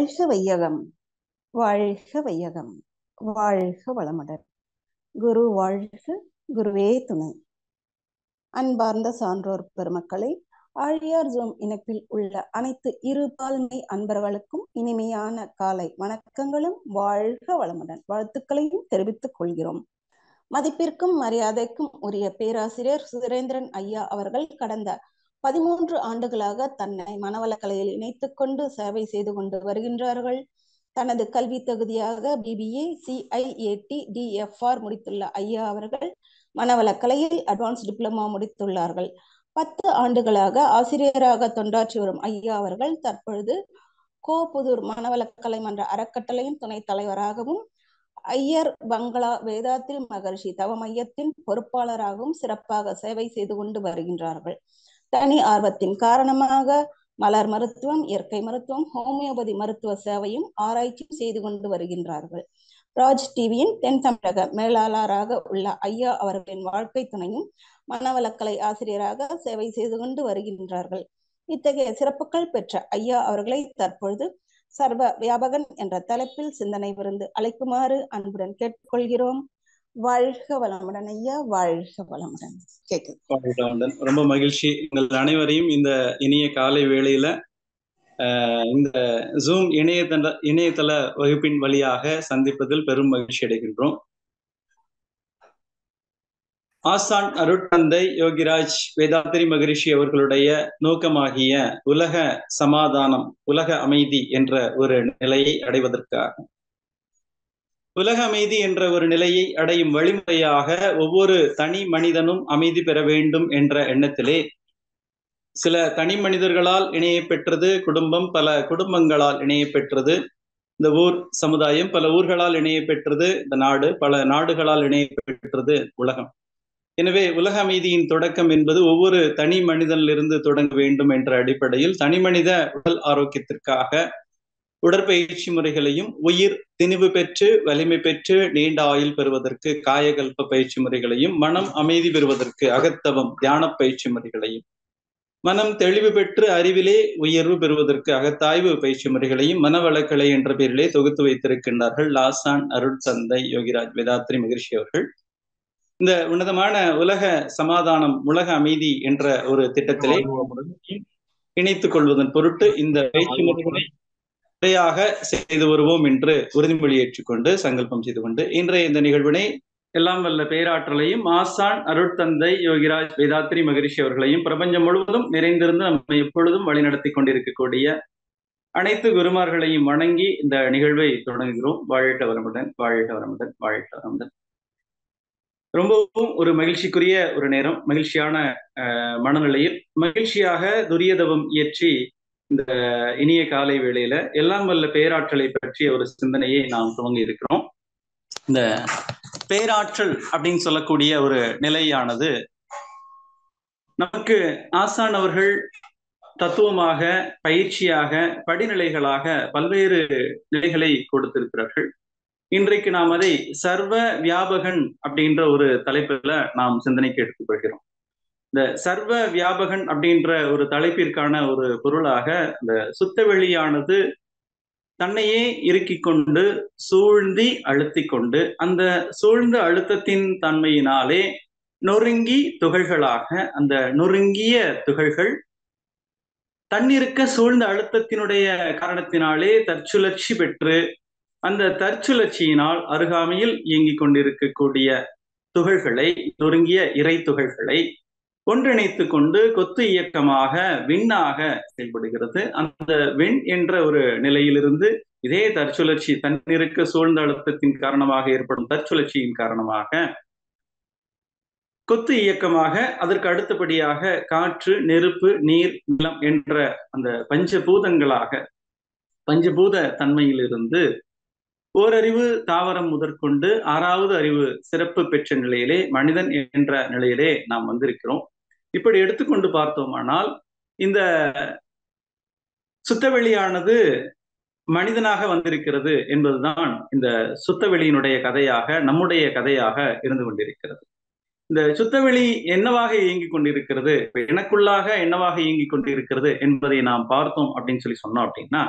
வாழ்க வையகம், வாழ்க வையகம், வாழ்க வளமுடன். குரு வாழ்க, குருவே துணை. அன்பார்ந்த சான்றோர் பெருமக்களை, ஆழியார் ஜூம் இணைப்பில் உள்ள அனைத்து இருபால்மை அன்பர்களுக்கும் இனிமையான காலை வணக்கங்களும் வாழ்க வளமுடன் வாழ்த்துக்களையும் தெரிவித்துக் கொள்கிறோம். மதிப்பிற்கும் மரியாதைக்கும் உரிய பேராசிரியர் சுரேந்திரன் ஐயா அவர்கள் கடந்த 13 ஆண்டுகளாக தன்னை மனவளக்கலையில் இணைத்துக் கொண்டு சேவை செய்து கொண்டு வருகின்றார்கள். தனது கல்வி தகுதியாக BBA, CIAT, DFR முடித்துள்ள ஐயா அவர்கள் மனவளக்கலையில் அட்வான்ஸ் டிப்ளமா முடித்துள்ளார்கள். 10 ஆண்டுகளாக ஆசிரியராக தொண்டாற்றி வரும் ஐயா அவர்கள் தற்பொழுது கோபுதூர் மனவளக்கலை மன்ற அறக்கட்டளையின் துணைத் தலைவராகவும் ஐயர் பங்களா வேதாத்ரி மகர்ஷி தவ மையத்தின் பொறுப்பாளராகவும் சிறப்பாக சேவை செய்து கொண்டு வருகின்றார்கள். தனி ஆர்வத்தின் காரணமாக மலர் மருத்துவம், இயற்கை மருத்துவம், ஹோமியோபதி மருத்துவ சேவையும் ஆராய்ச்சியும் செய்து கொண்டு வருகின்றார்கள். ராஜ் டிவியின் தென் தமிழக மேலாளராக உள்ள ஐயா அவர்களின் வாழ்க்கை துணையும் மனவளக்கலை ஆசிரியராக சேவை செய்து கொண்டு வருகின்றார்கள். இத்தகைய சிறப்புகள் பெற்ற ஐயா அவர்களை தற்பொழுது சர்வ வியாபகன் என்ற தலைப்பில் சிந்தனை விருந்து அழைக்குமாறு அன்புடன் கேட்டுக்கொள்கிறோம். வாழ்க வளமுடன் ஐயா, வாழ்க வளமுடன். கேட்குது. ரொம்ப மகிழ்ச்சி. உங்கள் அனைவரையும் இந்த இனிய காலை வேளையில இந்த ஜூம் இணையதள வகுப்பின் வழியாக சந்திப்பதில் பெரும் மகிழ்ச்சி அடைகின்றோம். ஆசான் அருட்தந்தை யோகிராஜ் வேதாத்ரி மகரிஷி அவர்களுடைய நோக்கமாகிய உலக சமாதானம், உலக அமைதி என்ற ஒரு நிலையை அடைவதற்காக, உலக அமைதி என்ற ஒரு நிலையை அடையும் வழிமுறையாக ஒவ்வொரு தனி மனிதனும் அமைதி பெற வேண்டும் என்ற எண்ணத்திலே சில தனி மனிதர்களால் இணைய பெற்றது குடும்பம், பல குடும்பங்களால் இணைய பெற்றது இந்த ஊர் சமுதாயம், பல ஊர்களால் இணைய பெற்றது இந்த நாடு, பல நாடுகளால் இணைய பெற்றது உலகம். எனவே உலக அமைதியின் தொடக்கம் என்பது ஒவ்வொரு தனி மனிதனிலிருந்து தொடங்க வேண்டும் என்ற அடிப்படையில் தனி மனித உடல் ஆரோக்கியத்திற்காக உடற்பயிற்சி முறைகளையும், உயிர் திணிவு பெற்று வலிமை பெற்று நீண்ட ஆயுள் பெறுவதற்கு காயகல்ப பயிற்சி முறைகளையும், மனம் அமைதி பெறுவதற்கு அகத்தவம் தியான பயிற்சி முறைகளையும், மனம் தெளிவு பெற்று அறிவிலே உயர்வு பெறுவதற்கு அகத்தாய்வு பயிற்சி முறைகளையும் மனவளக்கலை என்ற பெயரிலே தொகுத்து வைத்திருக்கின்றார்கள் ஆசான் அருட்தந்தை யோகிராஜ் வேதாத்ரி மகரிஷி அவர்கள். இந்த உன்னதமான உலக சமாதானம், உலக அமைதி என்ற ஒரு திட்டத்திலே இணைத்துக் கொள்வதன் பொருட்டு இந்த பயிற்சி முறைகளை முறையாக செய்து வருவோம் என்று உறுதிமொழி ஏற்றுக்கொண்டு சங்கல்பம் செய்து கொண்டு இன்றைய இந்த நிகழ்வினை எல்லாம் வல்ல பேராற்றலையும் ஆசான் அருட்தந்தை யோகிராஜ் வேதாத்ரி மகரிஷி அவர்களையும் பிரபஞ்சம் முழுவதும் நிறைந்திருந்து நம்ம எப்பொழுதும் வழிநடத்தி கொண்டிருக்கக்கூடிய அனைத்து குருமார்களையும் வணங்கி இந்த நிகழ்வை தொடங்குகிறோம். வாழ்க வளமுடன், வாழ்க வளமுடன், வாழ்க வளமுடன். ரொம்பவும் ஒரு மகிழ்ச்சிக்குரிய ஒரு நேரம், மகிழ்ச்சியான மனநிலையில் மகிழ்ச்சியாக துரியதவம் இயற்றி இந்த இனிய காலை வேளையில எல்லாம் வல்ல பேராற்றலை பற்றிய ஒரு சிந்தனையை நாம் துவங்கி இருக்கிறோம். இந்த பேராற்றல் அப்படின்னு சொல்லக்கூடிய ஒரு நிலையானது நமக்கு ஆசான் அவர்கள் தத்துவமாக, பயிற்சியாக, படிநிலைகளாக பல்வேறு நிலைகளை கொடுத்திருக்கிறார்கள். இன்றைக்கு நாம் அதை சர்வ வியாபகன் அப்படின்ற ஒரு தலைப்புல நாம் சிந்தனைக்கு எடுத்துக்கொள்கிறோம். இந்த சர்வ வியாபகன் அப்படின்ற ஒரு தலைப்பிற்கான ஒரு பொருளாக இந்த சுத்தவெளியானது தன்னையே இறுக்கிக் கொண்டு சூழ்ந்தி அழுத்தி கொண்டு அந்த சூழ்ந்த அழுத்தத்தின் தன்மையினாலே நொறுங்கி துகள்களாக, அந்த நொறுங்கிய துகள்கள் தன்னிருக்க சூழ்ந்த அழுத்தத்தினுடைய காரணத்தினாலே தற்சுழற்சி பெற்று அந்த தற்சுழற்சியினால் அருகாமையில் இயங்கிக் கொண்டிருக்கக்கூடிய துகள்களை, நொறுங்கிய இறை துகள்களை ஒன்றிணைத்து கொண்டு கொத்து இயக்கமாக விண்ணாக செயல்படுகிறது. அந்த விண் என்ற ஒரு நிலையிலிருந்து இதே தற்சுழற்சி, தன்னிருக்க சூழ்ந்த அழுத்தத்தின் காரணமாக ஏற்படும் தற்சுழற்சியின் காரணமாக கொத்து இயக்கமாக அதற்கு அடுத்தபடியாக காற்று, நெருப்பு, நீர், நிலம் என்ற அந்த பஞ்சபூதங்களாக, பஞ்சபூத தன்மையிலிருந்து ஓரறிவு தாவரம் முதற்கொண்டு 6வது அறிவு சிறப்பு பெற்ற நிலையிலே மனிதன் என்ற நிலையிலே நாம் வந்திருக்கிறோம். இப்படி எடுத்துக்கொண்டு பார்த்தோமானால் இந்த சுத்தவெளியானது மனிதனாக வந்திருக்கிறது என்பதுதான் இந்த சுத்தவெளியினுடைய கதையாக, நம்முடைய கதையாக இருந்து கொண்டிருக்கிறது. இந்த சுத்தவெளி என்னவாக இயங்கிக் கொண்டிருக்கிறது, எனக்குள்ளாக என்னவாக இயங்கிக் கொண்டிருக்கிறது என்பதை நாம் பார்த்தோம் அப்படின்னு சொன்னோம் அப்படின்னா,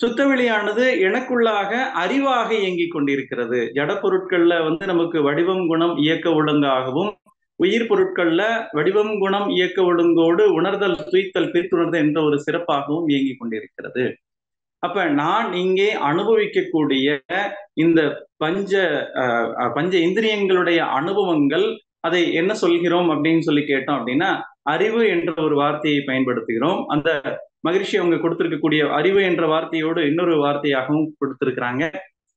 சுத்தவெளியானது எனக்குள்ளாக அறிவாக இயங்கிக் கொண்டிருக்கிறது. ஜட பொருட்கள்ல நமக்கு வடிவம், குணம், இயக்க ஒழுங்காகவும், உயிர் பொருட்கள்ல வடிவம், குணம், இயக்க ஒழுங்கோடு உணர்தல், துய்த்தல், பிரித்துணர்தல் என்ற ஒரு சிறப்பாகவும் இயங்கிக் கொண்டிருக்கிறது. அப்ப நான் இங்கே அனுபவிக்கக்கூடிய இந்த பஞ்ச இந்திரியங்களுடைய அனுபவங்கள், அதை என்ன சொல்கிறோம் அப்படின்னு சொல்லி கேட்டோம் அப்படின்னா, அறிவு என்ற ஒரு வார்த்தையை பயன்படுத்துகிறோம். அந்த மகிழ்ச்சி அவங்க கொடுத்திருக்கக்கூடிய அறிவு என்ற வார்த்தையோடு இன்னொரு வார்த்தையாகவும் கொடுத்திருக்கிறாங்க.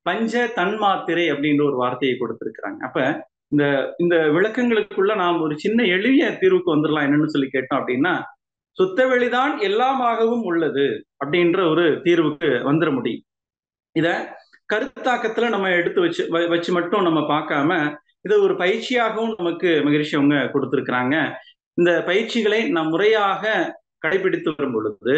பஞ்ச தன்மாத்திரை அப்படின்ற ஒரு வார்த்தையை கொடுத்திருக்கிறாங்க. அப்ப இந்த இந்த விளக்கங்களுக்குள்ள நாம் ஒரு சின்ன எளிய தீர்வுக்கு வந்துடலாம். என்னன்னு சொல்லி கேட்டோம் அப்படின்னா, சுத்தவெளிதான் எல்லாமாகவும் உள்ளது அப்படின்ற ஒரு தீர்வுக்கு வந்துட முடியும். இத கருத்தாக்கத்துல நம்ம எடுத்து வச்சு மட்டும் நம்ம பார்க்காம, இதை ஒரு பயிற்சியாகவும் நமக்கு மகிழ்ச்சி அவங்க கொடுத்திருக்கிறாங்க. இந்த பயிற்சிகளை நாம் முறையாக கடைபிடித்து வரும் பொழுது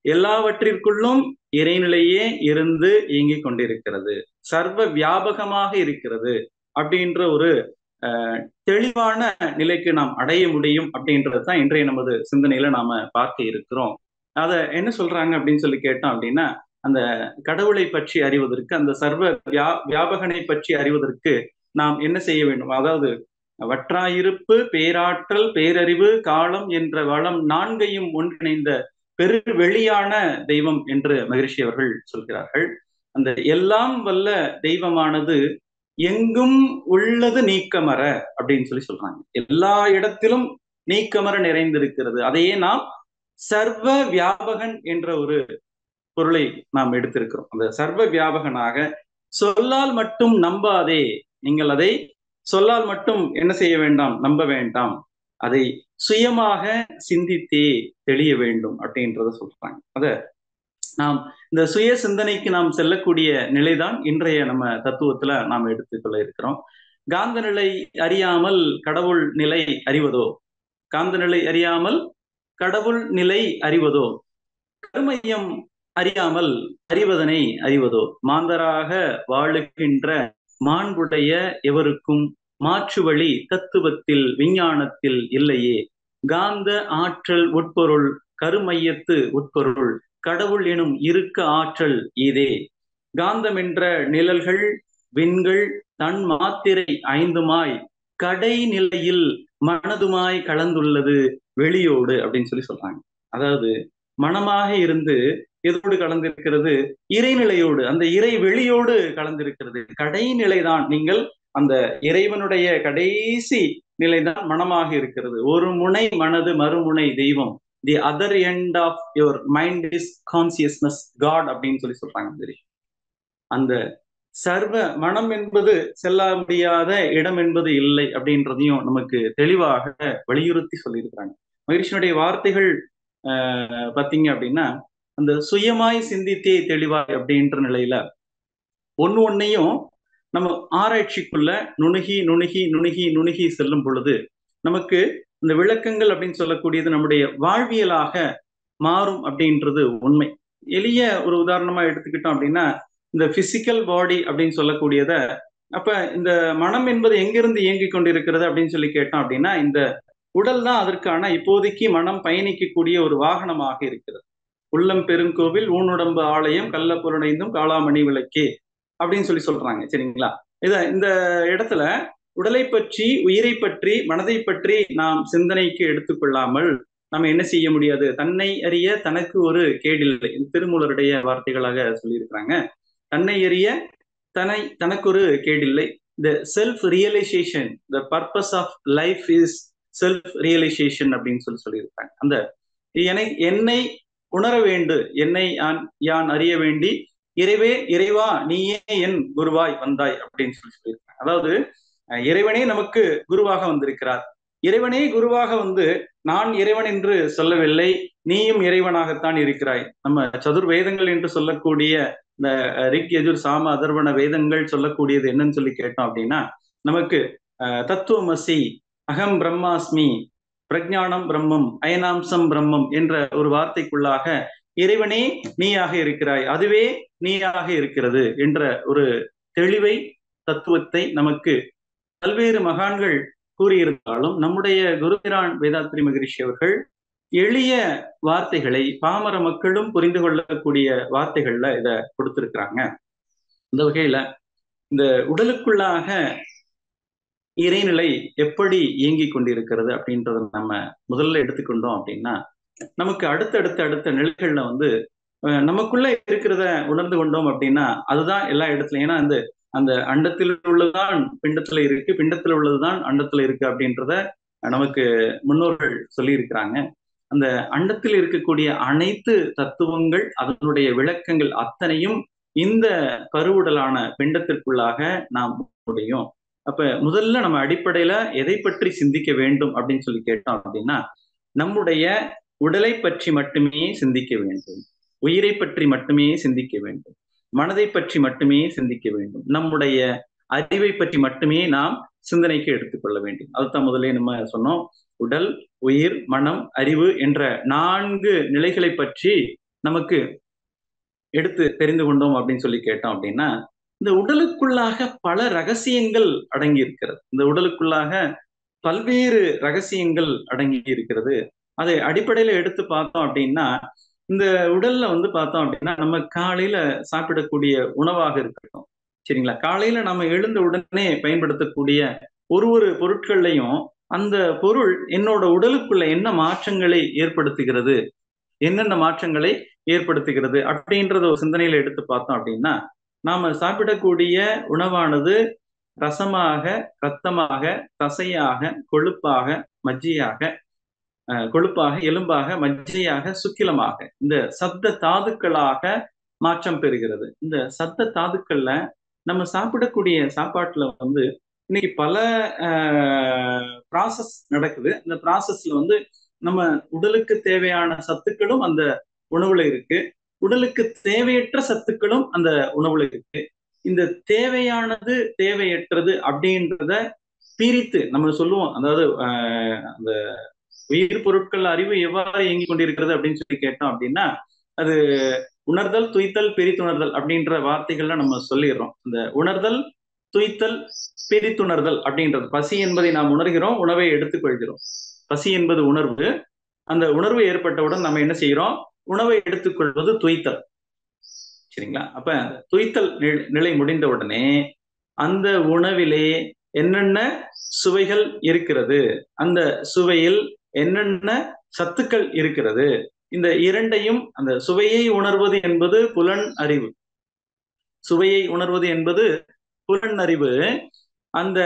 எல்லாவற்றிற்குள்ளும் இறைநிலையே இருந்து இயங்கிக் கொண்டிருக்கிறது, சர்வ வியாபகமாக இருக்கிறது அப்படின்ற ஒரு தெளிவான நிலைக்கு நாம் அடைய முடியும் அப்படின்றதுதான் இன்றைய நமது சிந்தனையில நாம பார்க்க இருக்கிறோம். அத என்ன சொல்றாங்க அப்படின்னு சொல்லி கேட்டோம் அப்படின்னா, அந்த கடவுளை பற்றி அறிவதற்கு, அந்த சர்வ வியாபகனை பற்றி அறிவதற்கு நாம் என்ன செய்ய வேண்டும்? அதாவது வற்றாயிருப்பு, பேராற்றல், பேரறிவு, காலம் என்ற வளம் நான்கையும் ஒன்றிணைந்த பெரு வெளியான தெய்வம் என்று மகிழ்ச்சி அவர்கள் சொல்கிறார்கள். அந்த எல்லாம் வல்ல தெய்வமானது எங்கும் உள்ளது நீக்கமற அப்படின்னு சொல்லி சொல்றாங்க. எல்லா இடத்திலும் நீக்கமற நிறைந்திருக்கிறது. அதையே நாம் சர்வ வியாபகன் என்ற ஒரு பொருளை நாம் எடுத்திருக்கிறோம். அந்த சர்வ வியாபகனாக சொல்லால் மட்டும் நம்பாதே, நீங்கள் அதை சொல்லால் மட்டும் என்ன செய்ய வேண்டாம், நம்ப வேண்டாம், அதை சுயமாக சிந்தித்தே தெளிய வேண்டும் அப்படின்றத சொல்றாங்க. அத நாம் இந்த சுய சிந்தனைக்கு நாம் செல்லக்கூடிய நிலைதான் இன்றைய நம்ம தத்துவத்துல நாம் எடுத்துக்கொள்ள இருக்கிறோம். காந்த நிலை அறியாமல் கடவுள் நிலை அறிவதோ, காந்த நிலை அறியாமல் கடவுள் நிலை அறிவதோ, கருமையம் அறியாமல் அறிவதனை அறிவதோ, மாந்தராக வாழுகின்ற மாண்புடைய எவருக்கும் மாற்று வழி தத்துவத்தில் விஞ்ஞானத்தில் இல்லையே, காந்த ஆற்றல் உட்பொருள் கருமையத்து உட்பொருள் கடவுள் எனும் இருக்க ஆற்றல் இதே, காந்தம் என்ற நிழல்கள் விண்கள் தன் மாத்திரை ஐந்துமாய் கடைநிலையில் மனதுமாய் கலந்துள்ளது வெளியோடு அப்படின்னு சொல்லி சொல்றாங்க. அதாவது மனமாக இருந்து எதோடு கலந்திருக்கிறது? இறைநிலையோடு, அந்த இறை வெளியோடு கலந்திருக்கிறது. கடைநிலைதான், நீங்கள் அந்த இறைவனுடைய கடைசி நிலைதான் மனமாக இருக்கிறது. ஒரு முனை மனது, மறுமுனை தெய்வம். The other end of your mind is consciousness god அப்படின்னு சொல்லி சொல்றாங்க. அந்த சர்வ மனம் என்பது செல்ல முடியாத இடம் என்பது இல்லை அப்படின்றதையும் நமக்கு தெளிவாக வலியுறுத்தி சொல்லியிருக்கிறாங்க. மகிழ்ச்சியினுடைய வார்த்தைகள் பார்த்தீங்க அப்படின்னா, அந்த சுயமாய் சிந்தித்தே தெளிவாய் அப்படின்ற நிலையில ஒன்னையும் நம்ம ஆராய்ச்சிக்குள்ள நுணுகி நுணுகி நுணுகி நுணுகி செல்லும் பொழுது நமக்கு இந்த விளக்கங்கள் அப்படின்னு சொல்லக்கூடியது நம்முடைய வாழ்வியலாக மாறும் அப்படின்றது உண்மை. எளிய ஒரு உதாரணமா எடுத்துக்கிட்டோம் அப்படின்னா, இந்த பிசிக்கல் பாடி அப்படின்னு சொல்லக்கூடியத, அப்ப இந்த மனம் என்பது எங்கிருந்து இயங்கி கொண்டிருக்கிறது அப்படின்னு சொல்லி கேட்டோம் அப்படின்னா, இந்த உடல் தான் அதற்கான இப்போதைக்கு மனம் பயணிக்கக்கூடிய ஒரு வாகனமாக இருக்கிறது. உள்ளம் பெருங்கோவில் ஊனுடம்பு ஆலயம் கள்ளப்புலனைந்தும் காளாமணி விளக்கே அப்படின்னு சொல்லி சொல்றாங்க. சரிங்களா? இந்த இடத்துல உடலை பற்றி, உயிரை பற்றி, மனதை பற்றி நாம் சிந்தனைக்கு எடுத்துக்கொள்ளாமல் நம்ம என்ன செய்ய முடியாது? தன்னை அறிய தனக்கு ஒரு கேடில்லை, திருமூலருடைய வார்த்தைகளாக சொல்லியிருக்கிறாங்க. தன்னை அறிய தனக்கு ஒரு கேடில்லை. The self realization, the purpose of life is self realization அப்படின்னு சொல்லியிருக்காங்க. அந்த என்னை உணர வேண்டு, என்னை யான் அறிய வேண்டி இறைவா நீயே என் குருவாய் வந்தாய் அப்படின்னு சொல்லியிருக்காங்க. அதாவது இறைவனே நமக்கு குருவாக வந்திருக்கிறார். இறைவனே குருவாக வந்து நான் இறைவன் என்று சொல்லவில்லை, நீயும் இறைவனாகத்தான் இருக்கிறாய். நம்ம சதுர் வேதங்கள் என்று சொல்லக்கூடிய இந்த ரிக் யஜுர் சாம அதர்வண வேதங்கள் சொல்லக்கூடியது என்னன்னு சொல்லி கேட்டோம் அப்படின்னா, நமக்கு தத்துவமசி, அகம் பிரம்மாஸ்மி, பிரஜானம் பிரம்மம், அயனாம்சம் பிரம்மம் என்ற ஒரு வார்த்தைக்குள்ளாக இறைவனே நீயாக இருக்கிறாய், அதுவே நீயாக இருக்கிறது என்ற ஒரு தெளிவை, தத்துவத்தை நமக்கு பல்வேறு மகான்கள் கூறியிருந்தாலும் நம்முடைய குருபிரான் வேதாத்ரி மகரிஷி அவர்கள் எளிய வார்த்தைகளை பாமர மக்களும் புரிந்து கொள்ளக்கூடிய வார்த்தைகள்ல இத கொடுத்திருக்கிறாங்க. இந்த வகையில இந்த உடலுக்குள்ளாக இறைநிலை எப்படி இயங்கி கொண்டிருக்கிறது அப்படின்றத நம்ம முதல்ல எடுத்துக்கொண்டோம் அப்படின்னா, நமக்கு அடுத்த நிலைகள்ல வந்து நமக்குள்ள இருக்கிறத உணர்ந்து கொண்டோம் அப்படின்னா அதுதான் எல்லா இடத்துலயும். ஏன்னா அந்த அண்டத்தில் உள்ளதுதான் பிண்டத்துல இருக்கு, பிண்டத்துல உள்ளதுதான் அண்டத்துல இருக்கு அப்படின்றத நமக்கு முன்னோர்கள் சொல்லி இருக்கிறாங்க. அந்த அண்டத்தில் இருக்கக்கூடிய அனைத்து தத்துவங்கள், அதனுடைய விளக்கங்கள் அத்தனையும் இந்த கருவுடலான பிண்டத்திற்குள்ளாக நாம் முடியும். அப்ப முதல்ல நம்ம அடிப்படையில எதை பற்றி சிந்திக்க வேண்டும் அப்படின்னு சொல்லி கேட்டோம் அப்படின்னா, நம்முடைய உடலை பற்றி மட்டுமே சிந்திக்க வேண்டும், உயிரை பற்றி மட்டுமே சிந்திக்க வேண்டும், மனதை பற்றி மட்டுமே சிந்திக்க வேண்டும், நம்முடைய அறிவை பற்றி மட்டுமே நாம் சிந்தனைக்கு எடுத்துக்கொள்ள வேண்டும். அதுதான் முதலே நம்ம சொன்னோம். உடல், உயிர், மனம், அறிவு என்ற 4 நிலைகளை பற்றி நமக்கு எடுத்து தெரிந்து கொண்டோம் அப்படின்னு சொல்லி கேட்டோம் அப்படின்னா, இந்த உடலுக்குள்ளாக பல ரகசியங்கள் அடங்கி இருக்கிறது. இந்த உடலுக்குள்ளாக பல்வேறு ரகசியங்கள் அடங்கி இருக்கிறது. அதை அடிப்படையில எடுத்து பார்த்தோம் அப்படின்னா, இந்த உடல்ல வந்து பார்த்தோம் அப்படின்னா, நம்ம காலையில சாப்பிடக்கூடிய உணவாக இருக்கட்டும், சரிங்களா, காலையில நம்ம எழுந்த உடனே பயன்படுத்தக்கூடிய ஒரு பொருட்கள்லையும் அந்த பொருள் என்னோட உடலுக்குள்ள என்ன மாற்றங்களை ஏற்படுத்துகிறது, என்னென்ன மாற்றங்களை ஏற்படுத்துகிறது அப்படின்றத ஒரு சிந்தனையில எடுத்து பார்த்தோம் அப்படின்னா, நாம சாப்பிடக்கூடிய உணவானது ரசமாக, ரத்தமாக, தசையாக, கொழுப்பாக, மஜ்ஜையாக, கொழுப்பாக, எலும்பாக, மஜ்ஜையாக, சுக்கிலமாக, இந்த சப்த தாதுக்களாக மாற்றம் பெறுகிறது. இந்த சப்த தாதுக்கள்ல நம்ம சாப்பிடக்கூடிய சாப்பாட்டுல வந்து இன்னைக்கு பல ப்ராசஸ் நடக்குது. இந்த ப்ராசஸ்ல வந்து நம்ம உடலுக்கு தேவையான சத்துக்களும் அந்த உணவுல இருக்கு, உடலுக்கு தேவையற்ற சத்துக்களும் அந்த உணவுல இருக்கு. இந்த தேவையானது தேவையற்றது அப்படின்றத பிரித்து நம்ம சொல்லுவோம். அதாவது அந்த உயிர் பொருட்கள் அறிவு எவ்வாறு இயங்கி கொண்டிருக்கிறது அப்படின்னு சொல்லி கேட்டோம் அப்படின்னா, அது உணர்தல், துய்த்தல், பிரித்துணர்தல் அப்படின்ற வார்த்தைகள்ல நம்ம சொல்லிடுறோம். இந்த உணர்தல், துய்த்தல், பிரித்துணர்தல் அப்படின்றது, பசி என்பதை நாம் உணர்கிறோம், உணவை எடுத்துக்கொள்கிறோம். பசி என்பது உணர்வு. அந்த உணர்வு ஏற்பட்டவுடன் நம்ம என்ன செய்யறோம், உணவை எடுத்துக்கொள்வது துய்த்தல், சரிங்களா. அப்ப துய்த்தல் நிலை முடிந்த உடனே அந்த உணவிலே என்னென்ன சுவைகள் இருக்கிறது, அந்த சுவையில் என்னென்ன சத்துக்கள் இருக்கிறது, இந்த இரண்டையும், அந்த சுவையை உணர்வது என்பது புலன் அறிவு, சுவையை உணர்வது என்பது புலன் அறிவு. அந்த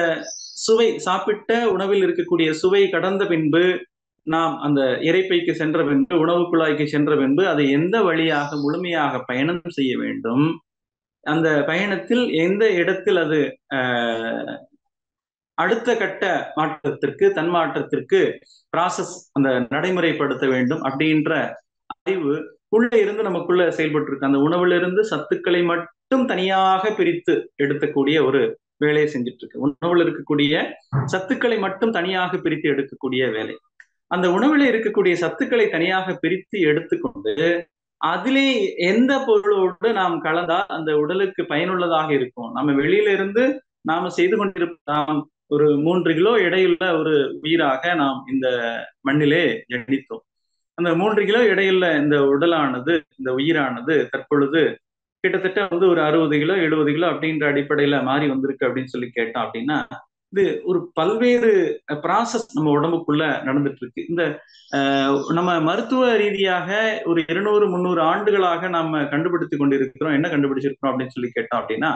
சுவை, சாப்பிட்ட உணவில் இருக்கக்கூடிய சுவை கடந்த பின்பு நாம் அந்த இரைப்பைக்கு சென்ற பின்பு, உணவு குழாய்க்கு சென்ற பின்பு அதை எந்த வழியாக முழுமையாக பயணம் செய்ய வேண்டும், அந்த பயணத்தில் எந்த இடத்தில் அது அடுத்த கட்ட மாற்றத்திற்கு, தன்மாற்றத்திற்கு ப்ராசஸ் அந்த நடைமுறைப்படுத்த வேண்டும் அப்படின்ற அறிவு உள்ள இருந்து நமக்குள்ள செயல்பட்டு இருக்கு. அந்த உணவுல இருந்து சத்துக்களை மட்டும் தனியாக பிரித்து எடுக்கக்கூடிய ஒரு வேலையை செஞ்சுட்டு இருக்கு. உணவுல இருக்கக்கூடிய சத்துக்களை மட்டும் தனியாக பிரித்து எடுக்கக்கூடிய வேலை. அந்த உணவுல இருக்கக்கூடிய சத்துக்களை தனியாக பிரித்து எடுத்துக்கொண்டு அதிலே எந்த பொருளோடு நாம் கலந்தால் அந்த உடலுக்கு பயனுள்ளதாக இருக்கும். நம்ம வெளியில இருந்து நாம செய்து கொண்டிருப்போம். ஒரு 3 கிலோ எடையுள்ள ஒரு உயிராக நாம் இந்த மண்ணிலே ஜனித்தோம். அந்த 3 கிலோ எடையுள்ள இந்த உடலானது, இந்த உயிரானது தற்பொழுது கிட்டத்தட்ட வந்து ஒரு 60 கிலோ 70 கிலோ அப்படின்ற அடிப்படையில மாறி வந்திருக்கு அப்படின்னு சொல்லி கேட்டோம் அப்படின்னா, இது ஒரு பல்வேறு ப்ராசஸ் நம்ம உடம்புக்குள்ள நடந்துட்டு இருக்கு. இந்த நம்ம மருத்துவ ரீதியாக ஒரு 200-300 ஆண்டுகளாக நாம கண்டுபிடித்து கொண்டிருக்கிறோம். என்ன கண்டுபிடிச்சிருக்கிறோம் அப்படின்னு சொல்லி கேட்டோம் அப்படின்னா,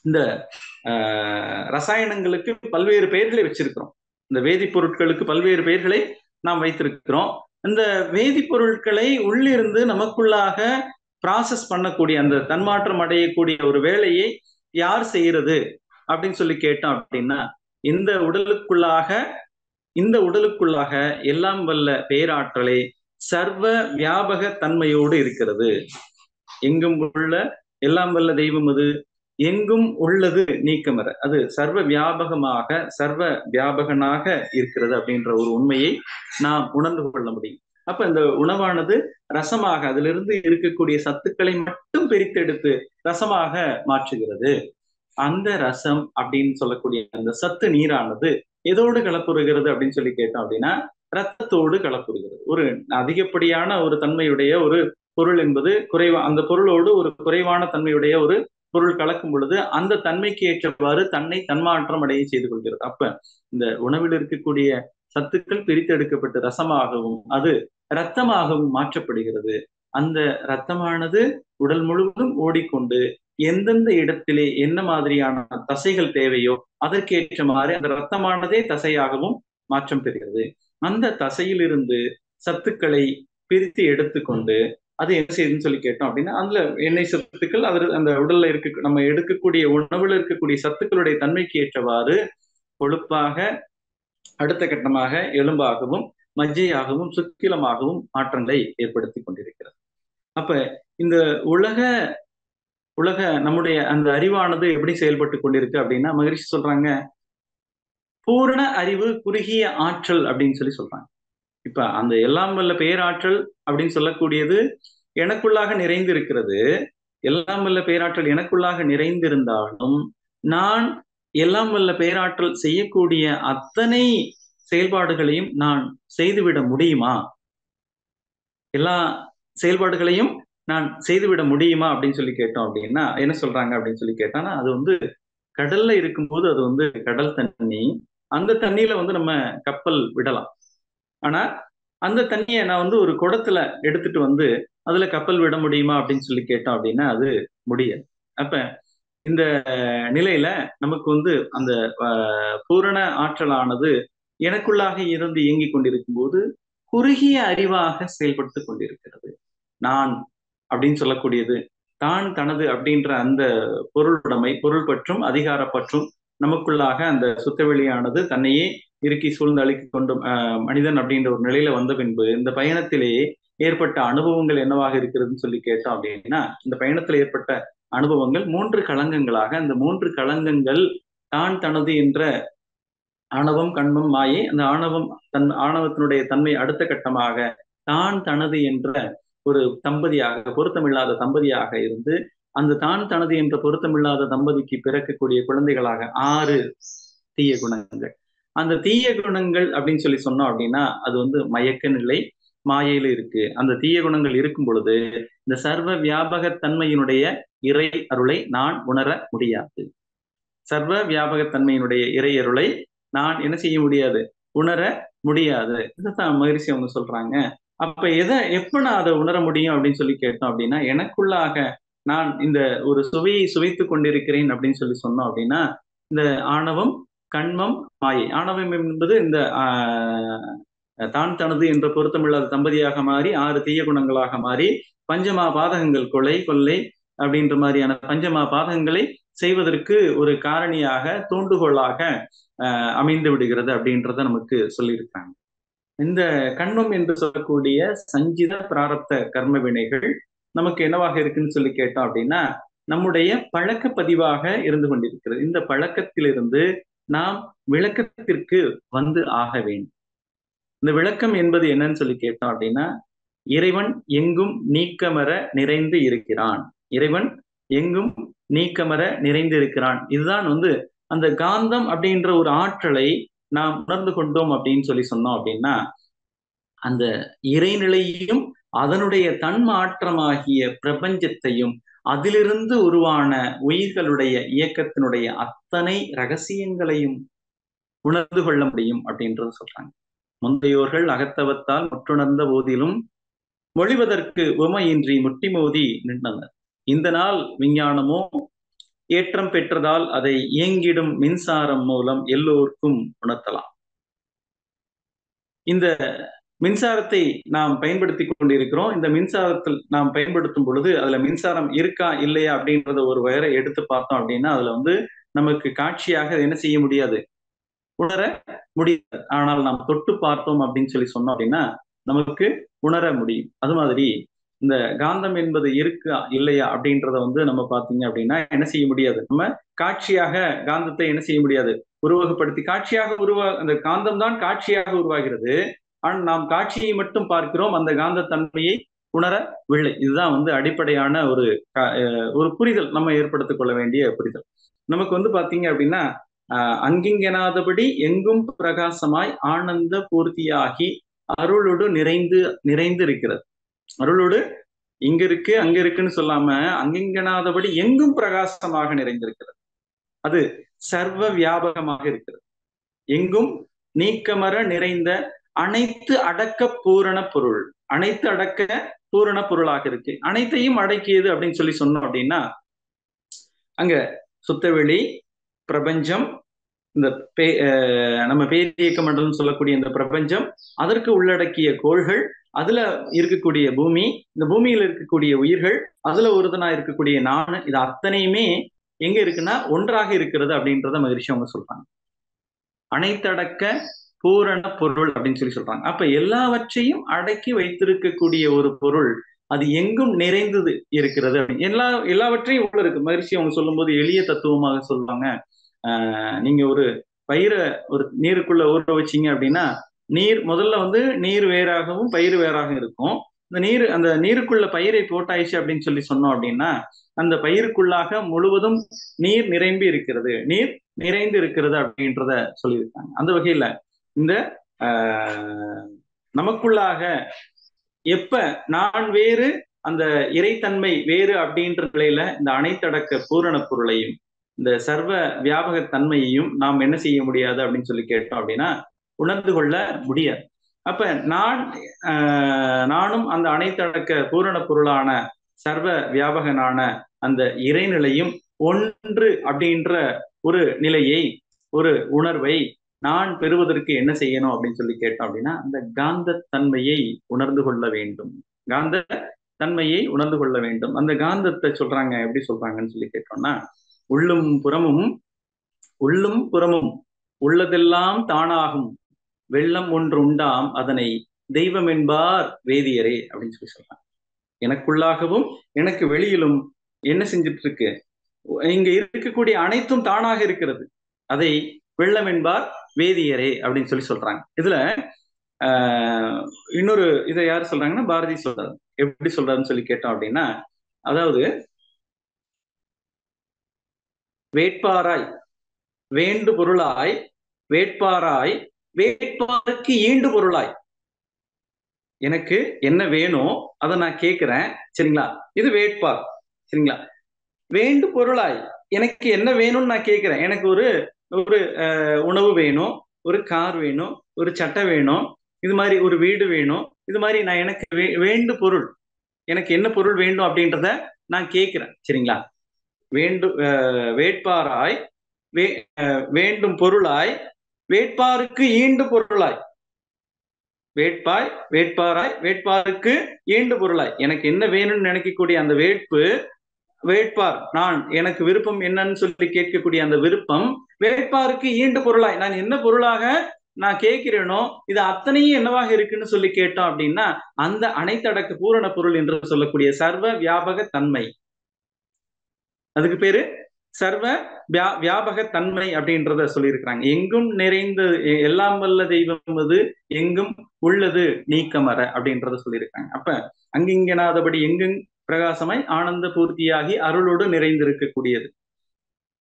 இந்த ரசாயனங்களுக்கு பல்வேறு பெயர்களை வச்சிருக்கிறோம். இந்த வேதிப்பொருட்களுக்கு பல்வேறு பெயர்களை நாம் வைத்திருக்கிறோம். இந்த வேதிப்பொருட்களை உள்ளிருந்து நமக்குள்ளாக ப்ராசஸ் பண்ணக்கூடிய, அந்த தன்மாற்றம் அடையக்கூடிய ஒரு வேலையை யார் செய்யறது அப்படின்னு சொல்லி கேட்டோம் அப்படின்னா, இந்த உடலுக்குள்ளாக எல்லாம் வல்ல பேராற்றலை சர்வ வியாபக தன்மையோடு இருக்கிறது. எங்கும் உள்ள எல்லாம் வல்ல தெய்வம் அது, எங்கும் உள்ளது நீக்கமற, அது சர்வ வியாபகமாக சர்வ வியாபகனாக இருக்கிறது அப்படின்ற ஒரு உண்மையை நாம் உணர்ந்து கொள்ள முடியும். அப்ப இந்த உணவானது ரசமாக, அதிலிருந்து இருக்கக்கூடிய சத்துக்களை மட்டும் பிரித்தெடுத்து ரசமாக மாற்றுகிறது. அந்த ரசம் அப்படின்னு சொல்லக்கூடிய அந்த சத்து நீரானது எதோடு கலப்புறுகிறது அப்படின்னு சொல்லி கேட்டோம் அப்படின்னா, ரத்தத்தோடு கலப்புறுகிறது. ஒரு அதிகப்படியான ஒரு தன்மையுடைய ஒரு பொருள் என்பது அந்த பொருளோடு ஒரு குறைவான தன்மையுடைய ஒரு பொருள் கலக்கும் பொழுது அந்த தன்மைக்கு ஏற்றவாறு தன்னை தன்மாற்றம் அடைய செய்து கொள்கிறது. அப்ப இந்த உணவில் இருக்கக்கூடிய சத்துக்கள் பிரித்தெடுக்கப்பட்டு ரசமாகவும் அது இரத்தமாகவும் மாற்றப்படுகிறது. அந்த இரத்தமானது உடல் முழுவதும் ஓடிக்கொண்டு எந்தெந்த இடத்திலே என்ன மாதிரியான தசைகள் தேவையோ அதற்கேற்ற மாதிரி அந்த இரத்தமானதே தசையாகவும் மாற்றம் பெறுகிறது. அந்த தசையிலிருந்து சத்துக்களை பிரித்து எடுத்துக்கொண்டு அது என்ன செய்யுதுன்னு சொல்லி கேட்டோம் அப்படின்னா, அதுல எண்ணெய் சத்துக்கள் அந்த உடல்ல இருக்க நம்ம எடுக்கக்கூடிய உணவுல இருக்கக்கூடிய சத்துக்களுடைய தன்மைக்கு ஏற்றவாறு கொழுப்பாக, அடுத்த கட்டமாக எலும்பாகவும் மஜ்ஜையாகவும் சுக்கிலமாகவும் மாற்றங்களை ஏற்படுத்தி கொண்டிருக்கிறது. அப்ப இந்த உலக நம்முடைய அந்த அறிவானது எப்படி செயல்பட்டு கொண்டிருக்கு அப்படின்னா, மகரிஷி சொல்றாங்க பூரண அறிவு குறுகிய ஆற்றல் அப்படின்னு சொல்லி சொல்றாங்க. இப்ப அந்த எல்லாம் வல்ல பேராற்றல் அப்படின்னு சொல்லக்கூடியது எனக்குள்ளாக நிறைந்து இருக்கிறது. எல்லாம் வல்ல பேராற்றல் எனக்குள்ளாக நிறைந்திருந்தாலும் நான் எல்லாம் வல்ல பேராற்றல் செய்யக்கூடிய அத்தனை செயல்பாடுகளையும் நான் செய்துவிட முடியுமா? எல்லா செயல்பாடுகளையும் நான் செய்துவிட முடியுமா அப்படின்னு சொல்லி கேட்டோம் அப்படின்னா என்ன சொல்றாங்க அப்படின்னு சொல்லி கேட்டானா, அது வந்து கடல்ல இருக்கும்போது அது வந்து கடல் தண்ணி, அந்த தண்ணியில வந்து நம்ம கப்பல் விடலாம். ஆனா அந்த தண்ணியை நான் வந்து ஒரு குடத்துல எடுத்துட்டு வந்து அதுல கப்பல் விட முடியுமா அப்படின்னு சொல்லி கேட்டோம் அப்படின்னா அது முடியாது. அப்ப இந்த நிலையில நமக்கு வந்து அந்த பூரண ஆற்றலானது எனக்குள்ளாக இருந்து இயங்கிக் கொண்டிருக்கும் போது குறுகிய அறிவாக செயல்பட்டு கொண்டிருக்கிறது. நான் அப்படின்னு சொல்லக்கூடியது தான் தனது அப்படின்ற அந்த பொருளுடைமை, பொருள் பற்றும் அதிகார பற்றும் நமக்குள்ளாக அந்த சுத்தவெளியானது தன்னையே இறுக்கி சூழ்ந்து அழுக்கி கொண்டு மனிதன் அப்படின்ற ஒரு நிலையில வந்த பின்பு இந்த பயணத்திலேயே ஏற்பட்ட அனுபவங்கள் என்னவாக இருக்கிறதுன்னு சொல்லி கேட்டோம் அப்படின்னா, இந்த பயணத்தில் ஏற்பட்ட அனுபவங்கள் 3 களங்கங்களாக, அந்த 3 களங்கங்கள் தான் தனது என்ற ஆணவம், கண்மம், மாயை, அந்த ஆணவத்தினுடைய தன்மை அடுத்த கட்டமாக தான் தனது என்ற ஒரு தம்பதியாக, பொருத்தமில்லாத தம்பதியாக இருந்து அந்த தான் தனது என்ற பொருத்தமில்லாத தம்பதிக்கு பிறக்கக்கூடிய குழந்தைகளாக 6 தீய குணங்கள். அந்த தீய குணங்கள் அப்படின்னு சொல்லி சொன்னோம் அப்படின்னா அது வந்து மயக்க நிலை, மாயையில இருக்கு. அந்த தீய குணங்கள் இருக்கும் பொழுது இந்த சர்வ வியாபக தன்மையினுடைய இறை அருளை நான் உணர முடியாது. சர்வ வியாபக தன்மையினுடைய இறை அருளை நான் என்ன செய்ய முடியாது, உணர முடியாது. இதுதான் மகரிஷி அவங்க சொல்றாங்க. அப்ப எப்ப நான் அதை உணர முடியும் அப்படின்னு சொல்லி கேட்டோம் அப்படின்னா, எனக்குள்ளாக நான் இந்த ஒரு சுவையை சுவைத்துக் கொண்டிருக்கிறேன் அப்படின்னு சொல்லி சொன்னோம் அப்படின்னா, இந்த ஆணவம், கண்மம், மாயை. ஆணவம் என்பது இந்த தான் தனது என்ற பொருத்தமில்லாத தம்பதியாக மாறி 6 தீய குணங்களாக மாறி பஞ்சமா பாதகங்கள், கொலை, கொள்ளை அப்படின்ற மாதிரியான பஞ்சமா பாதகங்களை செய்வதற்கு ஒரு காரணியாக, தூண்டுகோலாக அமைந்து விடுகிறது அப்படின்றத நமக்கு சொல்லியிருக்காங்க. இந்த கண்மம் என்று சொல்லக்கூடிய சஞ்சித பிராரப்த கர்ம வினைகள் நமக்கு என்னவாக இருக்குன்னு சொல்லி கேட்டோம் அப்படின்னா, நம்முடைய பழக்க பதிவாக இருந்து கொண்டிருக்கிறது. இந்த பழக்கத்திலிருந்து நாம் விளக்கத்திற்கு வந்து ஆக வேண்டும். இந்த விளக்கம் என்பது என்னன்னு சொல்லி கேட்டோம் அப்படின்னா, இறைவன் எங்கும் நீக்கமர நிறைந்து இருக்கிறான். இறைவன் எங்கும் நீக்கமர நிறைந்து இருக்கிறான். இதுதான் வந்து அந்த காந்தம் அப்படின்ற ஒரு ஆற்றலை நாம் உணர்ந்து கொண்டோம் அப்படின்னு சொல்லி சொன்னோம் அப்படின்னா, அந்த இறைநிலையையும் அதனுடைய தன்மாற்றமாகிய பிரபஞ்சத்தையும் அதிலிருந்து உருவான உயிர்களுடைய இயக்கத்தினுடைய அத்தனை ரகசியங்களையும் உணர்ந்து கொள்ள முடியும் அப்படின்றது சொல்றாங்க. முந்தையோர்கள் அகத்தவத்தால் முற்றுணர்ந்த போதிலும் மொழிவதற்கு உமையின்றி முட்டி மோதி நின்றனர். இந்த நாள் விஞ்ஞானமோ ஏற்றம் பெற்றதால் அதை இயங்கிடும் மின்சாரம் மூலம் எல்லோருக்கும் உணர்த்தலாம். இந்த மின்சாரத்தை நாம் பயன்படுத்தி கொண்டிருக்கிறோம். இந்த மின்சாரத்தில் நாம் பயன்படுத்தும் பொழுது அதுல மின்சாரம் இருக்கா இல்லையா அப்படின்றத ஒரு வயரை எடுத்து பார்த்தோம் அப்படின்னா அதுல வந்து நமக்கு காட்சியாக என்ன செய்ய முடியாது, உணர முடியாது. ஆனால் நாம் தொட்டு பார்த்தோம் அப்படின்னு சொல்லி சொன்னோம் அப்படின்னா நமக்கு உணர முடியும். அது மாதிரி இந்த காந்தம் என்பது இருக்கா இல்லையா அப்படின்றத வந்து நம்ம பார்த்தீங்க அப்படின்னா என்ன செய்ய முடியாது, நம்ம காட்சியாக காந்தத்தை என்ன செய்ய முடியாது, உருவகப்படுத்தி காட்சியாக அந்த காந்தம் தான் காட்சியாக உருவாகிறது. ஆனால் நாம் காட்சியை மட்டும் பார்க்கிறோம், அந்த காந்த தன்மையை உணரவில்லை. இதுதான் வந்து அடிப்படையான ஒரு புரிதல், நம்ம ஏற்படுத்திக் கொள்ள வேண்டிய புரிதல். நமக்கு வந்து பாத்தீங்க அப்படின்னா அங்கிங்கெனாதபடி எங்கும் பிரகாசமாய் ஆனந்த பூர்த்தியாகி அருளோடு நிறைந்து இருக்கிறது. அருளோடு இங்க இருக்கு அங்க இருக்குன்னு சொல்லாம அங்கிங்கனாதபடி எங்கும் பிரகாசமாக நிறைந்திருக்கிறது. அது சர்வ வியாபகமாக இருக்கிறது. எங்கும் நீக்கமர நிறைந்த அனைத்து அடக்க பூரண பொருள், அனைத்து அடக்க பூரண பொருளாக இருக்கு. அனைத்தையும் அடக்கியது அப்படின்னு சொல்லி சொன்னோம் அப்படின்னா அங்க சுத்தவெளி, பிரபஞ்சம், இந்த நம்ம பேரியக்க மண்டலம் சொல்லக்கூடிய இந்த பிரபஞ்சம், அதற்கு உள்ளடக்கிய கோள்கள், அதுல இருக்கக்கூடிய பூமி, இந்த பூமியில இருக்கக்கூடிய உயிர்கள், அதுல ஒருதனா இருக்கக்கூடிய நான், இது அத்தனையுமே எங்க இருக்குன்னா ஒன்றாக இருக்கிறது அப்படின்றத மகிழ்ச்சி அவங்க சொல்றாங்க. அனைத்தடக்க பூரண பொருள் அப்படின்னு சொல்லி சொல்றாங்க. அப்ப எல்லாவற்றையும் அடக்கி வைத்திருக்கக்கூடிய ஒரு பொருள் அது எங்கும் நிறைந்தது இருக்கிறது. எல்லாவற்றையும் உள்ள இருக்கு. மகிழ்ச்சி அவங்க சொல்லும் போது எளிய தத்துவமாக சொல்லுவாங்க. நீங்க ஒரு பயிரை ஒரு நீருக்குள்ள ஊற வச்சீங்க அப்படின்னா நீர் முதல்ல நீர் வேறாகவும் பயிர் வேறாக இருக்கும். அந்த நீருக்குள்ள பயிரை போட்டாயிச்சு அப்படின்னு சொல்லி சொன்னோம் அப்படின்னா அந்த பயிருக்குள்ளாக முழுவதும் நீர் நிரம்பி இருக்கிறது, நீர் நிறைந்து இருக்கிறது அப்படின்றத சொல்லியிருக்காங்க. அந்த வகையில இந்த நமக்குள்ளாக எப்ப நான் வேறு அந்த இறைத்தன்மை வேறு அப்படின்ற நிலையில இந்த அனைத்தடக்க பூரண பொருளையும் இந்த சர்வ வியாபக தன்மையையும் நாம் என்ன செய்ய முடியாது அப்படின்னு சொல்லி கேட்டோம் அப்படின்னா உணர்ந்து கொள்ள முடியாது. அப்ப நானும் அந்த அனைத்தடக்க பூரண பொருளான சர்வ வியாபகனான அந்த இறைநிலையும் ஒன்று அப்படின்ற ஒரு நிலையை, ஒரு உணர்வை நான் பெறுவதற்கு என்ன செய்யணும் அப்படின்னு சொல்லி கேட்டோம் அப்படின்னா அந்த காந்த தன்மையை உணர்ந்து கொள்ள வேண்டும். காந்த தன்மையை உணர்ந்து கொள்ள வேண்டும். அந்த காந்தத்தை சொல்றாங்க, எப்படி சொல்றாங்கன்னு சொல்லி கேட்டோம்னா உள்ளும் புறமும் உள்ளதெல்லாம் தானாகும் வெள்ளம் ஒன்று உண்டாம் அதனை தெய்வம் என்பார் வேதியரே அப்படின்னு சொல்லி சொல்றாங்க. எனக்குள்ளாகவும் எனக்கு வெளியிலும் என்ன செஞ்சிட்டு இருக்கு, இங்க இருக்கக்கூடிய அனைத்தும் தானாக இருக்கிறது, அதை வெள்ளம் என்பார் வேதியரே அப்படின்னு சொல்லி சொல்றாங்க. இதுல இன்னொரு இதை யாரு சொல்றாங்கன்னா பாரதி சொல்றாரு. எப்படி சொல்றாருன்னு சொல்லி கேட்டோம் அப்படின்னா அதாவது வேட்பாராய் வேண்டு பொருளாய் வேட்பாராய் வேட்பாருக்கு ஈண்டு பொருளாய். எனக்கு என்ன வேணும் அதை நான் கேட்கிறேன், சரிங்களா, இது வேட்பார், சரிங்களா. வேண்டு பொருளாய் எனக்கு என்ன வேணும்னு நான் கேட்கிறேன். எனக்கு ஒரு உணவு வேணும், ஒரு கார் வேணும், ஒரு சட்டை வேணும், இது மாதிரி ஒரு வீடு வேணும், இது மாதிரி நான் எனக்கு வேண்டு பொருள், எனக்கு என்ன பொருள் வேண்டும் அப்படின்றத நான் கேட்கிறேன், சரிங்களா. வேட்பாராய் வேண்டும் பொருளாய் வேட்பாருக்கு ஈண்டு பொருளாய். வேட்பாராய் வேட்பாருக்கு ஈண்டு பொருளாய். எனக்கு என்ன வேணும்னு நினைக்கக்கூடிய அந்த வேட்பார், நான் எனக்கு விருப்பம் என்னன்னு சொல்லி கேட்கக்கூடிய அந்த விருப்பம் வேட்பாருக்கு ஈண்டு பொருளாய். நான் என்ன பொருளாக நான் கேட்கிறேனோ இது அத்தனையும் என்னவாக இருக்குன்னு சொல்லி கேட்டோம் அப்படின்னா அந்த அனைத்தடக்க பூரண பொருள் என்று சொல்லக்கூடிய சர்வ வியாபக தன்மை, அதுக்கு பேரு சர்வ வியாபக தன்மை அப்படின்றத சொல்லியிருக்கிறாங்க. எங்கும் நிறைந்த எல்லாம் வல்ல தெய்வம் அது எங்கும் உள்ளது நீக்கமர அப்படின்றத சொல்லியிருக்காங்க. அப்ப அங்கிங்கனாதபடி எங்கும் பிரகாசமாய் ஆனந்த பூர்த்தியாகி அருளோடு நிறைந்திருக்கக்கூடியது,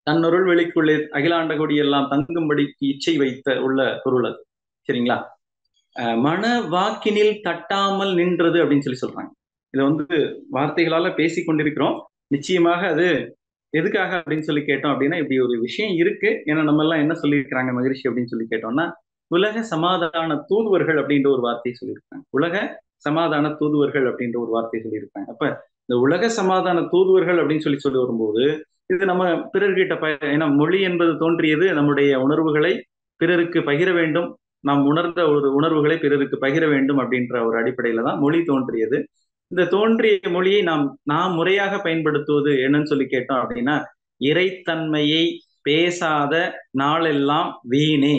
தன்னொருள் வெளிக்குள்ளே அகிலாண்ட கொடி எல்லாம் தங்கும்படி இச்சை வைத்த உள்ள பொருள் அது, சரிங்களா. மன வாக்கினில் தட்டாமல் நின்றது அப்படின்னு சொல்லி சொல்றாங்க. இதை வார்த்தைகளால பேசி கொண்டிருக்கிறோம். நிச்சயமாக அது எதுக்காக அப்படின்னு சொல்லி கேட்டோம் அப்படின்னா இப்படி ஒரு விஷயம் இருக்கு. ஏன்னா நம்ம எல்லாம் என்ன சொல்லியிருக்கிறாங்க மகிழ்ச்சி அப்படின்னு சொல்லி கேட்டோம்னா உலக சமாதான தூதுவர்கள் அப்படின்ற ஒரு வார்த்தையை சொல்லியிருக்காங்க. உலக சமாதான தூதுவர்கள் அப்படின்ற ஒரு வார்த்தையை சொல்லியிருக்காங்க. அப்ப இந்த உலக சமாதான தூதுவர்கள் அப்படின்னு சொல்லி வரும்போது இது நம்ம பிறர்கிட்ட ஏன்னா மொழி என்பது தோன்றியது நம்முடைய உணர்வுகளை பிறருக்கு பகிர வேண்டும், நாம் உணர்ந்த ஒரு உணர்வுகளை பிறருக்கு பகிர வேண்டும் அப்படின்ற ஒரு அடிப்படையில தான் மொழி தோன்றியது. இந்த தோன்றிய மொழியை நாம் முறையாக பயன்படுத்துவது என்னன்னு சொல்லி கேட்டோம் அப்படின்னா இறைத்தன்மையை பேசாத நாளெல்லாம் வீணே.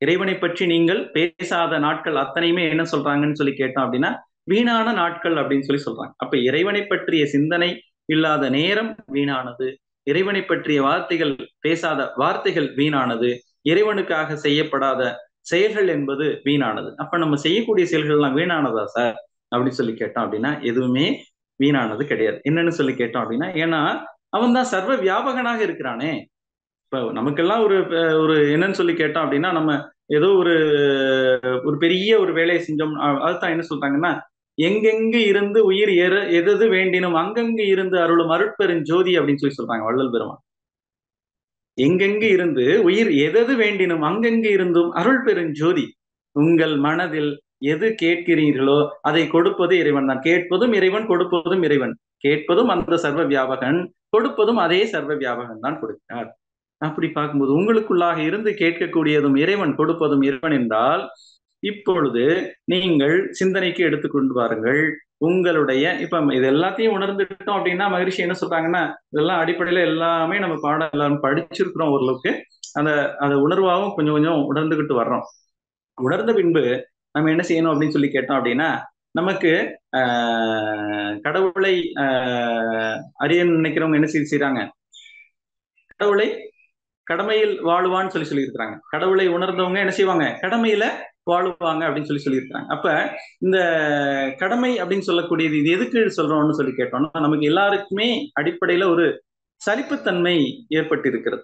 இறைவனை பற்றி நீங்கள் பேசாத நாட்கள் அத்தனையுமே என்ன சொல்றாங்கன்னு சொல்லி கேட்டோம் அப்படின்னா வீணான நாட்கள் அப்படின்னு சொல்லி சொல்றாங்க. அப்ப இறைவனை பற்றிய சிந்தனை இல்லாத நேரம் வீணானது, இறைவனை பற்றிய வார்த்தைகள் பேசாத வார்த்தைகள் வீணானது, இறைவனுக்காக செய்யப்படாத செயல்கள் என்பது வீணானது. அப்ப நம்ம செய்யக்கூடிய செயல்கள் எல்லாம் வீணானதா சார் அப்படின்னு சொல்லி கேட்டோம் அப்படின்னா எதுவுமே வீணானது கிடையாது. என்னன்னு சொல்லி கேட்டோம் அப்படின்னா ஏன்னா அவன் தான் சர்வ வியாபகனாக இருக்கிறானே. இப்ப நமக்கெல்லாம் ஒரு என்னன்னு சொல்லி கேட்டோம் அப்படின்னா நம்ம ஏதோ ஒரு பெரிய ஒரு வேலையை செஞ்சோம். அதுதான் என்ன சொல்றாங்கன்னா, எங்கெங்கு இருந்து உயிர் எதது வேண்டினும் அங்கங்கு இருந்து அருளும் அருட்பெருஞ்சோதி அப்படின்னு சொல்லி சொல்றாங்க வள்ளல் பெருமான். எங்கெங்கு இருந்து உயிர் எதது வேண்டினும் அங்கங்கு இருந்தும் அருள் பெருஞ்சோதி. உங்கள் மனதில் எது கேட்கிறீர்களோ அதை கொடுப்பது இறைவன் தான். கேட்பதும் இறைவன், கொடுப்பதும் இறைவன். கேட்பதும் அந்த சர்வ வியாபகன், கொடுப்பதும் அதே சர்வ வியாபகன் தான் கொடுக்கிறார். அப்படி பார்க்கும்போது உங்களுக்குள்ளாக இருந்து கேட்கக்கூடியதும் இறைவன், கொடுப்பதும் இறைவன் என்றால், இப்பொழுது நீங்கள் சிந்தனைக்கு எடுத்துக்கொண்டு வாருங்கள். உங்களுடைய இப்ப இது எல்லாத்தையும் உணர்ந்துட்டோம் அப்படின்னா, மகரிஷி என்ன சொல்றாங்கன்னா, இதெல்லாம் அடிப்படையில எல்லாமே நம்ம பாடம் எல்லாரும் படிச்சிருக்கிறோம் ஓரளவுக்கு. அந்த உணர்வாகவும் கொஞ்சம் கொஞ்சம் உணர்ந்துகிட்டு வர்றோம். உணர்ந்த பின்பு நம்ம என்ன செய்யணும் அப்படின்னு சொல்லி கேட்டோம் அப்படின்னா, நமக்கு கடவுளை அறிய நினைக்கிறவங்க என்ன செய்யறாங்க, கடவுளை கடமையில் வாழுவான்னு சொல்லி இருக்கிறாங்க. கடவுளை உணர்ந்தவங்க என்ன செய்வாங்க, கடமையில வாழுவாங்க அப்படின்னு சொல்லியிருக்காங்க. அப்ப இந்த கடமை அப்படின்னு சொல்லக்கூடியது இது எதுக்கு சொல்றோம்னு சொல்லி கேட்டோம்னா, நமக்கு எல்லாருக்குமே அடிப்படையில ஒரு சலிப்புத்தன்மை ஏற்பட்டு இருக்கிறது.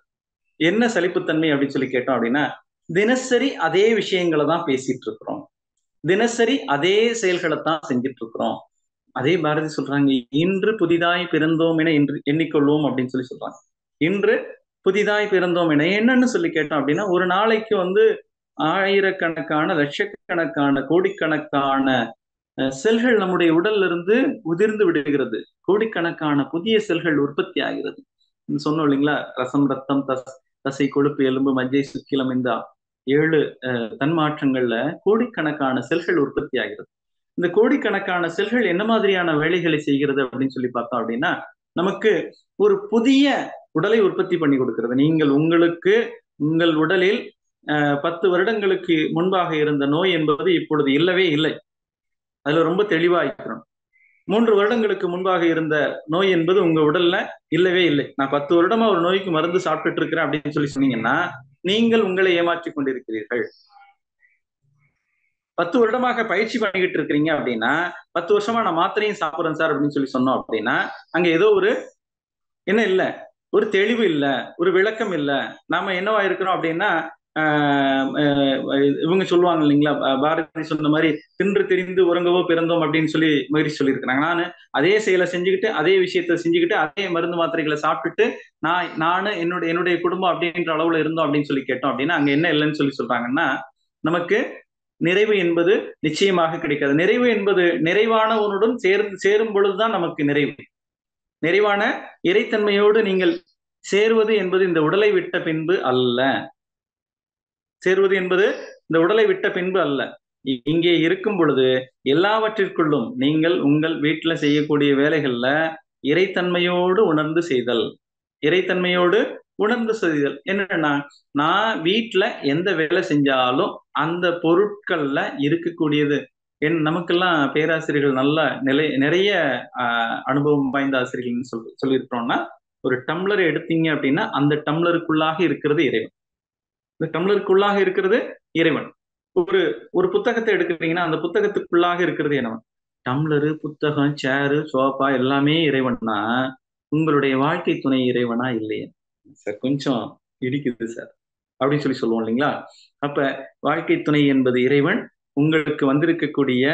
என்ன சலிப்புத்தன்மை அப்படின்னு சொல்லி கேட்டோம் அப்படின்னா, தினசரி அதே விஷயங்களை தான் பேசிட்டு இருக்கிறோம், தினசரி அதே செயல்களை தான் செஞ்சுட்டு இருக்கிறோம். அதே பாரதி சொல்றாங்க, இன்று புதிதாய் பிறந்தோம் என எண்ணிக்கொள்வோம் அப்படின்னு சொல்லி சொல்றாங்க. இன்று புதிதாய் பிறந்தோம் என என்னன்னு சொல்லி கேட்டோம் அப்படின்னா, ஒரு நாளைக்கு ஆயிரக்கணக்கான, லட்சக்கணக்கான, கோடிக்கணக்கான செல்கள் நம்முடைய உடல்ல இருந்து உதிர்ந்து விடுகிறது. கோடிக்கணக்கான புதிய செல்கள் உற்பத்தி ஆகிறது. சொன்னோம் இல்லைங்களா, ரசம், ரத்தம், தசை, கொழுப்பு, எலும்பு, மஜ்ஜை, சுக்கிலம், இந்த 7 தன்மாற்றங்கள்ல கோடிக்கணக்கான செல்கள் உற்பத்தி ஆகிறது. இந்த கோடிக்கணக்கான செல்கள் என்ன மாதிரியான வேலைகளை செய்கிறது அப்படின்னு சொல்லி பார்த்தோம் அப்படின்னா, நமக்கு ஒரு புதிய உடலை உற்பத்தி பண்ணி கொடுக்கிறது. நீங்கள் உங்களுக்கு உங்கள் உடலில் 10 வருடங்களுக்கு முன்பாக இருந்த நோய் என்பது இப்பொழுது இல்லவே இல்லை. அதுல ரொம்ப தெளிவா இருக்கணும். 3 வருடங்களுக்கு முன்பாக இருந்த நோய் என்பது உங்க உடல்ல இல்லவே இல்லை. நான் 10 வருடமா ஒரு நோய்க்கு மருந்து சாப்பிட்டுட்டு இருக்கிறேன் அப்படின்னு சொல்லி சொன்னீங்கன்னா, நீங்கள் உங்களை ஏமாற்றிக் கொண்டிருக்கிறீர்கள். 10 வருடமாக பயிற்சி பண்ணிக்கிட்டு இருக்கிறீங்க அப்படின்னா, 10 வருஷமா நான் மாத்திரையும் சாப்பிட்றேன் சார் அப்படின்னு சொல்லி சொன்னோம் அப்படின்னா, அங்க ஏதோ ஒரு என்ன இல்லை, ஒரு தெளிவு இல்லை, ஒரு விளக்கம் இல்லை. நாம என்னவா இருக்கிறோம் அப்படின்னா, இவங்க சொல்லுவாங்க இல்லைங்களா, பாரதி சொன்ன மாதிரி தின்று திரிந்து உறங்கவோ பிறந்தோம் அப்படின்னு சொல்லி மகிழ்ச்சி சொல்லியிருக்கிறாங்க. நான் அதே செயலை செஞ்சுக்கிட்டு, அதே விஷயத்த செஞ்சுக்கிட்டு, அதே மருந்து மாத்திரைகளை சாப்பிட்டுட்டு நானு என்னுடைய குடும்பம் அப்படின்ற அளவுல இருந்தோம் அப்படின்னு சொல்லி கேட்டோம் அப்படின்னா, அங்க என்ன இல்லைன்னு சொல்லி சொல்றாங்கன்னா, நமக்கு நிறைவு என்பது நிச்சயமாக கிடைக்காது. நிறைவு என்பது நிறைவானவனுடன் சேரும் பொழுதுதான் நமக்கு நிறைவு. நிறைவான இறைத்தன்மையோடு நீங்கள் சேருவது என்பது இந்த உடலை விட்ட பின்பு அல்ல. சேருவது என்பது இந்த உடலை விட்ட பின்பு அல்ல. இங்கே இருக்கும் பொழுது எல்லாவற்றிற்குள்ளும் நீங்கள் உங்கள் வீட்டுல செய்யக்கூடிய வேலைகள்ல இறைத்தன்மையோடு உணர்ந்து செய்தல். இறைத்தன்மையோடு உணர்ந்து செய்தல் என்னன்னா, நான் வீட்டுல எந்த வேலை செஞ்சாலும் அந்த பொருட்கள்ல இருக்கக்கூடியது நமக்கெல்லாம் பேராசிரியர்கள் நல்ல நிறைய அனுபவம் வாய்ந்த ஆசிரியர்கள் சொல்லியிருக்கிறோம்னா, ஒரு டம்ளர் எடுத்தீங்க அப்படின்னா அந்த டம்ளருக்குள்ளாக இருக்கிறது இறைவன். இந்த டம்ளருக்குள்ளாக இருக்கிறது இறைவன். ஒரு புத்தகத்தை எடுக்கிறீங்கன்னா அந்த புத்தகத்துக்குள்ளாக இருக்கிறது இறைவன். டம்ளரு, புத்தகம், சேரு, சோஃபா எல்லாமே இறைவன்னா, உங்களுடைய வாழ்க்கை துணை இறைவனா இல்லையா சார்? கொஞ்சம் இடிக்குது சார் அப்படின்னு சொல்லுவோம் இல்லைங்களா? அப்ப வாழ்க்கை துணை என்பது இறைவன். உங்களுக்கு வந்திருக்கக்கூடிய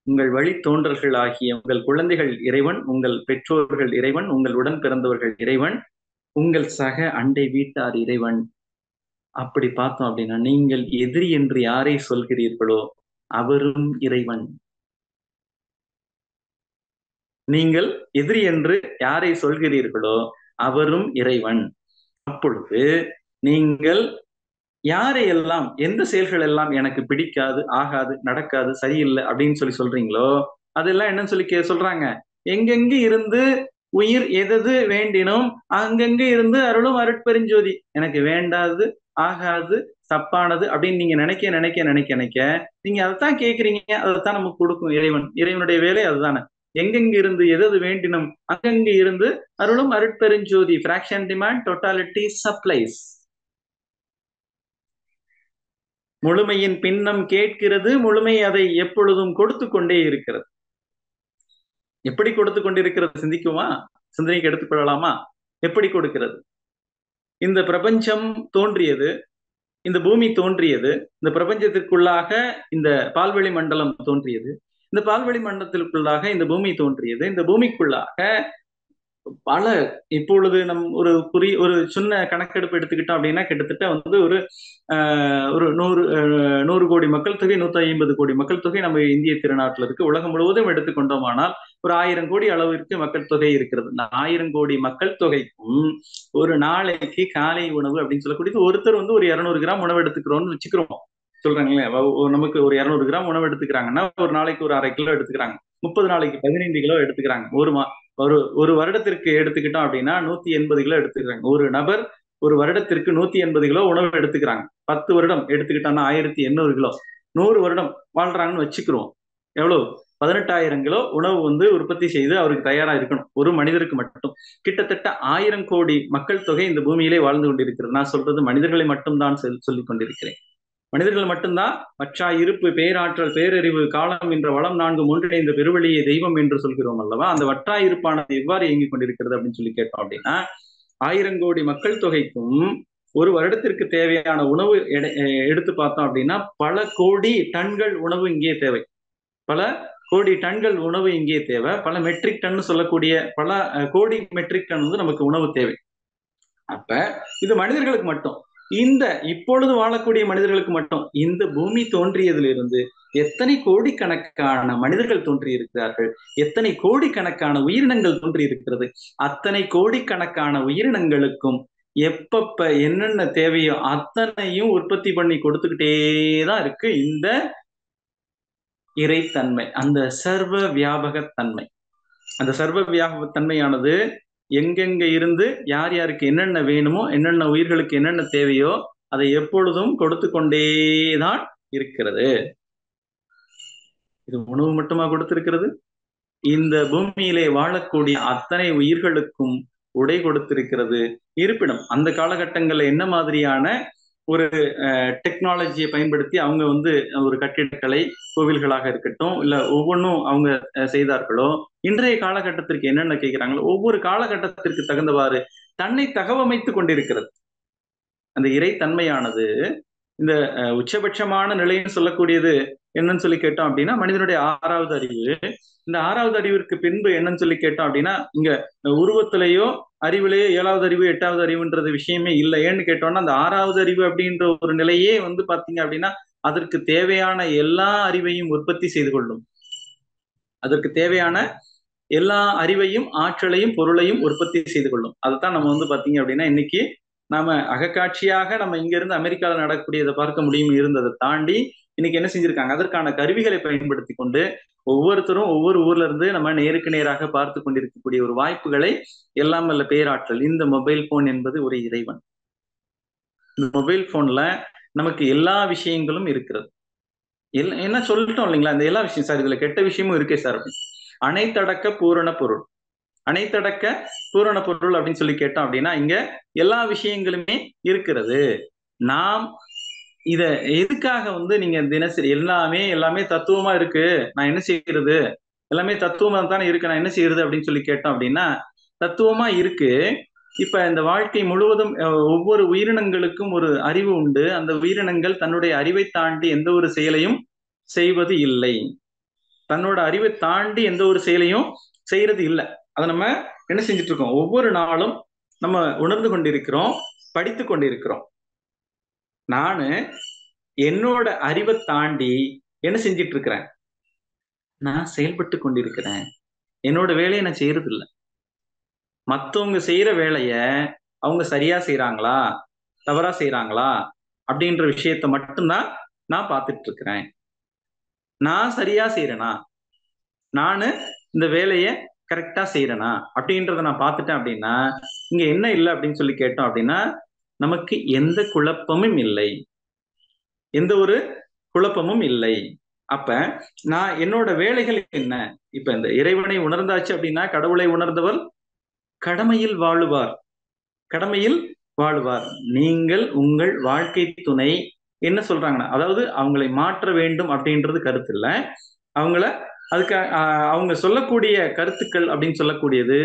உங்கள் வழி தோன்றல்கள் ஆகிய உங்கள் குழந்தைகள் இறைவன், உங்கள் பெற்றோர்கள் இறைவன், உங்கள் உடன் பிறந்தவர்கள் இறைவன், உங்கள் சக அண்டை வீட்டார் இறைவன். அப்படி பார்த்தோம் அப்படின்னா, நீங்கள் எதிரி என்று யாரை சொல்கிறீர்களோ அவரும் இறைவன். நீங்கள் எதிரி என்று யாரை சொல்கிறீர்களோ அவரும் இறைவன். அப்பொழுது நீங்கள் யாரையெல்லாம், எந்த செயல்கள் எல்லாம் எனக்கு பிடிக்காது, ஆகாது, நடக்காது, சரியில்லை அப்படின்னு சொல்றீங்களோ அதெல்லாம் என்னன்னு சொல்லி சொல்றாங்க, எங்கெங்கு இருந்து உயிர் எதது வேண்டினும் அங்கெங்கு இருந்து அருளும் அருட்பெருஞ்சோதி. எனக்கு வேண்டாது, ஆகாது, தப்பானது அப்படின்னு நீங்க நினைக்க நினைக்க நினைக்க நினைக்க நீங்க அதைத்தான் கேட்குறீங்க, அதைத்தான் நமக்கு கொடுக்கும் இறைவன். இறைவனுடைய வேலை அதுதானே. எங்கெங்கு இருந்து எதது வேண்டினும் அங்கங்கு இருந்து அருளும் அருட்பெருஞ்சோதி. Fraction demand, totality supplies. முழுமையின் பின்னம் கேட்கிறது, முழுமை அதை எப்பொழுதும் கொடுத்து கொண்டே இருக்கிறது. எப்படி கொடுத்து கொண்டிருக்கிறது சிந்திக்குமா? சிந்தனைக்கு எடுத்துக்கொள்ளலாமா? எப்படி கொடுக்கிறது? இந்த பிரபஞ்சம் தோன்றியது, இந்த பூமி தோன்றியது, இந்த பிரபஞ்சத்திற்குள்ளாக இந்த பால்வெளி மண்டலம் தோன்றியது, இந்த பால்வெளி மண்டலத்திற்குள்ளாக இந்த பூமி தோன்றியது, இந்த பூமிக்குள்ளாக பல இப்பொழுது ஒரு சின்ன கணக்கெடுப்பு எடுத்துக்கிட்டோம் அப்படின்னா கிட்டத்தட்ட வந்து ஒரு 100 கோடி மக்கள் தொகை, 150 கோடி மக்கள் தொகை நம்ம இந்திய திருநாட்டில் இருக்கு. உலகம் முழுவதும் எடுத்துக்கொண்டோமானால் ஒரு 1000 கோடி அளவிற்கு மக்கள் தொகை இருக்கிறது. இந்த 1000 கோடி மக்கள் தொகைக்கும் ஒரு நாளைக்கு காலை உணவு அப்படின்னு சொல்லக்கூடியது ஒருத்தர் வந்து ஒரு 200 கிராம் உணவு எடுத்துக்கிறோம்னு வச்சுக்கிறோம். சொல்றாங்களே, நமக்கு ஒரு 200 கிராம் உணவு எடுத்துக்கிறாங்கன்னா ஒரு நாளைக்கு ஒரு 1/2 கிலோ எடுத்துக்கிறாங்க. 30 நாளைக்கு 15 கிலோ எடுத்துக்கிறாங்க. ஒரு வருடத்திற்கு எடுத்துக்கிட்டோம் அப்படின்னா 180 கிலோ எடுத்துக்கிறாங்க. ஒரு நபர் ஒரு வருடத்திற்கு 180 கிலோ உணவு எடுத்துக்கிறாங்க. 10 வருடம் எடுத்துக்கிட்டோம்னா 1800 கிலோ. 100 வருடம் வாழ்றாங்கன்னு வச்சுக்கிறோம். எவ்வளவு? 18,000 கிலோ உணவு வந்து உற்பத்தி செய்து அவருக்கு தயாரா இருக்கணும், ஒரு மனிதருக்கு மட்டும். கிட்டத்தட்ட 1000 கோடி மக்கள் தொகை இந்த பூமியிலே வாழ்ந்து கொண்டிருக்கிறது. நான் சொல்றது மனிதர்களை மட்டும்தான் சொல்லிக் கொண்டிருக்கிறேன். மனிதர்கள் மட்டும்தான் மற்றா இருப்பு, பேராற்றல், பேரறிவு, காலம் என்ற வளம் 4 ஒன்றிணைந்த பெருவழியை தெய்வம் என்று சொல்கிறோம் அல்லவா? அந்த வற்றா இருப்பானது எவ்வாறு இயங்கிக் கொண்டிருக்கிறது அப்படின்னு சொல்லி கேட்டோம் அப்படின்னா 1000 கோடி மக்கள் தொகைக்கும் ஒரு வருடத்திற்கு தேவையான உணவு எடுத்து பார்த்தோம் அப்படின்னா பல கோடி டன்கள் உணவு இங்கே தேவை. பல கோடி டன்கள் உணவு இங்கே தேவை. பல மெட்ரிக் டன் சொல்லக்கூடிய பல கோடி மெட்ரிக் டன் வந்து நமக்கு உணவு தேவை. அப்ப இது மனிதர்களுக்கு மட்டும். இந்த இப்பொழுது வாழக்கூடிய மனிதர்களுக்கு மட்டும் இந்த பூமி தோன்றியதிலிருந்து எத்தனை கோடிக்கணக்கான மனிதர்கள் தோன்றி இருக்கிறார்கள், எத்தனை கோடிக்கணக்கான உயிரினங்கள் தோன்றி இருக்கிறது. அத்தனை கோடிக்கணக்கான உயிரினங்களுக்கும் எப்பப்ப என்னென்ன தேவையோ அத்தனையும் உற்பத்தி பண்ணி கொடுத்துக்கிட்டேதான் இருக்கு இந்த இறைத்தன்மை, அந்த சர்வ வியாபகத்தன்மை. அந்த சர்வ வியாபகத்தன்மையானது எங்கெங்க இருந்து யார் யாருக்கு என்னென்ன வேணுமோ, என்னென்ன உயிர்களுக்கு என்னென்ன தேவையோ அதை எப்பொழுதும் கொடுத்து கொண்டேதான் இருக்கிறது. இது உணவு மட்டுமா கொடுத்திருக்கிறது? இந்த பூமியிலே வாழக்கூடிய அத்தனை உயிர்களுக்கும் உடை கொடுத்திருக்கிறது, இருப்பிடம். அந்த காலகட்டங்கள்ல என்ன மாதிரியான ஒரு டெக்னாலஜியை பயன்படுத்தி அவங்க வந்து ஒரு கட்டிடக்கலை, கோவில்களாக இருக்கட்டும், இல்ல ஒவ்வொன்றும் அவங்க செய்தார்களோ, இன்றைய காலகட்டத்திற்கு என்னென்ன கேட்கிறாங்களோ ஒவ்வொரு காலகட்டத்திற்கு தகுந்தவாறு தன்னை தகவமைத்துக் கொண்டிருக்கிறது. அந்த இறைத்தன்மையானது இந்த உச்சபட்சமான நிலைன்னு சொல்லக்கூடியது என்னன்னு சொல்லி கேட்டோம் அப்படின்னா மனிதனுடைய 6வது அறிவு. இந்த 6வது அறிவிற்கு பின்பு என்னன்னு சொல்லி கேட்டோம் அப்படின்னா இங்க உருவத்திலேயோ அறிவிலேயோ 7வது அறிவு 8வது அறிவுன்றது விஷயமே இல்லை. ஏன்னு கேட்டோம்னா அந்த 6வது அறிவு அப்படின்ற ஒரு நிலையே வந்து பாத்தீங்க அப்படின்னா அதற்கு தேவையான எல்லா அறிவையும் உற்பத்தி செய்து கொள்ளும். அதற்கு தேவையான எல்லா அறிவையும், ஆற்றலையும், பொருளையும் உற்பத்தி செய்து கொள்ளும். அதுதான் நம்ம வந்து பாத்தீங்க அப்படின்னா இன்னைக்கு நாம அகக்காட்சியாக நம்ம இங்க இருந்து அமெரிக்காவில் நடக்கக்கூடியதை பார்க்க முடியும் இருந்ததை தாண்டி இன்னைக்கு என்ன செஞ்சிருக்காங்க, அதற்கான கருவிகளை பயன்படுத்தி கொண்டு ஒவ்வொருத்தரும் ஒவ்வொரு ஊர்ல இருந்து நம்ம நேருக்கு நேராக பார்த்து கொண்டிருக்கக்கூடிய ஒரு வாய்ப்புகளை எல்லாம் வல்ல பேராற்றல், இந்த மொபைல் போன் என்பது ஒரு இறைவன். இந்த மொபைல் போன்ல நமக்கு எல்லா விஷயங்களும் இருக்கிறது. என்ன சொல்லிட்டோம் இல்லைங்களா, இந்த எல்லா விஷயம் சார், இதுல கெட்ட விஷயமும் இருக்கே சார். அனைத்தடக்க பூரண பொருள். அனைத்தடக்க பூரண பொருள் அப்படின்னு சொல்லி கேட்டோம் அப்படின்னா இங்க எல்லா விஷயங்களுமே இருக்கிறது. நாம் இத எதுக்காக வந்து நீங்க தினசரி எல்லாமே தத்துவமா இருக்கு, நான் என்ன செய்யறது, எல்லாமே தத்துவமா தானே இருக்கு, நான் என்ன செய்யறது அப்படின்னு சொல்லி கேட்டோம் அப்படின்னா தத்துவமா இருக்கு. இப்ப இந்த வாழ்க்கை முழுவதும் ஒவ்வொரு உயிரினங்களுக்கும் ஒரு அறிவு உண்டு. அந்த உயிரினங்கள் தன்னுடைய அறிவை தாண்டி எந்த ஒரு செயலையும் செய்வது இல்லை. தன்னோட அறிவை தாண்டி எந்த ஒரு செயலையும் செய்யறது இல்லை. அதை நம்ம என்ன செஞ்சுட்டு இருக்கோம், ஒவ்வொரு நாளும் நம்ம உணர்ந்து கொண்டிருக்கிறோம், படித்து கொண்டிருக்கிறோம். நானு என்னோட அறிவை தாண்டி என்ன செஞ்சிட்டு இருக்கிறேன், நான் செயல்பட்டு கொண்டிருக்கிறேன். என்னோட வேலையை நான் செய்யறது இல்லை. மற்றவங்க செய்யற வேலைய அவங்க சரியா செய்யறாங்களா தவறா செய்யறாங்களா அப்படின்ற விஷயத்த மட்டும்தான் நான் பார்த்துட்டு இருக்கிறேன். நான் சரியா செய்யறேனா, நானு இந்த வேலையை கரெக்டா செய்யறேனா அப்படின்றத நான் பார்த்துட்டேன் அப்படின்னா இங்க என்ன இல்லை அப்படின்னு சொல்லி கேட்டோம் அப்படின்னா நமக்கு எந்த குழப்பமும் இல்லை, எந்த ஒரு குழப்பமும் இல்லை. அப்ப நான் என்னோட வேலைகள் என்ன, இப்ப இந்த இறைவனை உணர்ந்தாச்சு அப்படின்னா கடவுளை உணர்ந்தவர் கடமையில் வாழுவார், கடமையில் வாழுவார். நீங்கள் உங்கள் வாழ்க்கை துணை என்ன சொல்றாங்கன்னா, அதாவது அவங்களை மாற்ற வேண்டும் அப்படின்றது கருத்து இல்லை, அவங்கள அதுக்கு அவங்க சொல்லக்கூடிய கருத்துக்கள் அப்படின்னு சொல்லக்கூடியது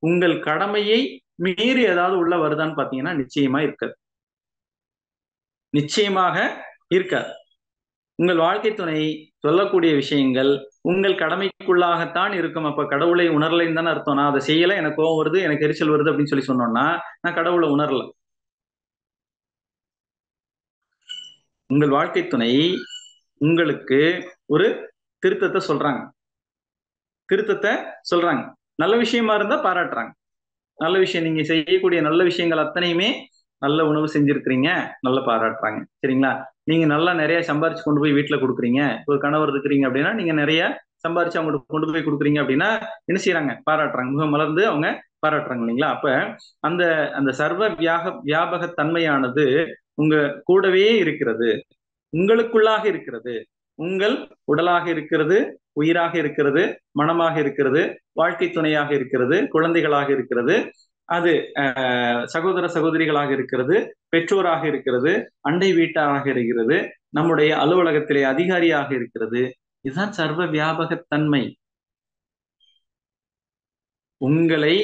உங்கள் கடமையை மீறி ஏதாவது உள்ள வருதான்னு பாத்தீங்கன்னா நிச்சயமா இருக்காது. நிச்சயமாக இருக்காது. உங்கள் வாழ்க்கை துணை சொல்லக்கூடிய விஷயங்கள் உங்கள் கடமைக்குள்ளாகத்தான் இருக்கும். அப்ப கடவுளை உணரலைன்னு தானே அர்த்தம். நான் அதை செய்யல, எனக்கு கோவம் வருது, எனக்கு எரிச்சல் வருது அப்படின்னு சொல்லி சொன்னோம்னா நான் கடவுளை உணரல. உங்கள் வாழ்க்கை துணை உங்களுக்கு ஒரு திருத்தத்தை சொல்றாங்க, நல்ல விஷயமா இருந்தா பாராட்டுறாங்க. நல்ல விஷயம், நீங்க செய்யக்கூடிய நல்ல விஷயங்கள் அத்தனையுமே, நல்ல உணவு செஞ்சிருக்கிறீங்க, நல்ல பாராட்டுறாங்க. சரிங்களா? நீங்க நல்லா நிறைய சம்பாரிச்சு கொண்டு போய் வீட்டுல கொடுக்குறீங்க. ஒரு கணவர் இருக்கிறீங்க அப்படின்னா நீங்க நிறைய சம்பாரிச்சு அவங்களுக்கு கொண்டு போய் கொடுக்குறீங்க அப்படின்னா என்ன செய்யறாங்க? பாராட்டுறாங்க. முகம் மலர்ந்து அவங்க பாராட்டுறாங்க இல்லைங்களா? அப்ப அந்த அந்த சர்வ வியாபக தன்மையானது உங்க கூடவே இருக்கிறது, உங்களுக்குள்ளாக இருக்கிறது. உங்கள் உடலாக இருக்கிறது, உயிராக இருக்கிறது, மனமாக இருக்கிறது, வாழ்க்கை துணையாக இருக்கிறது, குழந்தைகளாக இருக்கிறது, அது சகோதர சகோதரிகளாக இருக்கிறது, பெற்றோராக இருக்கிறது, அண்டை வீட்டாராக இருக்கிறது, நம்முடைய அலுவலகத்திலே அதிகாரியாக இருக்கிறது. இதுதான் சர்வ வியாபகத்தன்மை. உங்களை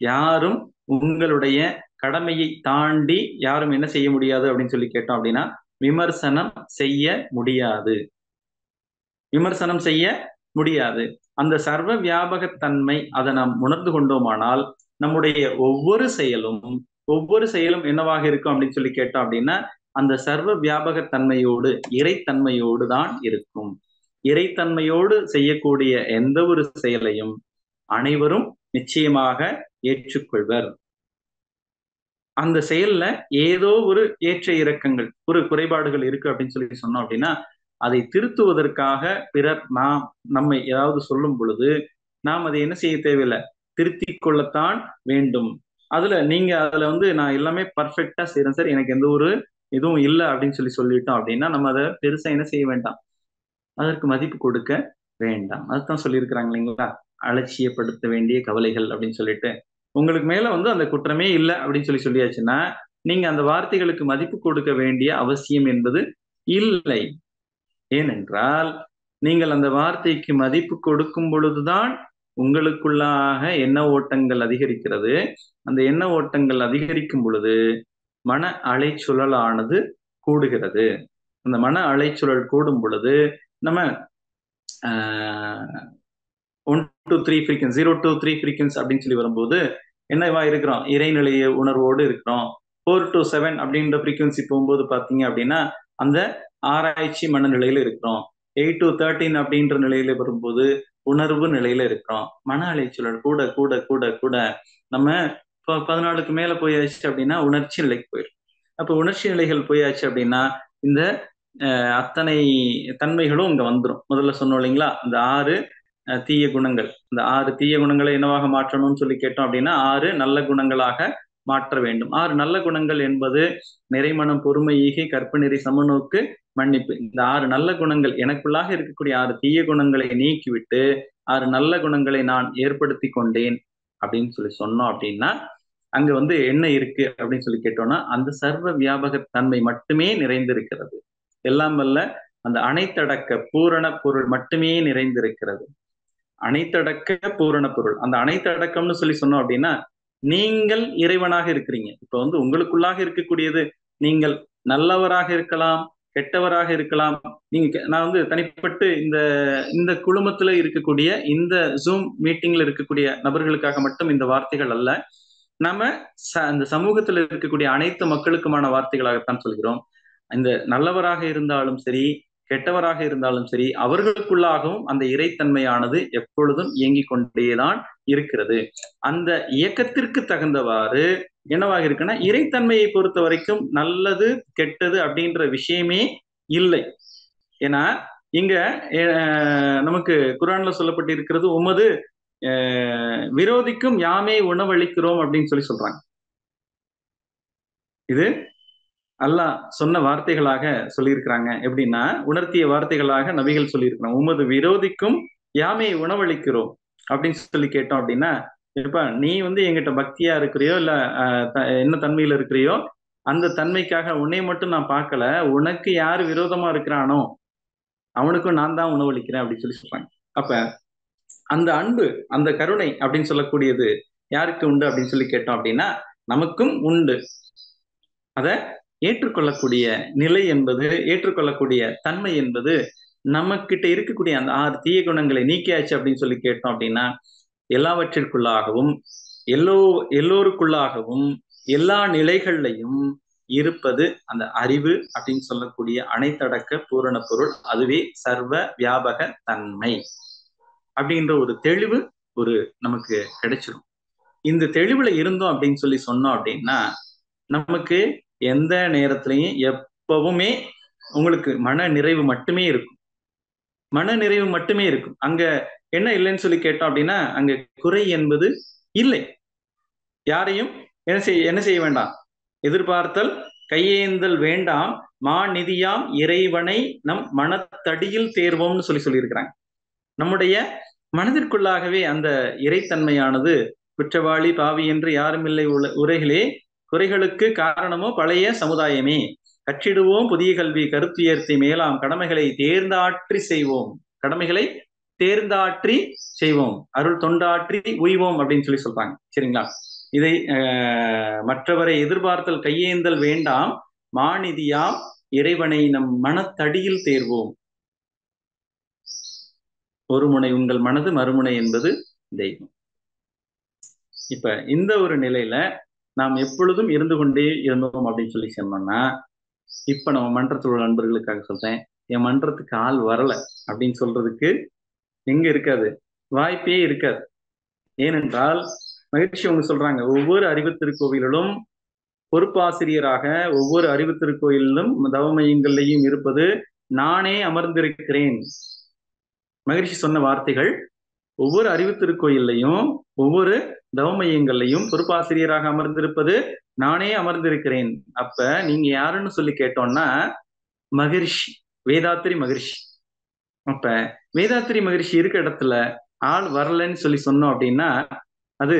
யாரும் உங்களுடைய கடமையை தாண்டி யாரும் என்ன செய்ய முடியாது அப்படின்னு சொல்லி கேட்டோம் அப்படின்னா விமர்சனம் செய்ய முடியாது. விமர்சனம் செய்ய முடியாது. அந்த சர்வ வியாபகத்தன்மை அதை நாம் உணர்ந்து கொண்டோமானால் நம்முடைய ஒவ்வொரு செயலும் என்னவாக இருக்கும் அப்படின்னு சொல்லி கேட்டோம் அப்படின்னா அந்த சர்வ வியாபகத்தன்மையோடு இறைத்தன்மையோடு தான் இருக்கும். இறைத்தன்மையோடு செய்யக்கூடிய எந்த ஒரு செயலையும் அனைவரும் நிச்சயமாக ஏற்றுக்கொள்வர். அந்த செயல்ல ஏதோ ஒரு ஏற்ற இறக்கங்கள், ஒரு குறைபாடுகள் இருக்கு அப்படின்னு சொல்லி சொன்னோம் அப்படின்னா அதை திருத்துவதற்காக பிறர் நம்மை ஏதாவது சொல்லும் பொழுது நாம் அதை என்ன செய்ய தேவையில்லை, திருத்தி கொள்ளத்தான் வேண்டும். அதுல வந்து நான் எல்லாமே பர்ஃபெக்டா செய்யறேன் சார், எனக்கு எந்த ஒரு இதுவும் இல்லை அப்படின்னு சொல்லிட்டோம் அப்படின்னா நம்ம அதை பெருசா என்ன செய்ய வேண்டாம், அதற்கு மதிப்பு கொடுக்க வேண்டாம். அதுதான் சொல்லியிருக்கிறாங்க இல்லைங்களா, அலட்சியப்படுத்த வேண்டிய கவலைகள் அப்படின்னு சொல்லிட்டு. உங்களுக்கு மேல வந்து அந்த குற்றமே இல்லை அப்படின்னு சொல்லியாச்சுன்னா நீங்க அந்த வார்த்தைகளுக்கு மதிப்பு கொடுக்க வேண்டிய அவசியம் என்பது இல்லை. ஏனென்றால் நீங்கள் அந்த வார்த்தைக்கு மதிப்பு கொடுக்கும் பொழுதுதான் உங்களுக்குள்ளாக எண்ண ஓட்டங்கள் அதிகரிக்கிறது. அந்த எண்ண ஓட்டங்கள் அதிகரிக்கும் பொழுது மன அலைச்சுழலானது கூடுகிறது. அந்த மன அலைச்சுழல் கூடும் பொழுது நம்ம 1 to 3 frequency 0 to 3 frequency அப்படின்னு சொல்லி வரும்போது என்னவா இருக்கிறோம், இறைநிலைய உணர்வோடு இருக்கிறோம். 4 to 7 அப்படின்ற frequency போகும்போது பாத்தீங்க அப்படின்னா அந்த ஆராய்ச்சி மனநிலையில இருக்கிறோம். 8 to 13 அப்படின்ற நிலையில வரும்போது உணர்வு நிலையில இருக்கிறோம். மன அலைச்சூழல் கூட கூட கூட கூட நம்ம 14க்கு மேல போயாச்சு அப்படின்னா உணர்ச்சி நிலைக்கு போயிடும். அப்ப உணர்ச்சி நிலைகள் போயாச்சு அப்படின்னா இந்த அத்தனை தன்மைகளும் இங்க வந்துடும். முதல்ல சொன்னோம் இல்லைங்களா, இந்த 6 தீய குணங்கள். இந்த 6 தீய குணங்களை என்னவாக மாற்றணும்னு சொல்லி கேட்டோம் அப்படின்னா 6 நல்ல குணங்களாக மாற்ற வேண்டும். 6 நல்ல குணங்கள் என்பது நிறைமனம், பொறுமை, ஈகை, கற்பு நெறி, சமநோக்கு, மன்னிப்பு. இந்த 6 நல்ல குணங்கள் எனக்குள்ளாக இருக்கக்கூடிய 6 தீய குணங்களை நீக்கிவிட்டு 6 நல்ல குணங்களை நான் ஏற்படுத்தி கொண்டேன் அப்படின்னு சொன்னோம் அப்படின்னா அங்க வந்து என்ன இருக்கு அப்படின்னு சொல்லி கேட்டோம்னா அந்த சர்வ வியாபக தன்மை மட்டுமே நிறைந்திருக்கிறது. எல்லாம் வல்ல அந்த அனைத்தடக்க பூரண பொருள் மட்டுமே நிறைந்திருக்கிறது. அனைத்தடக்க பூரண பொருள். அந்த அனைத்தடக்கம்னு சொல்லி சொன்னோம் அப்படின்னா நீங்கள் இறைவனாக இருக்கிறீங்க. இப்ப வந்து உங்களுக்குள்ளாக இருக்கக்கூடியது நீங்கள் நல்லவராக இருக்கலாம், கெட்டவராக இருக்கலாம். நான் வந்து தனிப்பட்டு இந்த குழுமத்துல இருக்கக்கூடிய இந்த ஜூம் மீட்டிங்ல இருக்கக்கூடிய நபர்களுக்காக மட்டும் இந்த வார்த்தைகள் அல்ல, நம்ம இந்த சமூகத்துல இருக்கக்கூடிய அனைத்து மக்களுக்குமான வார்த்தைகளாகத்தான் சொல்கிறோம். இந்த நல்லவராக இருந்தாலும் சரி, கெட்டவராக இருந்தாலும் சரி, அவர்களுக்குள்ளாகவும் அந்த இறைத்தன்மையானது எப்பொழுதும் இயங்கிக் கொண்டேதான் இருக்கிறது. அந்த இயக்கத்திற்கு தகுந்தவாறு என்னவாக இருக்குன்னா இறைத்தன்மையை பொறுத்த வரைக்கும் நல்லது கெட்டது அப்படின்ற விஷயமே இல்லை. ஏன்னா இங்க நமக்கு குர்ஆன்ல சொல்லப்பட்டிருக்கிறது உமது விரோதிக்கும் யாமே உணவளிக்கிறோம் அப்படின்னு சொல்றாங்க. இது அல்லாஹ் சொன்ன வார்த்தைகளாக சொல்லியிருக்கிறாங்க. எப்படின்னா உணர்த்திய வார்த்தைகளாக நபிகள் சொல்லியிருக்கிறாங்க. உமது விரோதிக்கும் யாமே உணவளிக்கிறோம் அப்படின்னு சொல்லி கேட்டோம் அப்படின்னா, இப்ப நீ வந்து எங்கிட்ட பக்தியா இருக்கிறியோ இல்ல என்ன தன்மையில இருக்கிறியோ அந்த தன்மைக்காக உன்னை மட்டும் நான் பார்க்கல, உனக்கு யாரு விரோதமா இருக்கிறானோ அவனுக்கும் நான் தான் உணவளிக்கிறேன் அப்படின்னு சொல்றாங்க. அப்ப அந்த அன்பு, அந்த கருணை அப்படின்னு சொல்லக்கூடியது யாருக்கு உண்டு அப்படின்னு சொல்லி கேட்டோம் அப்படின்னா நமக்கும் உண்டு. அத ஏற்றுக்கொள்ளக்கூடிய நிலை என்பது, ஏற்றுக்கொள்ளக்கூடிய தன்மை என்பது நமக்கிட்ட இருக்கக்கூடிய அந்த 6 தீய குணங்களை நீக்கியாச்சு அப்படின்னு சொல்லி கேட்டோம் அப்படின்னா, எல்லாவற்றிற்குள்ளாகவும் எல்லோருக்குள்ளாகவும் எல்லா நிலைகள்லையும் இருப்பது அந்த அறிவு அப்படின்னு சொல்லக்கூடிய அனைத்தடக்க பூரண பொருள். அதுவே சர்வ வியாபக தன்மை அப்படின்ற ஒரு தெளிவு நமக்கு கிடைச்சிடும். இந்த தெளிவுல இருந்தோம் அப்படின்னு சொல்லி சொன்னோம் அப்படின்னா, நமக்கு எந்த நேரத்திலையும் எப்பவுமே உங்களுக்கு மன நிறைவு மட்டுமே இருக்கும். மன நிறைவு மட்டுமே இருக்கும். அங்க என்ன இல்லைன்னு சொல்லி கேட்டோம் அப்படின்னா, அங்க குறை என்பது இல்லை. யாரையும் என்ன செய்ய வேண்டாம், எதிர்பார்த்தல் கையேந்தல் வேண்டாம், மாநிதியாம் இறைவனை நம் மனத்தடியில் தேர்வோம்னு சொல்லியிருக்கிறாங்க. நம்முடைய மனதிற்குள்ளாகவே அந்த இறைத்தன்மையானது குற்றவாளி பாவி என்று யாரும் இல்லை உரைகளே, குறைகளுக்கு காரணமோ பழைய சமுதாயமே, கற்றிடுவோம் புதிய கல்வி கருத்துயர்த்தி மேலாம் கடமைகளை தேர்ந்தாற்றி செய்வோம், கடமைகளை தேர்ந்தாற்றி செய்வோம், அருள் தொண்டாற்றி உய்வோம் அப்படின்னு சொல்றாங்க. சரிங்களா? இதை மற்றவரை எதிர்பார்த்தல் கையேந்தல் வேண்டாம், மாநிதியாம் இறைவனை நம் மனத்தடியில் தேர்வோம். ஒரு முனை உங்கள் மனது, மறுமுனை என்பது தெய்வம். இப்ப இந்த ஒரு நிலையில நாம் எப்பொழுதும் இருந்து கொண்டே இருந்தோம் அப்படின்னு சொல்லி சொன்னோம்னா, இப்ப நம்ம மன்றத்தில் உள்ள நண்பர்களுக்காக சொல்றேன், என் மன்றத்துக்கு ஆள் வரல அப்படின்னு சொல்றதுக்கு எங்க இருக்காது, வாய்ப்பே இருக்காது. ஏனென்றால் மகிழ்ச்சி அவங்க சொல்றாங்க, ஒவ்வொரு அறிவு திருக்கோவிலும் பொறுப்பாசிரியராக ஒவ்வொரு அறிவு திருக்கோயிலும் தவமையங்கள்லையும் இருப்பது நானே அமர்ந்திருக்கிறேன். மகிழ்ச்சி சொன்ன வார்த்தைகள், ஒவ்வொரு அறிவு திருக்கோயிலையும் ஒவ்வொரு தவமையங்கள்லையும் பொறுப்பாசிரியராக அமர்ந்திருப்பது நானே அமர்ந்திருக்கிறேன். அப்ப நீங்க யாருன்னு சொல்லி கேட்டோம்னா, மகிழ்ச்சி, வேதாத்திரி மகிழ்ச்சி. அப்ப வேதாத்திரி மகிழ்ச்சி இருக்க இடத்துல ஆள் வரலன்னு சொல்லி சொன்னோம் அப்படின்னா, அது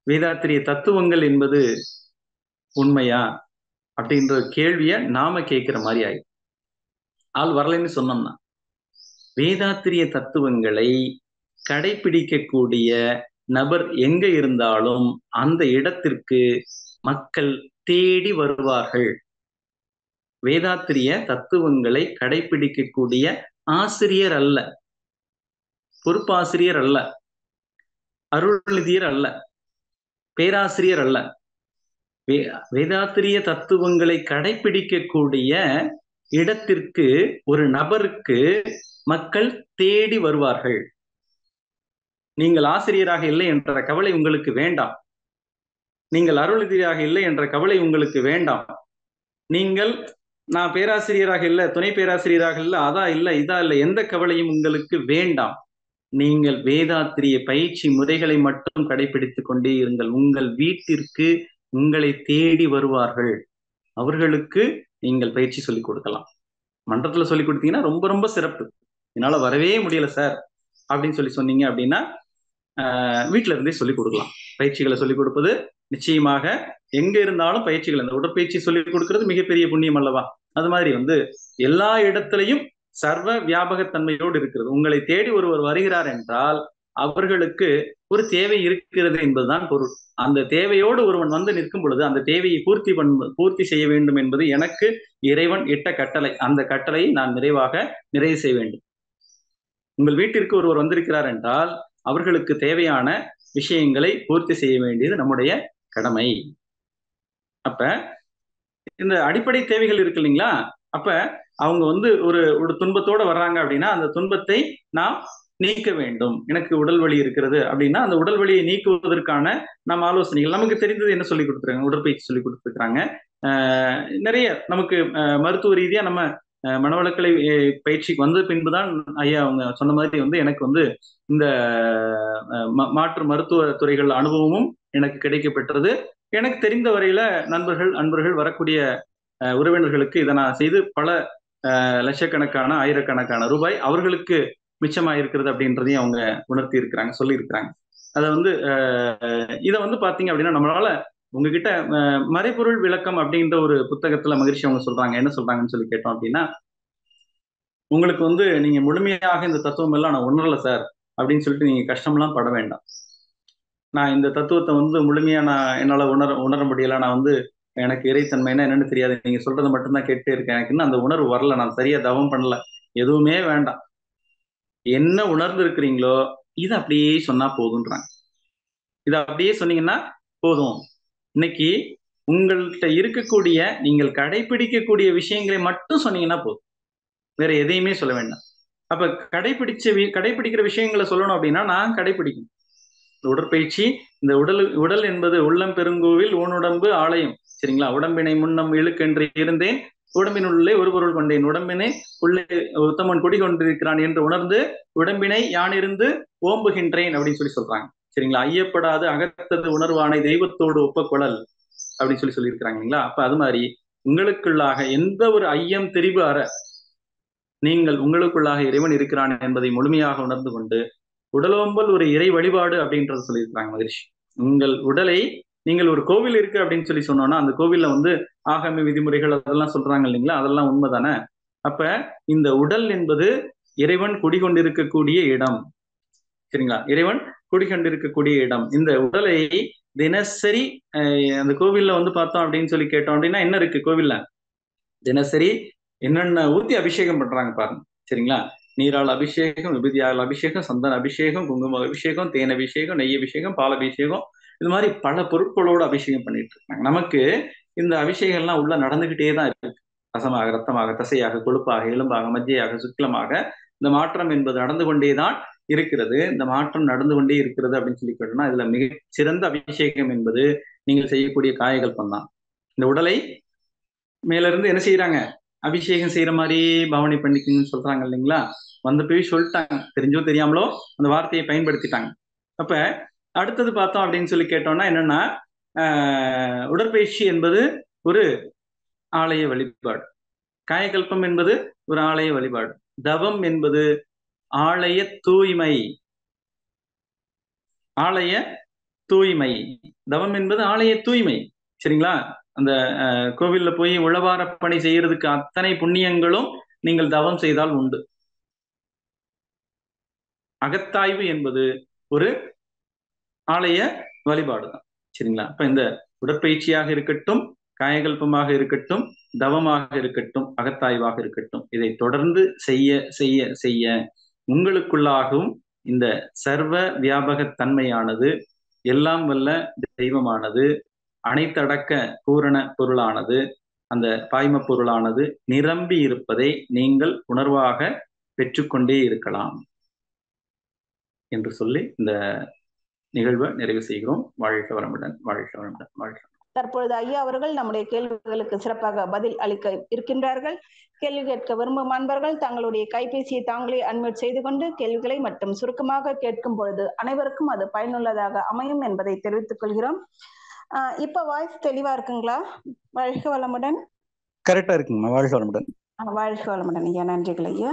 வேதாத்திரிய தத்துவங்கள் என்பது உண்மையா அப்படின்ற கேள்விய நாம கேட்கிற மாதிரி ஆயிடும். ஆள் வரலைன்னு சொன்னோம்னா, வேதாத்திரிய தத்துவங்களை கடைபிடிக்கக்கூடிய நபர் எங்க இருந்தாலும் அந்த இடத்திற்கு மக்கள் தேடி வருவார்கள். வேதாத்திரிய தத்துவங்களை கடைபிடிக்கக்கூடிய ஆசிரியர் அல்ல, பொறுப்பாசிரியர் அல்ல, அருள்நிதியர் அல்ல, பேராசிரியர் அல்ல, வேதாத்திரிய தத்துவங்களை கடைபிடிக்கக்கூடிய இடத்திற்கு ஒரு நபருக்கு மக்கள் தேடி வருவார்கள். நீங்கள் ஆசிரியராக இல்லை என்ற கவலை உங்களுக்கு வேண்டாம், நீங்கள் அருள்நிதியாக இல்லை என்ற கவலை உங்களுக்கு வேண்டாம், நீங்கள் நான் பேராசிரியராக இல்லை, துணை பேராசிரியராக இல்லை, அதா இல்லை, இதா இல்லை, எந்த கவலையும் உங்களுக்கு வேண்டாம். நீங்கள் வேதாத்திரிய பயிற்சி முறைகளை மட்டும் கடைபிடித்துக் கொண்டே இருங்கள். உங்கள் வீட்டிற்கு உங்களை தேடி வருவார்கள். அவர்களுக்கு நீங்கள் பயிற்சி சொல்லிக் கொடுக்கலாம். மன்றத்துல சொல்லிக் கொடுத்தீங்கன்னா ரொம்ப ரொம்ப சிறப்பு. என்னால வரவே முடியல சார் அப்படின்னு சொன்னீங்க அப்படின்னா, வீட்டுல இருந்தே சொல்லிக் கொடுக்கலாம். பயிற்சிகளை சொல்லிக் கொடுப்பது நிச்சயமாக எங்க இருந்தாலும் பயிற்சிகள், அந்த உடற்பயிற்சி சொல்லிக் கொடுக்கிறது மிகப்பெரிய புண்ணியம் அல்லவா? அது மாதிரி எல்லா இடத்திலையும் சர்வ வியாபகத்தன்மையோடு இருக்கிறது. உங்களை தேடி ஒருவர் வருகிறார் என்றால் அவர்களுக்கு ஒரு தேவை இருக்கிறது என்பதுதான் பொருள். அந்த தேவையோடு ஒருவன் வந்து நிற்கும் பொழுது அந்த தேவையை பூர்த்தி செய்ய வேண்டும் என்பது எனக்கு இறைவன் இட்ட கட்டளை. அந்த கட்டளையை நான் நிறைவு செய்ய வேண்டும். உங்கள் வீட்டிற்கு ஒருவர் வந்திருக்கிறார் என்றால் அவர்களுக்கு தேவையான விஷயங்களை பூர்த்தி செய்ய வேண்டியது நம்முடைய கடமை. அப்ப இந்த அடிப்படை தேவைகள் இருக்கு இல்லைங்களா? அப்ப அவங்க ஒரு துன்பத்தோட வர்றாங்க அப்படின்னா அந்த துன்பத்தை நாம் நீக்க வேண்டும். எனக்கு உடல் வலி இருக்கிறது அப்படின்னா அந்த உடல் வலியை நீக்குவதற்கான நம்ம ஆலோசனைகள் நமக்கு தெரிந்தது என்ன சொல்லி கொடுத்துருக்காங்க, உடற்பயிற்சி சொல்லி கொடுத்துருக்காங்க. நிறைய நமக்கு மருத்துவ ரீதியா நம்ம மனவளக்கலை பயிற்சிக்கு வந்த பின்புதான் ஐயா அவங்க சொன்ன மாதிரி எனக்கு இந்த மாற்று மருத்துவ துறைகள் அனுபவமும் எனக்கு கிடைக்கப்பெற்றது. எனக்கு தெரிந்த வரையில அன்பர்கள் வரக்கூடிய உறவினர்களுக்கு இதை நான் செய்து பல லட்சக்கணக்கான ஆயிரக்கணக்கான ரூபாய் அவர்களுக்கு மிச்சமா இருக்கிறது அப்படின்றதையும் அவங்க உணர்த்தி இருக்கிறாங்க, சொல்லி இருக்கிறாங்க. அதை இதை பாத்தீங்க அப்படின்னா நம்மளால உங்ககிட்ட மறைபொருள் விளக்கம் அப்படின்ற ஒரு புத்தகத்துல மகிழ்ச்சி அவங்க சொல்றாங்க. என்ன சொல்றாங்கன்னு சொல்லி கேட்டோம் அப்படின்னா, உங்களுக்கு நீங்க முழுமையாக இந்த தத்துவம் எல்லாம் நான் உணரல சார் அப்படின்னு சொல்லிட்டு நீங்க கஷ்டம்லாம் பட வேண்டாம். நான் இந்த தத்துவத்தை முழுமையா என்னால உணர முடியல, நான் எனக்கு இறைத்தன்மைன்னா என்னன்னு தெரியாது, நீங்க சொல்றதை மட்டும்தான் கேட்டே இருக்கேன், எனக்கு இன்னும் அந்த உணர்வு வரல, நான் சரியா தவம் பண்ணல, எதுவுமே வேண்டாம், என்ன உணர்ந்து இருக்கிறீங்களோ இதை அப்படியே சொன்னா போதுன்றாங்க. இதை அப்படியே சொன்னீங்கன்னா போதும். இன்னைக்கு உங்கள்கிட்ட இருக்கக்கூடிய நீங்கள் கடைபிடிக்கக்கூடிய விஷயங்களை மட்டும் சொன்னீங்கன்னா போதும், வேற எதையுமே சொல்ல வேண்டாம். அப்ப கடைபிடிக்கிற விஷயங்களை சொல்லணும் அப்படின்னா நான் கடைபிடிக்கணும். உடற்பயிற்சி, இந்த உடல் என்பது உள்ளம் பெருங்கோவில் ஊனுடம்பு ஆலயம், சரிங்களா? உடம்பினை முன்னம் இழுக்கென்று இருந்தேன், உடம்பின் உள்ளே ஒரு பொருள் கொண்டேன், உடம்பினை உள்ளே உத்தமன் குடி கொண்டிருக்கிறான் என்று உணர்ந்து உடம்பினை யான் இருந்து ஓம்புகின்றேன் அப்படின்னு சொல்றாங்க, சரிங்களா? ஐயப்படாது அகத்தது உணர்வானை தெய்வத்தோடு ஒப்ப குழல் அப்படின்னு சொல்லியிருக்கிறாங்க இல்லைங்களா? அப்ப அது மாதிரி உங்களுக்குள்ளாக எந்த ஒரு ஐயம் தெரிவு அற நீங்கள் உங்களுக்குள்ளாக இறைவன் இருக்கிறான் என்பதை முழுமையாக உணர்ந்து கொண்டு உடலோம்பல் ஒரு இறை வழிபாடு அப்படின்றத சொல்லியிருக்கிறாங்க மகிழ்ச்சி. உங்கள் உடலை நீங்கள் ஒரு கோவில் இருக்கு அப்படின்னு சொன்னோம்னா அந்த கோவில்ல வந்து ஆகம விதிமுறைகள் அதெல்லாம் சொல்றாங்க இல்லைங்களா, அதெல்லாம் உண்மைதானே? அப்ப இந்த உடல் என்பது இறைவன் குடிகொண்டிருக்கக்கூடிய இடம், சரிங்களா? இறைவன் குடிகொண்டிருக்கக்கூடிய இடம். இந்த உடலை தினசரி அந்த கோவில்ல வந்து பார்த்தோம் அப்படின்னு கேட்டோம் அப்படின்னா என்ன இருக்கு கோவில்ல? தினசரி என்னென்ன ஊத்தி அபிஷேகம் பண்றாங்க பாருங்க, சரிங்களா? நீரால் அபிஷேகம், விபூதியால் அபிஷேகம், சந்தன அபிஷேகம், குங்கும அபிஷேகம், தேன் அபிஷேகம், நெய் அபிஷேகம், பால் அபிஷேகம், இது மாதிரி பல பொருட்களோடு அபிஷேகம் பண்ணிட்டு இருக்காங்க. நமக்கு இந்த அபிஷேகம் எல்லாம் உள்ள நடந்துகிட்டே தான் இருக்கு. ரசமாக, ரத்தமாக, தசையாக, கொழுப்பாக, எலும்பாக, மத்தியாக, சுக்கிலமாக இந்த மாற்றம் என்பது நடந்து கொண்டேதான் இருக்கிறது. இந்த மாற்றம் நடந்து கொண்டே இருக்கிறது அப்படின்னு கேட்டோம்னா இதுல மிக சிறந்த அபிஷேகம் என்பது நீங்கள் செய்யக்கூடிய காயகல்பம் தான். இந்த உடலை மேல இருந்து என்ன செய்யறாங்க, அபிஷேகம் செய்யற மாதிரி பாவனை பண்ணிக்கணும்னு சொல்றாங்க இல்லைங்களா? வந்து போய் சொல்லிட்டாங்க, தெரிஞ்சோ தெரியாமலோ அந்த வார்த்தையை பயன்படுத்திட்டாங்க. அப்ப அடுத்தது பார்த்தோம் அப்படின்னு கேட்டோம்னா என்னன்னா, உடற்பயிற்சி என்பது ஒரு ஆலய வழிபாடு, காயகல்பம் என்பது ஒரு ஆலய வழிபாடு, தவம் என்பது ஆலய தூய்மை, ஆலய தூய்மை, தவம் என்பது ஆலய தூய்மை, சரிங்களா? அந்த கோவில்ல போய் உழவார பணி செய்யறதுக்கு அத்தனை புண்ணியங்களும் நீங்கள் தவம் செய்தால் உண்டு. அகத்தாய்வு என்பது ஒரு ஆலய வழிபாடு தான், சரிங்களா? அப்ப இந்த உடற்பயிற்சியாக இருக்கட்டும், காயகல்பமாக இருக்கட்டும், தவமாக இருக்கட்டும், அகத்தாய்வாக இருக்கட்டும், இதை தொடர்ந்து செய்ய செய்ய செய்ய உங்களுக்குள்ளாகவும் இந்த சர்வ வியாபக தன்மையானது, எல்லாம் வல்ல தெய்வமானது, அனைத்தடக்க பூரண பொருளானது, அந்த பாய்ம பொருளானது நிரம்பி இருப்பதை நீங்கள் உணர்வாக பெற்றுக்கொண்டே இருக்கலாம் என்று சொல்லி இந்த நிகழ்வை நிறைவு செய்கிறோம். வாழ்க வளமுடன், வாழ்க வளமுடன், வாழ்க. தற்பொழுது ஐயா அவர்கள் நம்முடைய கேள்விகளுக்கு சிறப்பாக பதில் அளிக்க இருக்கின்றார்கள். கேள்வி கேட்க விரும்பும் அன்பர்கள் தங்களுடைய கைபேசியை தாங்களே அன்மியூட் செய்து கொண்டு கேள்விகளை மட்டும் சுருக்கமாக கேட்கும் பொழுது அனைவருக்கும் அது பயனுள்ளதாக அமையும் என்பதை தெரிவித்துக் கொள்கிறோம். இப்ப வாய்ஸ் தெளிவா இருக்குங்களா? வாழ்க வளமுடன். கரெக்டா இருக்குங்க, வாழ்க வளமுடன். வாழ்க வளமுடன் ஐயா, நன்றிகள் ஐயா.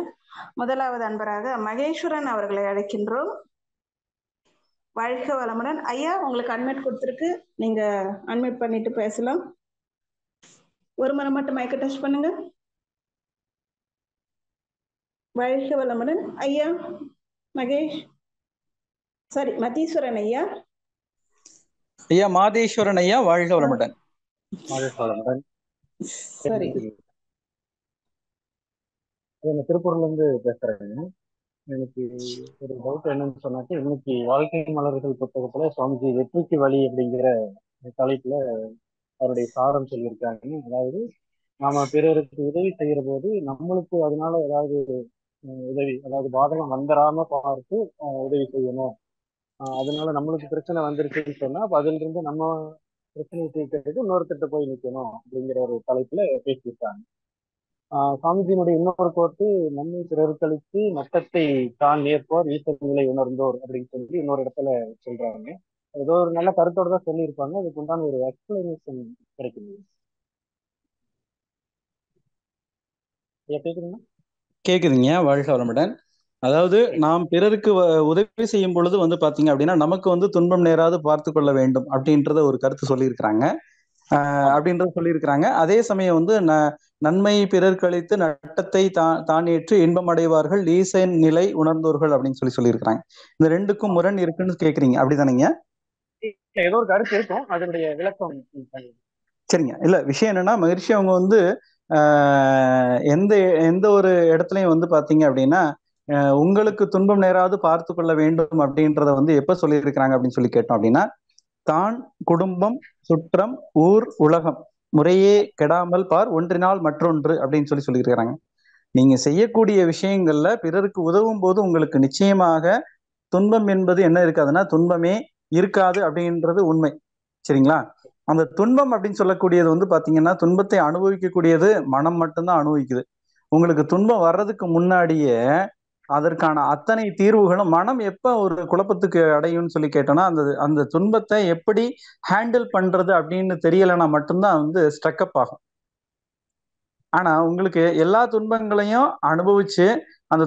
முதலாவது அன்பராக மகேஸ்வரன் அவர்களை அழைக்கின்றோம். வாழ்க வளமுடன் ஐயா, உங்களுக்கு அன்மியூட் கொடுத்துருக்கு, நீங்க அன்மியூட் பண்ணிட்டு பேசலாம். ஒரு முறை மட்டும் மைக்க டச் பண்ணுங்க. வாழ்க வளமுடன் ஐயா. மகேஷ், சாரி மதீஸ்வரன் ஐயா. ஐயா மாதேஸ்வரன் ஐயா, வாழ்க வளமுடன். வாழ்க வளமுடன். சரி, திருப்பூர்ல இருந்து பேசுறேங்க. எனக்கு ஒரு டவுட் என்னன்னு சொன்னாக்க, இன்னைக்கு வாழ்க்கை மலர்கள் புத்தகத்துல சுவாமிஜி வெற்றிக்கு வழி அப்படிங்கிற தலைப்புல அவருடைய சாரம் சொல்லியிருக்காங்க. அதாவது நாம பிறருக்கு உதவி செய்யற போது நம்மளுக்கு அதனால ஏதாவது உதவி, அதாவது பாதகம் வந்துடாம பார்த்து உதவி செய்யணும். அதனால நம்மளுக்கு பிரச்சனை வந்துருச்சுன்னு சொன்னா அப்ப அதுல இருந்து நம்ம பிரச்சனையை தீர்க்கிறதுக்கு இன்னொருத்திட்ட போய் நிற்கணும் அப்படிங்கிற ஒரு தலைப்புல பேசியிருக்காங்க. சாமிஜியினுடைய இன்னொரு கோட்டு, நன்மை பிறர்களித்து நட்டத்தை தான் நேர்ப்போர் ஈசன் நிலை உணர்ந்தோர் அப்படின்னு சொல்லி இன்னொரு இடத்துல சொல்றாங்க. ஏதோ ஒரு நல்ல கருத்தோட தான் சொல்லியிருப்பாங்க, அதுக்கு உண்டான ஒரு எக்ஸ்பிளனேஷன் கிடைக்குது. கேக்குதுங்களா? கேக்குதுங்க, வாழ்க வளமுடன். அதாவது நாம் பிறருக்கு உதவி செய்யும் பொழுது வந்து பாத்தீங்க அப்படின்னா நமக்கு வந்து துன்பம் நேராது பார்த்து கொள்ள வேண்டும் அப்படின்றத ஒரு கருத்து சொல்லியிருக்கிறாங்க. அப்படின்றத சொல்லியிருக்கிறாங்க. அதே சமயம் வந்து நன்மை பிறர் கழித்து நட்டத்தை தான் ஏற்று இன்பம் அடைவார்கள் ஈசன் நிலை உணர்ந்தோர்கள் அப்படின்னு சொல்லியிருக்கிறாங்க. இந்த ரெண்டுக்கும் முரண் இருக்குன்னு கேக்குறீங்க, அப்படிதானேங்க? ஏதோ ஒரு கருத்து இருக்கும், அதனுடைய விளக்கம். சரிங்க. இல்ல விஷயம் என்னன்னா, மகிழ்ச்சி அவங்க வந்து எந்த எந்த ஒரு இடத்துலயும் வந்து பாத்தீங்க அப்படின்னா, உங்களுக்கு துன்பம் நேராது பார்த்து கொள்ள வேண்டும் அப்படின்றத வந்து எப்ப சொல்லியிருக்கிறாங்க அப்படின்னு சொல்லி கேட்டோம் அப்படின்னா, தான், குடும்பம், சுற்றம், ஊர், உலகம் முறையே கெடாமல் பார் ஒன்றினால் மற்றொன்று அப்படின்னு சொல்லியிருக்கிறாங்க. நீங்க செய்யக்கூடிய விஷயங்கள்ல பிறருக்கு உதவும் போது உங்களுக்கு நிச்சயமாக துன்பம் என்பது என்ன இருக்காதுன்னா, துன்பமே இருக்காது அப்படின்றது உண்மை. சரிங்களா? அந்த துன்பம் அப்படின்னு சொல்லக்கூடியது வந்து பாத்தீங்கன்னா, துன்பத்தை அனுபவிக்கக்கூடியது மனம் மட்டும்தான் அனுபவிக்குது. உங்களுக்கு துன்பம் வர்றதுக்கு முன்னாடியே அதற்கான அத்தனை தீர்வுகளும் மனம் எப்ப ஒரு குழப்பத்துக்கு அடையும்னு சொல்லி கேட்டோம்னா, அந்த அந்த துன்பத்தை எப்படி ஹேண்டில் பண்றது அப்படின்னு தெரியலைன்னா மட்டும்தான் வந்து ஸ்ட்ரக்அப் ஆகும். ஆனா உங்களுக்கு எல்லா துன்பங்களையும் அனுபவிச்சு அந்த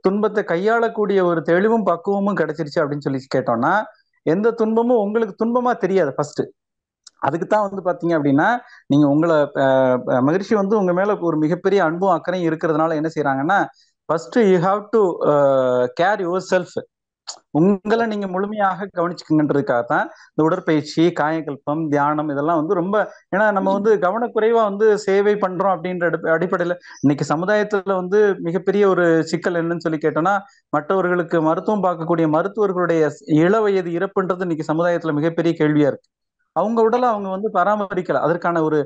துன்பத்தை கையாளக்கூடிய ஒரு தெளிவும் பக்குவமும் கிடைச்சிருச்சு அப்படின்னு சொல்லி கேட்டோம்னா, எந்த துன்பமும் உங்களுக்கு துன்பமா தெரியாது ஃபர்ஸ்ட். அதுக்குத்தான் வந்து பாத்தீங்க அப்படின்னா, நீங்க உங்களை மகிழ்ச்சி வந்து உங்க மேல ஒரு மிகப்பெரிய அன்பும் அக்கறையும் இருக்கிறதுனால என்ன செய்யறாங்கன்னா, first you have to care yourself. உங்களை நீங்க முழுமையாக கவனிச்சுக்கங்கன்றதுக்காகத்தான் இந்த உடற்பயிற்சி, காயகல்பம், தியானம் இதெல்லாம் வந்து ரொம்ப, ஏன்னா நம்ம வந்து கவனக்குறைவா வந்து சேவை பண்றோம் அப்படின்ற அடிப்படையில இன்னைக்கு சமுதாயத்துல வந்து மிகப்பெரிய ஒரு சிக்கல் என்னன்னு சொல்லி கேட்டோம்னா, மற்றவர்களுக்கு மருத்துவம் பார்க்கக்கூடிய மருத்துவர்களுடைய இள வயது இறப்புன்றது இன்னைக்கு சமுதாயத்துல மிகப்பெரிய கேள்வியா இருக்கு. அவங்க உடலை அவங்க வந்து பராமரிக்கல. அதற்கான ஒரு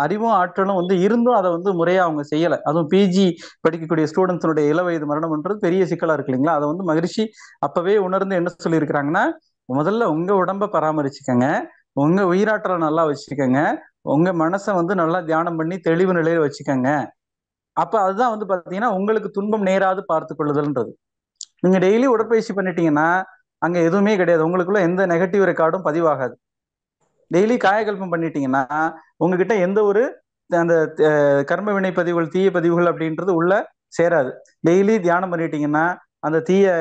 அறிவும் ஆற்றலும் வந்து இருந்தும் அதை வந்து முறையா அவங்க செய்யல. அதுவும் பிஜி படிக்கக்கூடிய ஸ்டூடெண்ட்ஸுடைய இள வயது மரணம்ன்றது பெரிய சிக்கலா இருக்கு இல்லைங்களா? அதை வந்து மகிழ்ச்சி அப்பவே உணர்ந்து என்ன சொல்லியிருக்கிறாங்கன்னா, முதல்ல உங்க உடம்ப பராமரிச்சுக்கங்க, உங்க உயிராற்றலை நல்லா வச்சுக்கோங்க, உங்க மனசை வந்து நல்லா தியானம் பண்ணி தெளிவு நிலையில வச்சுக்கோங்க. அப்ப அதுதான் வந்து பாத்தீங்கன்னா உங்களுக்கு துன்பம் நேராது பார்த்து கொள்ளுதல்ன்றது. நீங்க டெய்லி உடற்பயிற்சி பண்ணிட்டீங்கன்னா அங்க எதுவுமே கிடையாது. உங்களுக்குள்ள எந்த நெகட்டிவ் ரெக்கார்டும் பதிவாகாது. டெய்லி காயகல்பம் பண்ணிட்டீங்கன்னா உங்ககிட்ட எந்த ஒரு அந்த கர்ம வினை பதிவுகள், தீய பதிவுகள் அப்படின்றது உள்ள சேராது. டெய்லி தியானம் பண்ணிட்டீங்கன்னா அந்த தீய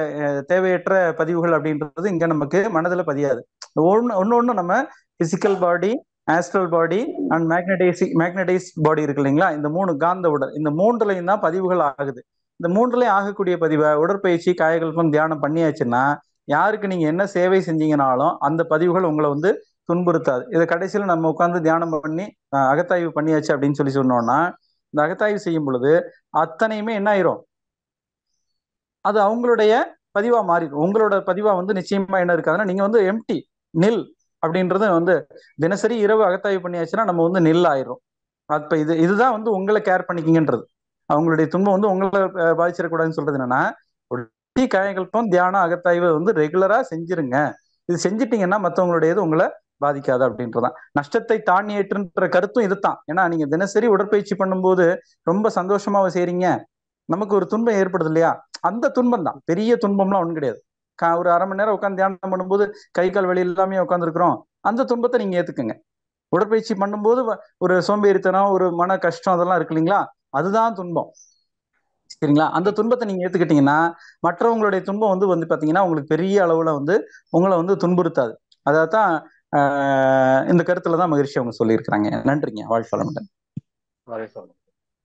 தேவையற்ற பதிவுகள் அப்படின்றது இங்க நமக்கு மனதுல பதியாது. ஒன்னு நம்ம physical body, astral body and magnetize body இருக்கு இல்லைங்களா? இந்த 3 காந்த உடல், இந்த 3லயும் தான் பதிவுகள் ஆகுது. இந்த 3லயும் ஆகக்கூடிய பதிவை உடற்பயிற்சி, காயகல்பம், தியானம் பண்ணியாச்சுன்னா யாருக்கு நீங்க என்ன சேவை செஞ்சீங்கனாலும் அந்த பதிவுகள் உங்களை வந்து துன்புறுத்தாது. இதை கடைசியில நம்ம உட்கார்ந்து தியானம் பண்ணி அகத்தாய்வு பண்ணியாச்சு அப்படின்னு சொன்னோம்னா, இந்த அகத்தாய்வு செய்யும் பொழுது அத்தனையுமே என்ன ஆயிரும், அது அவங்களுடைய பதிவா மாறிடும். உங்களோட பதிவா வந்து நிச்சயமா என்ன இருக்காதுன்னா, நீங்க வந்து எம்டி நில் அப்படின்றது வந்து தினசரி இரவு அகத்தாய்வு பண்ணியாச்சுன்னா நம்ம வந்து நில் ஆயிரும். அப்ப இதுதான் வந்து உங்களை கேர் பண்ணிக்கிங்கன்றது. அவங்களுடைய துன்பம் வந்து உங்களை பாதிச்சிடக்கூடாதுன்னு சொல்றது என்னன்னா, காயகல்பம், தியானம், அகத்தாய்வு வந்து ரெகுலரா செஞ்சிருங்க. இது செஞ்சிட்டீங்கன்னா மற்றவங்களுடைய இது உங்களை பாதிக்காது அப்படின்றதான். நஷ்டத்தை தான் ஏற்றுன்ற கருத்தும் இதுதான். ஏன்னா நீங்க தினசரி உடற்பயிற்சி பண்ணும்போது ரொம்ப சந்தோஷமாவை செய்றீங்க, நமக்கு ஒரு துன்பம் ஏற்படுது இல்லையா? அந்த துன்பம் தான், பெரிய துன்பம்லாம் ஒண்ணும் கிடையாது. ஒரு அரை மணி நேரம் உட்காந்து தியானம் பண்ணும்போது கை கால் வலி எல்லாமே உட்காந்துருக்கிறோம், அந்த துன்பத்தை நீங்க ஏத்துக்குங்க. உடற்பயிற்சி பண்ணும்போது ஒரு சோம்பேறித்தனம், ஒரு மன கஷ்டம் அதெல்லாம் இருக்கு இல்லைங்களா? அதுதான் துன்பம். சரிங்களா? அந்த துன்பத்தை நீங்க ஏத்துக்கிட்டீங்கன்னா மற்றவங்களுடைய துன்பம் வந்து பாத்தீங்கன்னா உங்களுக்கு பெரிய அளவுல வந்து உங்களை வந்து துன்புறுத்தாது. அதான் இந்த கருத்துலதான் மகிழ்ச்சி அவங்க சொல்லியிருக்கிறாங்க. நன்றிங்க. வாழ்க வளமுடன்.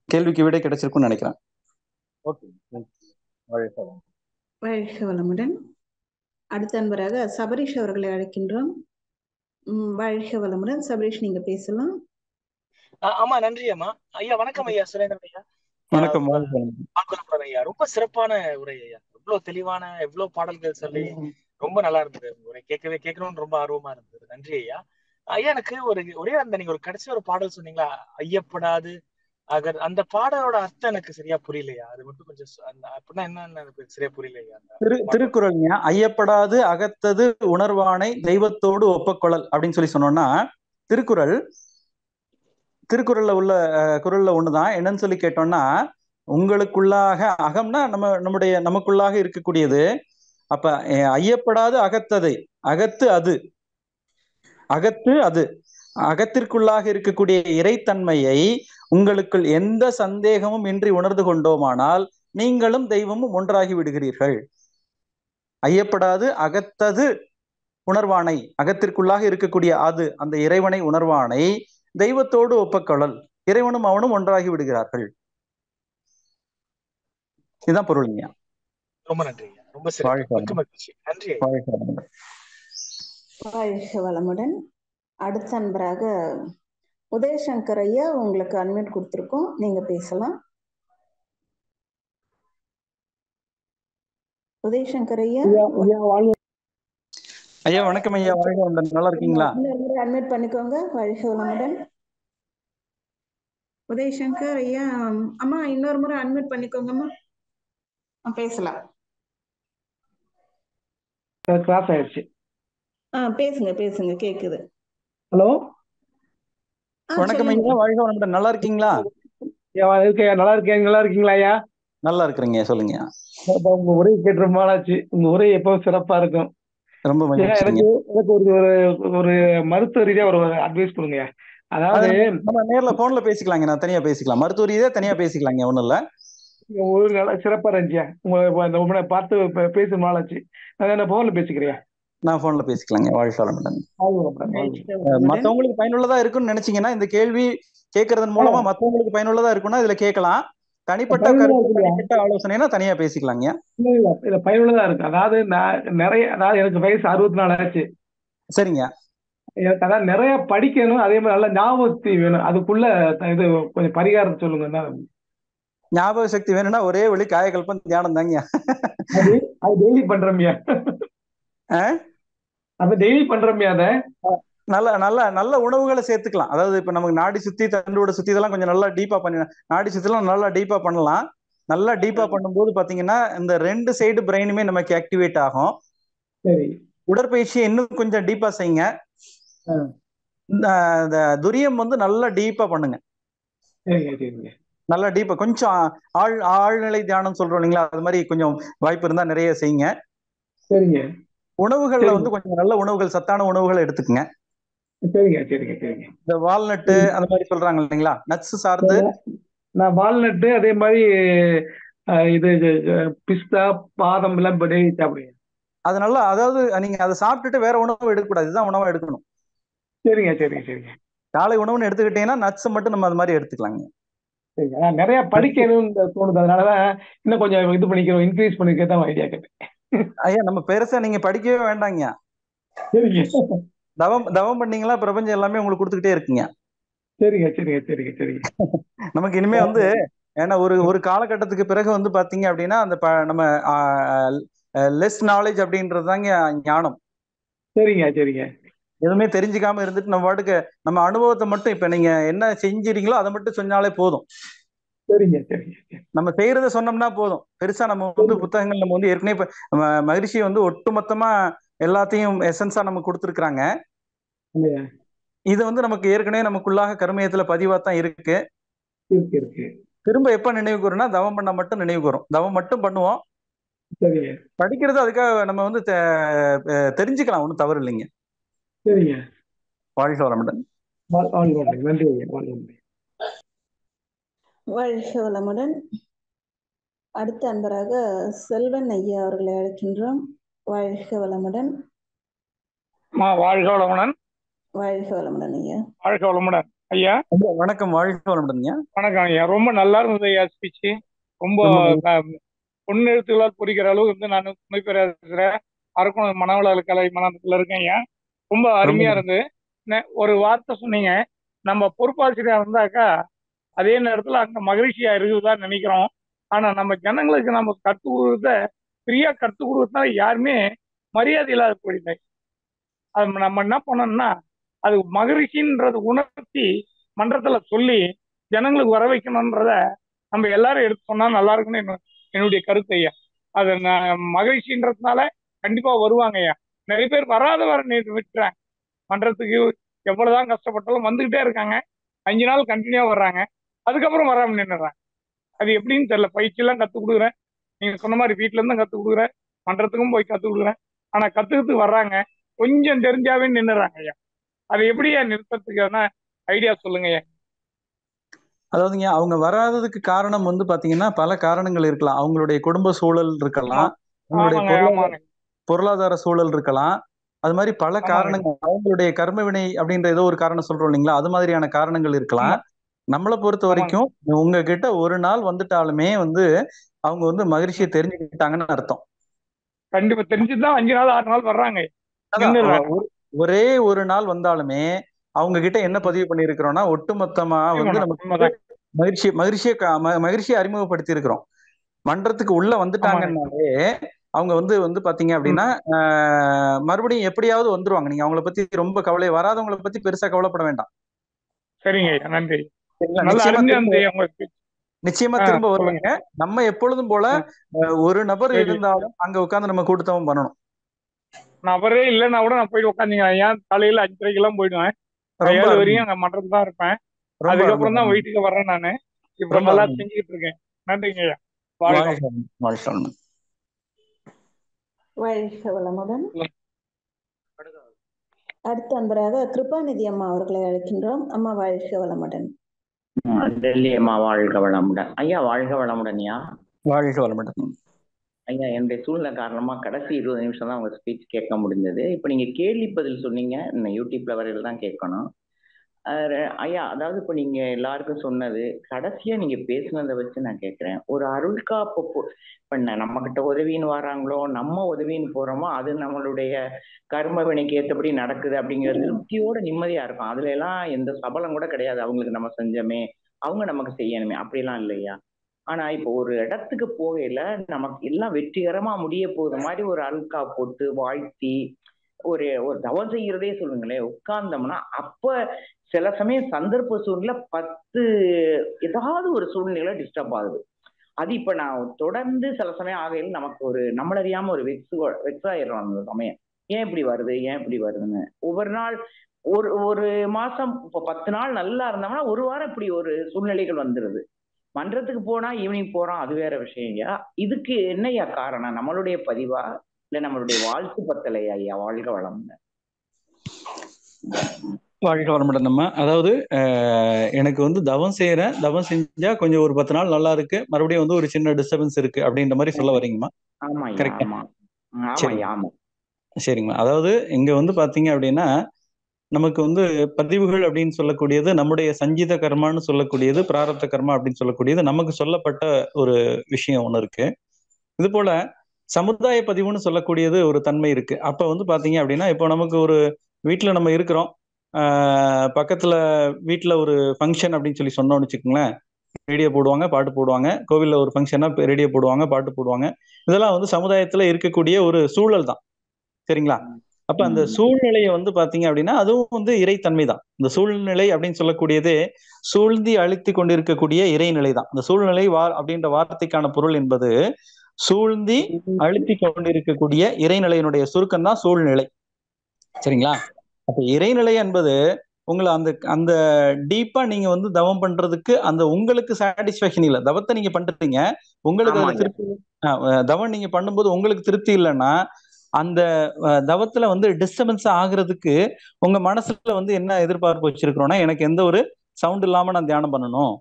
கேள்விக்கு விடை கிடைச்சிருக்கும்னு நினைக்கிறேன். வாழ்க வளமுடன். அடுத்த அன்பராக சபரீஷ் அவர்களை அழைக்கின்றோம். வாழ்க வளமுடன். சபரீஷ், நீங்க பேசலாம். ஆமா, நன்றி அம்மா. ஐயா வணக்கம். ஐயா சுரேந்திரன் ஐயா. வணக்கம் ஐயா. ரொம்ப சிறப்பான உரை ஐயா. எவ்வளவு தெளிவான, எவ்வளவு பாடல்கள் சொல்லி ரொம்ப நல்லா இருந்தது உரை. கேட்கணும்னு ரொம்ப ஆர்வமா இருந்தது. நன்றி ஐயா. ஐயா எனக்கு ஒரே அந்த நீங்க ஒரு கடைசி ஒரு பாடல் சொன்னீங்களா, ஐயப்படாது அந்த பாடலோட அர்த்தம் எனக்கு சரியா புரியலையா? அது மட்டும் கொஞ்சம் அப்படின்னா என்னன்னு எனக்கு சரியா புரியலையா? திருக்குறள் ஐயப்படாது அகத்தது உணர்வானை தெய்வத்தோடு ஒப்பக்கொள்ளல் அப்படின்னு சொன்னோம்னா, திருக்குறள்ல உள்ள குறள்ல ஒண்ணுதான். என்னன்னு சொல்லி கேட்டோம்னா, உங்களுக்குள்ளாக அகம்னா நமக்குள்ளாக இருக்கக்கூடியது. அப்ப ஐயப்படாது அகத்தது, அகத்து அது அகத்திற்குள்ளாக இருக்கக்கூடிய இறைத்தன்மையை உங்களுக்குள் எந்த சந்தேகமும் இன்றி உணர்ந்து கொண்டோமானால் நீங்களும் தெய்வமும் ஒன்றாகி விடுகிறீர்கள். ஐயப்படாது அகத்தது உணர்வானை, அகத்திற்குள்ளாக இருக்கக்கூடிய அது அந்த இறைவனை உணர்வானை தெய்வத்தோடு ஒப்பக்கொள்ளல், இறைவனும் அவனும் ஒன்றாகி விடுகிறார்கள். இதுதான் பொருள்ங்க. ரொம்ப நன்றி. ரொம்ப சிறப்பு. மகிழ்ச்சி. நன்றி. வாழ்க வளமுடன். அடுத்த அன்பராக உதயசங்கர் ஐயா, உங்களுக்கு அன்மியூட் கொடுத்துருக்கோம், நீங்க பேசலாம். உதயசங்கர் ஐயா, ஐயா வணக்கம் ஐயா, வாழ்க, நல்லா இருக்கீங்களா? அன்மியூட் பண்ணிக்கோங்க. வாழ்க வளமுடன். உதயசங்கர் ஐயா, அம்மா இன்னொரு முறை அன்மியூட் பண்ணிக்கோங்கம்மா, பேசலாம். கிளாஸ் ஆயிடுச்சு. பேசுங்க பேசுங்க, கேக்குது. ஹலோ, வணக்கம் ஐயா, வாழ்க வளமுடன், நல்லா இருக்கீங்களா? நல்லா இருக்கேன். நல்லா இருக்கீங்களா ஐயா? நல்லா இருக்கிறீங்க, சொல்லுங்க. உங்க உரை கேட்டு ரொம்ப நாளாச்சு. உங்க உரை எப்பவும் சிறப்பா இருக்கும். ரொம்ப எனக்கு ஒரு ஒரு மருத்துவ ரீதியா ஒரு அட்வைஸ் கொடுங்க. அதாவது நம்ம நேர்ல போன்ல பேசிக்கலாங்க, நான் தனியா பேசிக்கலாம். மருத்துவ ரீதியா தனியா பேசிக்கலாங்க, ஒண்ணும் இல்ல. ஒரு நல்லா சிறப்பா இருந்துச்சியா, உங்களை பார்த்து பேச நாளாச்சு. நான் போன்ல பேசிக்கிறேன். நான் போன்ல பேசிக்கலாங்க. வாழ்க வளமுடன். மத்தவங்களுக்கு பயனுள்ளதா இருக்குன்னு நினைச்சீங்கன்னா இந்த கேள்வி கேட்கறதன் மூலமா மத்தவங்களுக்கு பயனுள்ளதா இருக்குன்னா இதுல கேட்கலாம். தனிப்பட்ட கருத்து, தனிப்பட்ட ஆலோசனைனா தனியா பேசிக்கலாங்க. இல்ல பயனுள்ளதா இருக்கு. அதாவது எனக்கு வயசு 64 ஆச்சு. சரிங்க. எனக்கு அதான் நிறைய படிக்கணும், அதே மாதிரி நல்ல ஞாபகத்தி வேணும். அதுக்குள்ள இது கொஞ்சம் பரிகாரம் சொல்லுங்க. ஞாபக சக்தி வேணும்னா ஒரே வழி காயகல்பம் தியானம் தாங்க. அது டெய்லி பண்றோம்யா. அது டெய்லி பண்றோம்யா. அத நல்ல நல்ல நல்ல உணவுகளை சேர்த்துக்கலாம். அதாவது இப்ப நமக்கு நாடி சுத்தி, தண்டோட சுத்தி இதெல்லாம் கொஞ்சம் நல்லா டீப்பா பண்ணி, நாடி சுத்திலாம் நல்லா டீப்பா பண்ணலாம். நல்லா டீப்பா பண்ணும்போது பாத்தீங்கன்னா இந்த 2 சைடு பிரெயினுமே நமக்கு ஆக்டிவேட் ஆகும். சரி. உடற்பயிற்சியை இன்னும் கொஞ்சம் டீப்பா செய்யுங்க. இந்த துரியம் வந்து நல்லா டீப்பா பண்ணுங்க. நல்லா டீப்பா கொஞ்சம் ஆழ்நிலை தியானம் சொல்றோம் இல்லைங்களா, அது மாதிரி கொஞ்சம் வாய்ப்பு இருந்தா நிறைய செய்யுங்க. சரிங்க. உணவுகள்ல வந்து கொஞ்சம் நல்ல உணவுகள், சத்தான உணவுகளை எடுத்துக்கங்க. சரிங்க சரிங்க சரிங்க. இந்த வால்நட்டு அந்த மாதிரி சொல்றாங்க இல்லைங்களா, நட்ஸ் சார்ந்து. நான் வால்நட்டு அதே மாதிரி இது பிஸ்தா, பாதம் எல்லாம் டெய்லி சாப்பிடுங்க. அது நல்லா, அதாவது நீங்க அதை சாப்பிட்டுட்டு வேற உணவு எடுக்கக்கூடாது, இதுதான் உணவா எடுக்கணும். சரிங்க சரிங்க சரிங்க. காலை உணவுன்னு எடுத்துக்கிட்டீங்கன்னா நட்ஸ் மட்டும் நம்ம அது மாதிரி எடுத்துக்கலாங்க. சரிங்க. நான் நிறைய படிக்கணும்னு தோணுது, அதனாலதான் இன்னும் கொஞ்சம் இது பண்ணிக்கிறோம், இன்க்ரீஸ் பண்ணிக்க தான் ஐடியா கேட்டேன். ஐயா நம்ம பெருசா நீங்க படிக்கவே வேண்டாங்க. சரிங்க. தவம் பண்ணீங்களா பிரபஞ்சம் எல்லாமே உங்களுக்கு கொடுத்துக்கிட்டே இருக்குங்க. சரிங்க சரிங்க சரிங்க சரிங்க. நமக்கு இனிமே வந்து ஏன்னா ஒரு காலகட்டத்துக்கு பிறகு வந்து பாத்தீங்க அப்படின்னா அந்த நம்ம லெஸ் நாலேஜ் அப்படின்றதுதாங்க ஞானம். சரிங்க சரிங்க. எதுவுமே தெரிஞ்சுக்காம இருந்துட்டு நம்ம பாட்டுக்கு நம்ம அனுபவத்தை மட்டும், இப்ப நீங்க என்ன செஞ்சிருக்கீங்களோ அதை மட்டும் சொன்னாலே போதும். சரிங்க சரிங்க. நம்ம செய்யறத சொன்னோம்னா போதும். பெருசா நம்ம வந்து புத்தகங்கள் நம்ம வந்து ஏற்கனவே இப்ப மகிழ்ச்சி வந்து ஒட்டுமொத்தமா எல்லாத்தையும் எசன்ஸா நமக்கு கொடுத்துருக்காங்க. இது வந்து நமக்கு ஏற்கனவே நமக்குள்ளாக கருமையத்துல பதிவா தான் இருக்கு. திரும்ப எப்ப நினைவு கூறுனா தவம் பண்ண மட்டும் நினைவு கூறும். தவம் மட்டும் பண்ணுவோம். படிக்கிறது அதுக்காக நம்ம வந்து தெரிஞ்சுக்கலாம், ஒன்றும் தவறு இல்லைங்க. சரிங்க. வாழ்க வளமுடன். நன்றி. வாழ்க வளமுடன். அடுத்த அன்பராக செல்வன் ஐயா அவர்களை அழைக்கின்றோம். வாழ்க வளமுடன். வாழ்க வளமுடன். வாழ்க வளமுடன் ஐயா. வாழ்க வளமுடன் ஐயா. வணக்கம். வாழ்க வளமுடன் ஐயா. வணக்கம் ஐயா. ரொம்ப நல்லா இருந்தது ஐயா ஸ்பீச். ரொம்ப பொன்னெழுத்துகளால் புரிகிற அளவுக்கு வந்து நான் துணை பேராசிரியர் அரக்கோணம் மனவள கலை மனத்துல இருக்கேன் ஐயா. ரொம்ப அருமையா இருந்து ஒரு வார்த்தை சொன்னீங்க, நம்ம பொறுப்பாசிரியரா இருந்தாக்கா அதே நேரத்துல அங்க மகிழ்ச்சியா இருக்குதுதான் நினைக்கிறோம். ஆனா நம்ம ஜனங்களுக்கு நம்ம கற்றுக் கொடுத்த ஃப்ரீயா கற்றுக் கொடுத்தா யாருமே மரியாதை இல்லாத போயிடுது. அது நம்ம என்ன பண்ணோம்னா அது மகிழ்ச்சின்றது உணர்த்தி மன்றத்துல சொல்லி ஜனங்களுக்கு வர வைக்கணும்ன்றத நம்ம எல்லாரும் எடுத்து சொன்னா நல்லா இருக்குன்னு என்னுடைய கருத்து ஐயா. அது மகிழ்ச்சின்றதுனால கண்டிப்பா வருவாங்க ஐயா. நிறைய பேர் வராத வர விட்டுறாங்க. மன்றத்துக்கு எவ்வளவுதான் கஷ்டப்பட்டாலும் வந்துகிட்டே இருக்காங்க. 5 நாள் கண்டினியூவா வர்றாங்க, அதுக்கப்புறம் வராம நின்றுறாங்க. அது எப்படின்னு தெரியல. பயிற்சி எல்லாம் கத்துக் கொடுக்குறேன், நீங்க சொன்ன மாதிரி வீட்டுல இருந்தும் கத்துக் கொடுக்குறேன், மன்றத்துக்கும் போய் கத்துக் கொடுக்குறேன். ஆனா கத்துக்கிறதுக்கு வர்றாங்க, கொஞ்சம் தெரிஞ்சாவே நின்றுறாங்க ஐயா. அது எப்படியா நிறுத்தத்துக்கு ஐடியா சொல்லுங்க ஐயா. அதாவதுங்க அவங்க வராததுக்கு காரணம் வந்து பாத்தீங்கன்னா பல காரணங்கள் இருக்கலாம். அவங்களுடைய குடும்ப சூழல் இருக்கலாம், அவங்களுடைய பொருளாதார சூழல் இருக்கலாம், அது மாதிரி பல காரணங்கள். அவங்களுடைய கர்ம வினை அப்படின்ற ஏதோ ஒரு காரணம் சொல்றோம் இல்லைங்களா, அது மாதிரியான காரணங்கள் இருக்கலாம். நம்மளை பொறுத்த வரைக்கும் உங்ககிட்ட ஒரு நாள் வந்துட்டாலுமே வந்து அவங்க வந்து மகிழ்ச்சியை தெரிஞ்சுக்கிட்டாங்கன்னு அர்த்தம். கண்டிப்பா தெரிஞ்சுதான் 5 நாள் 6 நாள் வர்றாங்க. ஒரே ஒரு நாள் வந்தாலுமே அவங்க கிட்ட என்ன பதிவு பண்ணியிருக்கிறோம்னா ஒட்டுமொத்தமா வந்து நமக்கு உண்மைதான். மகிழ்ச்சியை அறிமுகப்படுத்தி இருக்கிறோம். மன்றத்துக்கு உள்ள ஆமாங்க. வந்துட்டாங்கன்னாலே அவங்க வந்து பாத்தீங்க அப்படின்னா மறுபடியும் எப்படியாவது வந்துருவாங்க. நீங்க அவங்கள பத்தி ரொம்ப கவலை, வராதவங்கள பத்தி பெருசா கவலைப்பட வேண்டாம். சரிங்க ஐயா, நன்றி. சரிங்களா? நல்ல நிச்சயமா அருமையா திரும்ப இருந்தது உங்க speech. நிச்சயமா ஆ, திரும்ப சொல்லுங்க. வருவாங்க. நம்ம எப்பொழுதும் போல ஒரு நபர் சரி, இருந்தாலும் அங்க உட்கார்ந்து நம்ம கூட்டத்தவம் பண்ணணும். நபரே இல்லைன்னா கூட நான் போயிட்டு உட்காந்துங்க ஐயா. காலையில 5:30 போயிடுவேன். ரொம்ப 7 அருமை, வரையும் அங்க மன்றத்துல தான் இருப்பேன். ரொம்ப அருமை, அதுக்கப்புறம் தான் வீட்டுக்கு வர்றேன் நானு. இப்ப ரொம்ப நல்லா அருமை. செஞ்சுக்கிட்டு இருக்கேன். நன்றிங்க ஐயா. வாழ்க. வாழ்க வளமுடன். வாழ்க வளமுடன். அடுத்த அன்பராக கிருபாநிதி அம்மா அவர்களை அழைக்கின்றோம். அம்மா வாழ்க வளமுடன். டெல்லி அம்மா வாழ்க வளமுடன். ஐயா வாழ்க வளமுடன் ஐயா. வாழ்க வளமுடன். ஐயா என்னுடைய சூழ்நிலை காரணமா கடைசி 20 நிமிஷம் தான் உங்க ஸ்பீச் கேட்க முடிஞ்சது. இப்ப நீங்க கேள்வி பதில் சொன்னீங்க, இந்த யூடியூப்ல வரையில தான் கேட்கணும். ஐயா அதாவது இப்ப நீங்க எல்லாருக்கும் சொன்னது கடைசியா நீங்க பேசுனதை வச்சு நான் கேட்கிறேன். ஒரு அருள்காப்பு இப்ப நம்ம கிட்ட உதவின்னு வராங்களோ, நம்ம உதவின்னு போறோமோ, அது நம்மளுடைய கர்ம வினைக்கு ஏற்றபடி நடக்குது அப்படிங்கிற திருப்தியோட நிம்மதியா இருக்கும். அதுல எல்லாம் எந்த சபலம் கூட கிடையாது. அவங்களுக்கு நம்ம செஞ்சோமே, அவங்க நமக்கு செய்யணுமே, அப்படிலாம் இல்லையா? ஆனா இப்போ ஒரு இடத்துக்கு போகையில நமக்கு எல்லாம் வெற்றிகரமா முடிய போகுது மாதிரி ஒரு அல்கா போட்டு வாழ்த்தி ஒரு தவம் செய்யறதே சொல்லுங்களேன், உட்கார்ந்தோம்னா அப்ப சில சமயம் சந்தர்ப்ப சூழ்நிலை 10 ஏதாவது ஒரு சூழ்நிலை டிஸ்டர்ப் ஆகுது. அது இப்ப நான் தொடர்ந்து சில சமயம் ஆகையில் நமக்கு ஒரு நம்மளறியாம ஒரு வெக்ஸ் ஆயிடுறோம். அந்த சமயம் ஏன் இப்படி வருது, ஏன் இப்படி வருதுன்னு ஒவ்வொரு நாள் ஒரு மாசம் இப்ப 10 நாள் நல்லா இருந்தோம்னா ஒரு வாரம் இப்படி ஒரு சூழ்நிலைகள் வந்துருது. மன்றத்துக்கு போனா ஈவினிங் போறோம், அது வேற விஷயம்யா. இதுக்கு என்னையா காரணம்? நம்மளுடைய பதிவா இல்ல நம்மளுடைய வாழ்த்து பத்தலையா ஐயா? வாழ்க வளமுடன். வாழ்க வளமுடன் நம்ம. அதாவது எனக்கு வந்து தவம் செய்யறேன், தவம் செஞ்சா கொஞ்சம் ஒரு 10 நாள் நல்லா இருக்கு, மறுபடியும் வந்து ஒரு சின்ன டிஸ்டர்பன்ஸ் இருக்கு அப்படின்ற மாதிரி சொல்ல வரீங்கம்மா? ஆமா ஐயா, கரெக்டா? ஆமா சரி, ஐயா, ஆமா. சரிங்கம்மா. அதாவது இங்க வந்து பாத்தீங்க அப்படின்னா நமக்கு வந்து பதிவுகள் அப்படின்னு சொல்லக்கூடியது நம்முடைய சஞ்சித கர்மான்னு சொல்லக்கூடியது, பிராரப்த கர்மா அப்படின்னு சொல்லக்கூடியது நமக்கு சொல்லப்பட்ட ஒரு விஷயம் ஒண்ணு இருக்கு. இது போல சமுதாய பதிவுன்னு சொல்லக்கூடியது ஒரு தன்மை இருக்கு. அப்ப வந்து பாத்தீங்க அப்படின்னா இப்போ நமக்கு ஒரு வீட்டுல நம்ம இருக்கிறோம், பக்கத்துல வீட்டுல ஒரு ஃபங்க்ஷன் அப்படின்னு சொல்லி சொன்னோம்னு வச்சுக்கோங்களேன், ரேடியோ போடுவாங்க, பாட்டு போடுவாங்க. கோவில்ல ஒரு ஃபங்க்ஷனா ரேடியோ போடுவாங்க, பாட்டு போடுவாங்க. இதெல்லாம் வந்து சமுதாயத்துல இருக்கக்கூடிய ஒரு சூழல் தான். சரிங்களா? அப்ப அந்த சூழ்நிலையை வந்து பாத்தீங்க அப்படின்னா அதுவும் வந்து இறைத்தன்மை தான். இந்த சூழ்நிலை அப்படின்னு சொல்லக்கூடியதே சூழ்ந்தி அழித்து கொண்டிருக்கக்கூடிய இறைநிலை தான். இந்த சூழ்நிலை அப்படின்ற வார்த்தைக்கான பொருள் என்பது சூழ்ந்தி அழுத்தி கொண்டிருக்கக்கூடிய இறைநிலையினுடைய சுருக்கம் தான் சூழ்நிலை. சரிங்களா? அப்ப இறைநிலை என்பது உங்களை அந்த அந்த டீப்பா நீங்க வந்து தவம் பண்றதுக்கு அந்த உங்களுக்கு சாட்டிஸ்பேக்ஷன் இல்ல. தவத்தை நீங்க பண்றீங்க, உங்களுக்கு அதுல திருப்தி. தவம் நீங்க பண்ணும்போது உங்களுக்கு திருப்தி இல்லைன்னா அந்த தவத்துல வந்து டிஸ்டர்பன்ஸ் ஆகுறதுக்கு உங்க மனசுல வந்து என்ன எதிர்பார்ப்பு வச்சிருக்கிறோம்னா, எனக்கு எந்த ஒரு சவுண்ட் இல்லாம நான் தியானம் பண்ணணும்,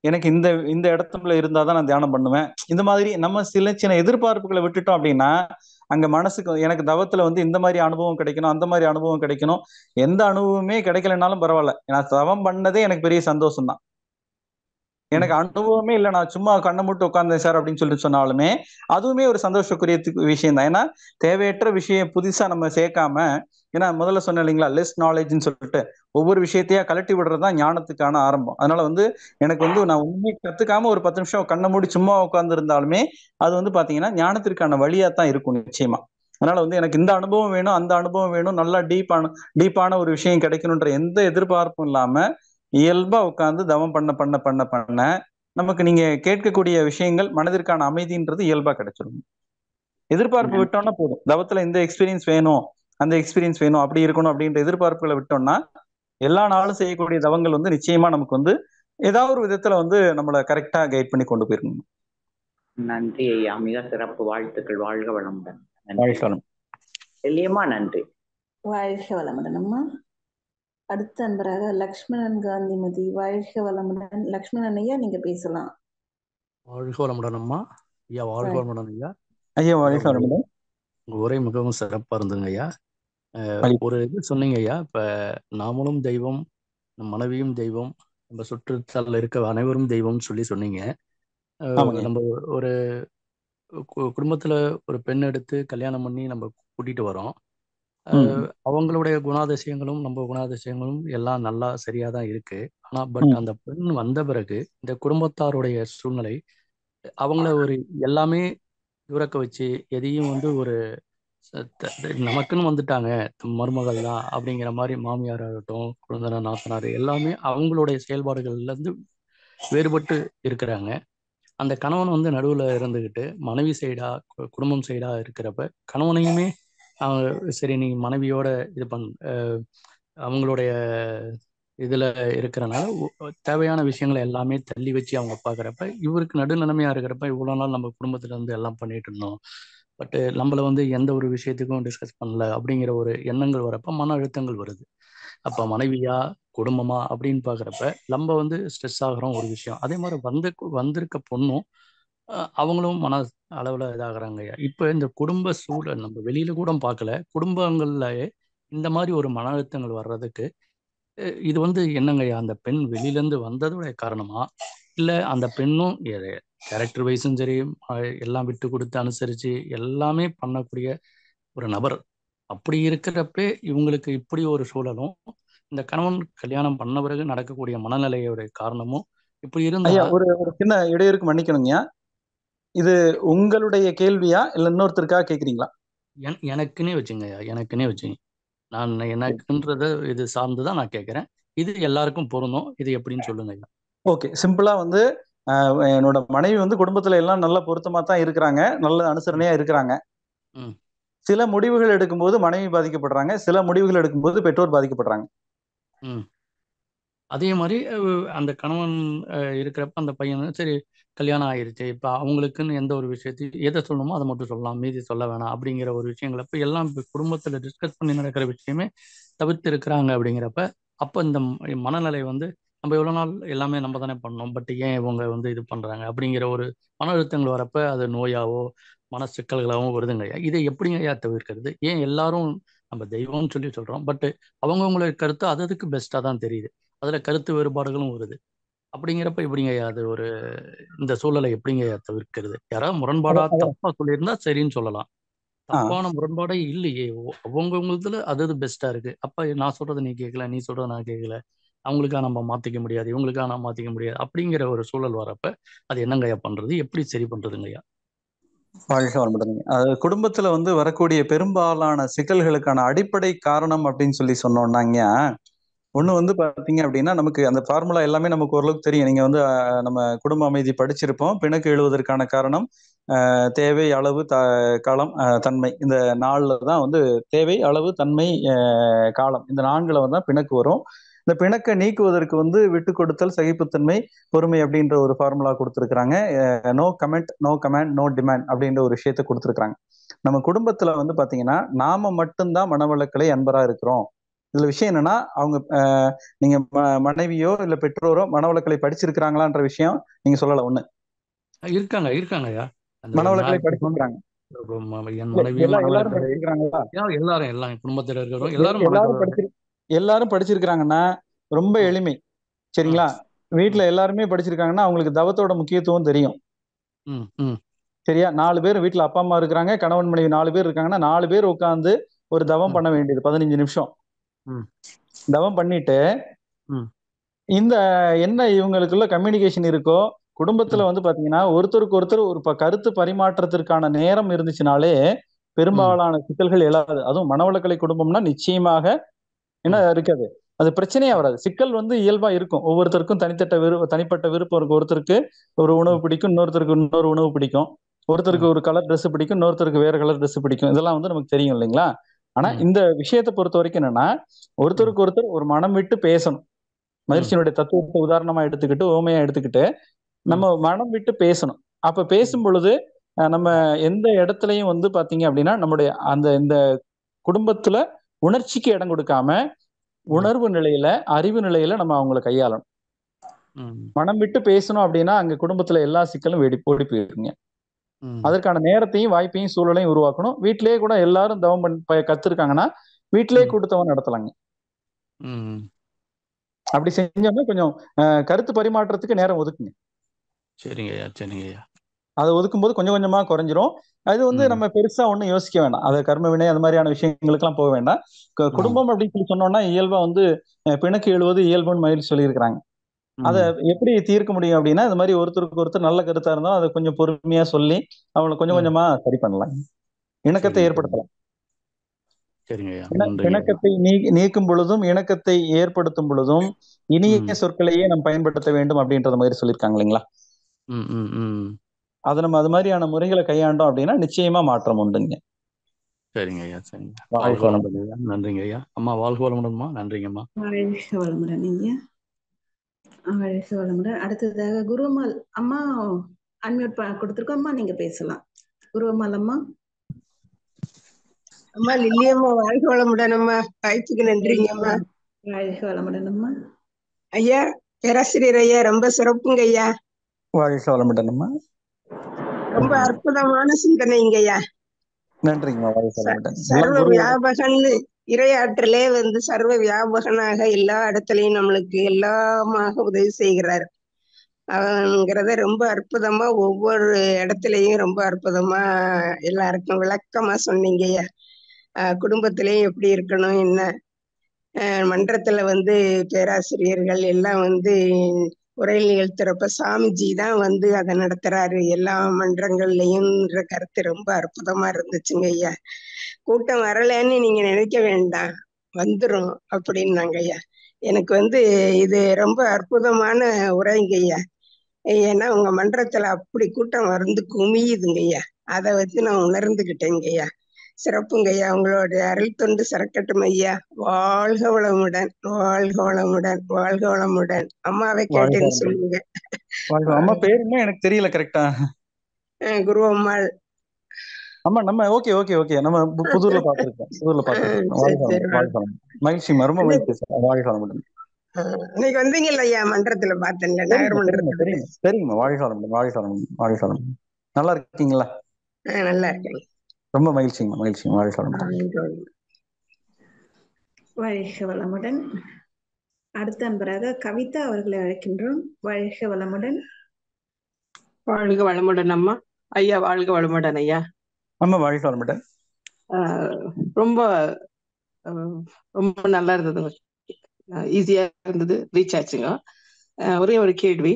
எனக்கு இந்த இந்த இடத்துல இருந்தாதான் நான் தியானம் பண்ணுவேன். இந்த மாதிரி நம்ம சில சின்ன எதிர்பார்ப்புகளை விட்டுட்டோம் அப்படின்னா அங்க மனசுக்கு எனக்கு தவத்துல வந்து இந்த மாதிரி அனுபவம் கிடைக்கணும், அந்த மாதிரி அனுபவம் கிடைக்கணும், எந்த அனுபவமே கிடைக்கலனாலும் பரவாயில்ல, நான் தவம் பண்ணதே எனக்கு பெரிய சந்தோஷம் தான். எனக்கு அனுபவமே இல்லை, நான் சும்மா கண்ணை மூட்டு உட்கார்ந்தேன் சார் அப்படின்னு சொல்லிட்டு சொன்னாலுமே அதுவுமே ஒரு சந்தோஷக்குரிய விஷயம் தான். ஏன்னா தேவையற்ற விஷயம் புதுசா நம்ம சேர்க்காம, ஏன்னா முதல்ல சொன்னேன் இல்லைங்களா, லெஸ் நாலேஜ்னு சொல்லிட்டு ஒவ்வொரு விஷயத்தையா கலட்டி விடுறதுதான் ஞானத்துக்கான ஆரம்பம். அதனால வந்து எனக்கு வந்து நான் உண்மை கத்துக்காம ஒரு 10 நிமிஷம் கண்ணை மூடி சும்மா உட்கார்ந்து இருந்தாலுமே அது வந்து பாத்தீங்கன்னா ஞானத்திற்கான வழியா தான் இருக்கும் நிச்சயமா. அதனால வந்து எனக்கு இந்த அனுபவம் வேணும், அந்த அனுபவம் வேணும், நல்லா டீப்பான ஒரு விஷயம் கிடைக்கணுன்ற எந்த எதிர்பார்ப்பும் இல்லாம இயல்பா உட்கார்ந்து தவம் பண்ண பண்ண பண்ண பண்ண நமக்கு நீங்க கேட்கக்கூடிய விஷயங்கள் மனதிற்கான அமைதின்றது இயல்பா கிடைச்சிடும். எதிர்பார்ப்பு விட்டோம்னா போதும். தவத்துல இந்த எக்ஸ்பீரியன்ஸ் வேணும், அந்த எக்ஸ்பீரியன்ஸ் வேணும், அப்படி இருக்கணும் அப்படின்ற எதிர்பார்ப்புகளை விட்டோம்னா எல்லா நாளும் செய்யக்கூடிய தவங்கள் வந்து நிச்சயமா நமக்கு வந்து ஏதாவது ஒரு விதத்துல வந்து நம்மளை கரெக்டா கைட் பண்ணி கொண்டு போயிருக்கணும். நன்றி ஐயா, மிக சிறப்பு. வாழ்த்துக்கள். வாழ்க வளமுடன். இல்லையம்மா, நன்றி. வாழ்க வளமுடன் அம்மா. அடுத்த அன்பராக லக்ஷ்மணன் காந்திமதி. வாழ்க வளமுடன். லக்ஷ்மணன் ஐயா, நீங்க பேசலாம். வாழ்க வளமுடன் அம்மா. ஐயா வாழ்க வளமுடன் ஐயா. ஐயா வாழ்க வளமுடன். உங்க உரை மிகவும் சிறப்பா இருந்துங்க ஐயா. ஒரு இது சொன்னீங்க ஐயா, இப்ப நாமளும் தெய்வம், நம் மனைவியும் தெய்வம், நம்ம சுற்றுச்சூழல் இருக்க அனைவரும் தெய்வம்னு சொல்லி சொன்னீங்க. நம்ம ஒரு குடும்பத்துல ஒரு பெண் எடுத்து கல்யாணம் பண்ணி நம்ம கூட்டிட்டு வரோம். அவங்களுடைய குணாதிசயங்களும் நம்ம குணாதிசயங்களும் எல்லாம் நல்லா சரியா தான் இருக்கு. ஆனா பட் அந்த பெண் வந்த பிறகு இந்த குடும்பத்தாருடைய சூழ்நிலை அவங்கள ஒரு எல்லாமே இறக்க வச்சு எதையும் ஒரு நமக்குன்னு வந்துட்டாங்க மருமகள் தான் அப்படிங்கிற மாதிரி மாமியார் ஆகட்டும், குழந்தை நாத்தனார் எல்லாமே அவங்களுடைய செயல்பாடுகள்ல இருந்து வேறுபட்டு இருக்கிறாங்க. அந்த கணவன் நடுவில் இருந்துக்கிட்டு மனைவி சைடா குடும்பம் சைடா இருக்கிறப்ப கணவனையுமே சரி நீ மனைவியோட இது அவங்களுடைய இதுல இருக்கிறனால தேவையான விஷயங்களை எல்லாமே தள்ளி வச்சு அவங்க பாக்குறப்ப இவருக்கு நடுநிலைமையா இருக்கிறப்ப இவ்வளவு நாள் நம்ம குடும்பத்துல இருந்து எல்லாம் பண்ணிட்டு இருந்தோம், பட் நம்மள எந்த ஒரு விஷயத்துக்கும் டிஸ்கஸ் பண்ணல அப்படிங்கிற ஒரு எண்ணங்கள் வரப்ப மன அழுத்தங்கள் வருது. அப்ப மனைவியா குடும்பமா அப்படின்னு பாக்குறப்ப நம்ம ஸ்ட்ரெஸ் ஆகிறோம் ஒரு விஷயம். அதே மாதிரி வந்திருக்க பொண்ணும் அவங்களும் மன அளவுல இதாகிறாங்க. இப்ப இந்த குடும்ப சூழல் நம்ம வெளியில கூட பார்க்கல, குடும்பங்கள்ல இந்த மாதிரி ஒரு மன அழுத்தங்கள் வர்றதுக்கு இது என்னங்கய்யா, அந்த பெண் வெளியில இருந்து வந்ததோட காரணமா, இல்ல அந்த பெண்ணும் கேரக்டர் வைஸும் சரி எல்லாம் விட்டு கொடுத்து அனுசரிச்சு எல்லாமே பண்ணக்கூடிய ஒரு நபர். அப்படி இருக்கிறப்ப இவங்களுக்கு இப்படி ஒரு சூழலும், இந்த கணவன் கல்யாணம் பண்ண பிறகு நடக்கக்கூடிய மனநிலையோட காரணமும் இப்படி இருந்தா. ஒரு சின்ன இடையூறுக்கு மன்னிக்கணுங்கய்யா, இது உங்களுடைய கேள்வியா இல்ல இன்னொருத்தருக்காக கேக்குறீங்களா? எனக்குன்னே வச்சுங்கய்யா, எனக்குன்னே வச்சுங்க. நான் எனக்குன்றத இது சார்ந்துதான் நான் கேட்கிறேன். இது எல்லாருக்கும் பொருந்தும். இது எப்படின்னு சொல்லுங்க ஐயா. ஓகே, சிம்பிளா என்னோட மனைவி குடும்பத்துல எல்லாம் நல்ல பொருத்தமா தான் இருக்கிறாங்க, நல்ல அனுசரணையா இருக்கிறாங்க. சில முடிவுகள் எடுக்கும்போது மனைவி பாதிக்கப்படுறாங்க, சில முடிவுகள் எடுக்கும்போது பெற்றோர் பாதிக்கப்படுறாங்க. அதே மாதிரி அந்த கணவன் இருக்கிறப்ப அந்த பையன் சரி கல்யாணம் ஆயிருச்சு, இப்ப அவங்களுக்குன்னு எந்த ஒரு விஷயத்தையும் எதை சொல்லணுமோ அதை மட்டும் சொல்லலாம், மீதி சொல்ல வேணாம் அப்படிங்கிற ஒரு விஷயங்கள் அப்ப எல்லாம் குடும்பத்துல டிஸ்கஸ் பண்ணி நடக்கிற விஷயமே தவிர்த்து இருக்கிறாங்க. அப்படிங்கிறப்ப அப்ப இந்த மனநிலை நம்ம எவ்வளவு நாள் எல்லாமே நம்ம தானே பண்ணோம், பட் ஏன் இவங்க இது பண்றாங்க அப்படிங்கிற ஒரு மன அழுத்தங்கள் வரப்ப அது நோயாவோ மன சிக்கல்களாகவும் வருதுங்க. இதை எப்படிங்க ஐயா தவிர்க்கிறது? ஏன் எல்லாரும் நம்ம தெய்வம்னு சொல்லி சொல்றோம், பட் அவங்கவுங்களுடைய கருத்து அதுக்கு பெஸ்டா தான் தெரியுது, அதுல கருத்து வேறுபாடுகளும் வருது. அப்படிங்கிறப்ப எப்படிங்க ஐயா அது இந்த சூழலை எப்படிங்க ஐயா தவிர்க்கிறது? யாராவது முரண்பாடா தப்பா சொல்லியிருந்தா சரின்னு சொல்லலாம், தப்பான முரண்பாடே இல்லையே, அவங்கவுங்களதுல அது பெஸ்டா இருக்கு. அப்ப நான் சொல்றது நீ கேட்கல, நீ சொல்றது நான் கேட்கல, அவங்களுக்கா நம்ம மாத்திக்க முடியாது, இவங்களுக்கா நான் மாத்திக்க முடியாது அப்படிங்கிற ஒரு சூழல் வரப்ப அது என்னங்கய்யா பண்றது, எப்படி சரி பண்றதுங்கய்யா? வாழ்க வளமுடன். குடும்பத்துல வரக்கூடிய பெரும்பாலான சிக்கல்களுக்கான அடிப்படை காரணம் அப்படின்னு சொன்னோம்னாங்க, ஒண்ணு பாத்தீங்க அப்படின்னா நமக்கு அந்த ஃபார்முலா எல்லாமே நமக்கு ஓரளவுக்கு தெரியும். நீங்க நம்ம குடும்ப அமைதி படிச்சிருப்போம். பிணக்கு எழுவதற்கான காரணம் தேவை, அளவு, காலம், தன்மை. இந்த 4 தான் தேவை, அளவு, தன்மை, காலம். இந்த 4 தான் பிணக்கு வரும். இந்த பிணக்கை நீக்குவதற்கு விட்டு கொடுத்தல், சகிப்புத்தன்மை, பொறுமை அப்படின்ற ஒரு ஃபார்முலா கொடுத்துருக்காங்க. No comment, no command, no demand அப்படின்ற ஒரு விஷயத்த கொடுத்துருக்காங்க. நம்ம குடும்பத்துல பாத்தீங்கன்னா நாம மட்டும்தான் மனவளக்கலை அன்பரா இருக்கிறோம். இதுல விஷயம் என்னன்னா, அவங்க நீங்க மனைவியோ இல்ல பெற்றோரோ மனவளக்கலை படிச்சிருக்கிறாங்களான்ற விஷயம் நீங்க சொல்லல. ஒண்ணு இருக்காங்க இருக்காங்கய்யா, மனவளக்கலை படிச்சிருக்காங்க. என் மனைவியும் எல்லாரும் படிச்சிருக்காங்களா? எல்லாரும் எல்லாம் குடும்பத்தில் இருக்கிறோம் எல்லாரும் படிச்சிருக்கிறாங்கன்னா ரொம்ப எளிமை, சரிங்களா? வீட்டுல எல்லாருமே படிச்சிருக்காங்கன்னா அவங்களுக்கு தவத்தோட முக்கியத்துவம் தெரியும். சரியா? 4 பேர் வீட்டுல அப்பா அம்மா இருக்கிறாங்க, கணவன் மனைவி 4 பேர் இருக்காங்கன்னா 4 பேர் உட்கார்ந்து ஒரு தவம் பண்ண வேண்டியது 15 நிமிஷம் தவம் பண்ணிட்டு, இந்த என்ன இவங்களுக்குள்ள கம்யூனிகேஷன் இருக்கோ குடும்பத்துல பாத்தீங்கன்னா ஒருத்தருக்கு ஒருத்தர் ஒரு கருத்து பரிமாற்றத்திற்கான நேரம் இருந்துச்சுனாலே பெரும்பாலான சிக்கல்கள் எழாது. அதுவும் மனவளக்கலை குடும்பம்னா நிச்சயமாக என்ன இருக்காது, அது பிரச்சனையா வராது. சிக்கல் இயல்பா இருக்கும். ஒவ்வொருத்தருக்கும் தனிப்பட்ட விருப்பம் இருக்கும். ஒருத்தருக்கு ஒரு உணவு பிடிக்கும், இன்னொருத்தருக்கு இன்னொரு உணவு பிடிக்கும், ஒருத்தருக்கு ஒரு கலர் ட்ரெஸ் பிடிக்கும், இன்னொருத்தருக்கு வேற கலர் ட்ரெஸ் பிடிக்கும். இதெல்லாம் நமக்கு தெரியும் இல்லைங்களா? ஆனா இந்த விஷயத்தை பொறுத்த வரைக்கும் என்னன்னா, ஒருத்தருக்கு ஒருத்தர் ஒரு மனம் விட்டு பேசணும். மகிழ்ச்சியினுடைய தத்துவத்தை உதாரணமா எடுத்துக்கிட்டு, ஓமையா எடுத்துக்கிட்டு நம்ம மனம் விட்டு பேசணும். அப்ப பேசும் பொழுது நம்ம எந்த இடத்துலயும் பாத்தீங்க அப்படின்னா நம்முடைய இந்த குடும்பத்துல உணர்ச்சிக்கு இடம் கொடுக்காம உணர்வு நிலையில, அறிவு நிலையில நம்ம அவங்களை கையாளணும். மனம் விட்டு பேசணும் அப்படின்னா அங்க குடும்பத்துல எல்லா சிக்கலும் ஓடி போயிருங்க. அதற்கான நேரத்தையும் வாய்ப்பையும் சூழலையும் உருவாக்கணும். வீட்டிலேயே கூட எல்லாரும் தவம் கத்துருக்காங்கன்னா வீட்டிலேயே கூட்டத்தவம் நடத்தலாங்க. அப்படி செஞ்சோம்னா கொஞ்சம் கருத்து பரிமாற்றத்துக்கு நேரம் ஒதுக்குங்க. சரிங்கய்யா சரிங்கய்யா. அதை ஒதுக்கும்போது கொஞ்சம் கொஞ்சமா குறைஞ்சிரும். அது வந்து நம்ம பெருசா ஒன்றும் யோசிக்க வேண்டாம். அது கர்ம வினை அது மாதிரியான விஷயங்களுக்கெல்லாம் போக வேண்டாம். குடும்பம் அப்படின்னு சொல்லி சொன்னோம்னா இயல்பா வந்து பிணக்கு எழுவது இயல்புன்னு மகிழ்ச்சி சொல்லியிருக்கிறாங்க. அதை எப்படி தீர்க்க முடியும் அப்படின்னா, இது மாதிரி ஒருத்தருக்கு ஒருத்தர் நல்ல கருத்தா இருந்தாலும் அதை கொஞ்சம் பொறுமையா சொல்லி அவங்களை கொஞ்சம் கொஞ்சமா சரி பண்ணலாம், இணக்கத்தை ஏற்படுத்தலாம். பிணக்கத்தை நீக்கும் பொழுதும் இணக்கத்தை ஏற்படுத்தும் பொழுதும் இனிய சொற்களையே நம்ம பயன்படுத்த வேண்டும் அப்படின்ற மாதிரி சொல்லியிருக்காங்க இல்லைங்களா? அதை நம்ம அது மாதிரியான முறைகளை கையாண்டோம் அப்படின்னா நிச்சயமா மாற்றம் உண்டுங்க. சரிங்க ஐயா, சரிங்க. வாழ்க வளமுடன் ஐயா. நன்றிங்க ஐயா. அம்மா வாழ்க வளமுடன்மா. நன்றிங்கம்மா. வாழ்க வளமுடன் ஐயா. வாழ்க வளமுடன். அடுத்ததாக குருமால் அம்மா அன்மியூட் கொடுத்துருக்கோம் அம்மா, நீங்க பேசலாம். குருமால் அம்மா. அம்மா லில்லியம்மா வாழ்க வளமுடன் அம்மா. வாய்ப்புக்கு நன்றிங்க அம்மா. வாழ்க வளமுடன் அம்மா. ஐயா பேராசிரியர் ஐயா ரொம்ப சிறப்புங்க ஐயா. வாழ்க வளமுடன் அம்மா. ரொம்ப அற்புதமான சிந்தனைங்க ஐயா. நன்றிங்கம்மா. வாழ்க வளமுடன். சர்வ வியாபகன்னு இறையாற்றலே வந்து சர்வ வியாபகனாக எல்லா இடத்துலயும் நம்மளுக்கு எல்லாமாக உதவி செய்கிறார் அவங்கிறத ரொம்ப அற்புதமா ஒவ்வொரு இடத்துலயும் ரொம்ப அற்புதமா எல்லாருக்கும் விளக்கமா சொன்னீங்க ஐயா. குடும்பத்திலயும் எப்படி இருக்கணும், என்ன மன்றத்துல வந்து பேராசிரியர்கள் எல்லாம் வந்து உரை நிகழ்த்துறப்ப சாமிஜி தான் வந்து அதை நடத்துறாரு எல்லா மன்றங்கள்லயும் கருத்து ரொம்ப அற்புதமா இருந்துச்சுங்க ஐயா. கூட்டம் வரலன்னு நீங்க நினைக்க வேண்டாம், வந்துரும் அப்படின்னாங்க ஐயா. எனக்கு வந்து இது ரொம்ப அற்புதமான உரைங்க ஐயா. ஏன்னா உங்க மன்றத்துல அப்படி கூட்டம் வந்து குமியுதுங்க ஐயா. அதை வச்சு நான் உணர்ந்துகிட்டேங்க ஐயா. சிறப்புங்க ஐயா. உங்களுடைய அருள் தொண்டு சிறக்கட்டும் ஐயா. வாழ்க வளமுடன், வாழ்க வளமுடன், வாழ்க வளமுடன். அம்மாவை கேட்டேன்னு சொல்லுங்க. அம்மா பேருமே எனக்கு தெரியல கரெக்டா. குரு அம்மாள். ஆமா நம்ம ஓகே ஓகே ஓகே நம்ம புதூர்ல பாத்துருக்கோம். மகிழ்ச்சி ரொம்ப மகிழ்ச்சி. வாழ்க வளமுடன். இன்னைக்கு வந்தீங்கல்ல ஐயா மன்றத்துல பார்த்தேன்ல, நகர் மன்றத்துல. சரிங்கம்மா. வாழ்க வளமுடன். வாழ்க வளமுடன். வாழ்க வளமுடன். நல்லா இருக்கீங்களா? நல்லா இருக்கேன். ரொம்ப மகிழ்ச்சிங்க மகிழ்ச்சிங்க. வாழ்க வளமுடன். வாழ்க வளமுடன். அடுத்த அன்பராக கவிதா அவர்களை அழைக்கின்றோம். வாழ்க வளமுடன். வாழ்க வளமுடன் அம்மா. ஐயா வாழ்க வளமுடன் ஐயா. அம்மா வாழ்க வளமுடன். ரொம்ப ரொம்ப நல்லா இருந்ததுங்க, ஈஸியா இருந்தது, ரீச் ஆச்சுங்க. ஒரே ஒரு கேள்வி,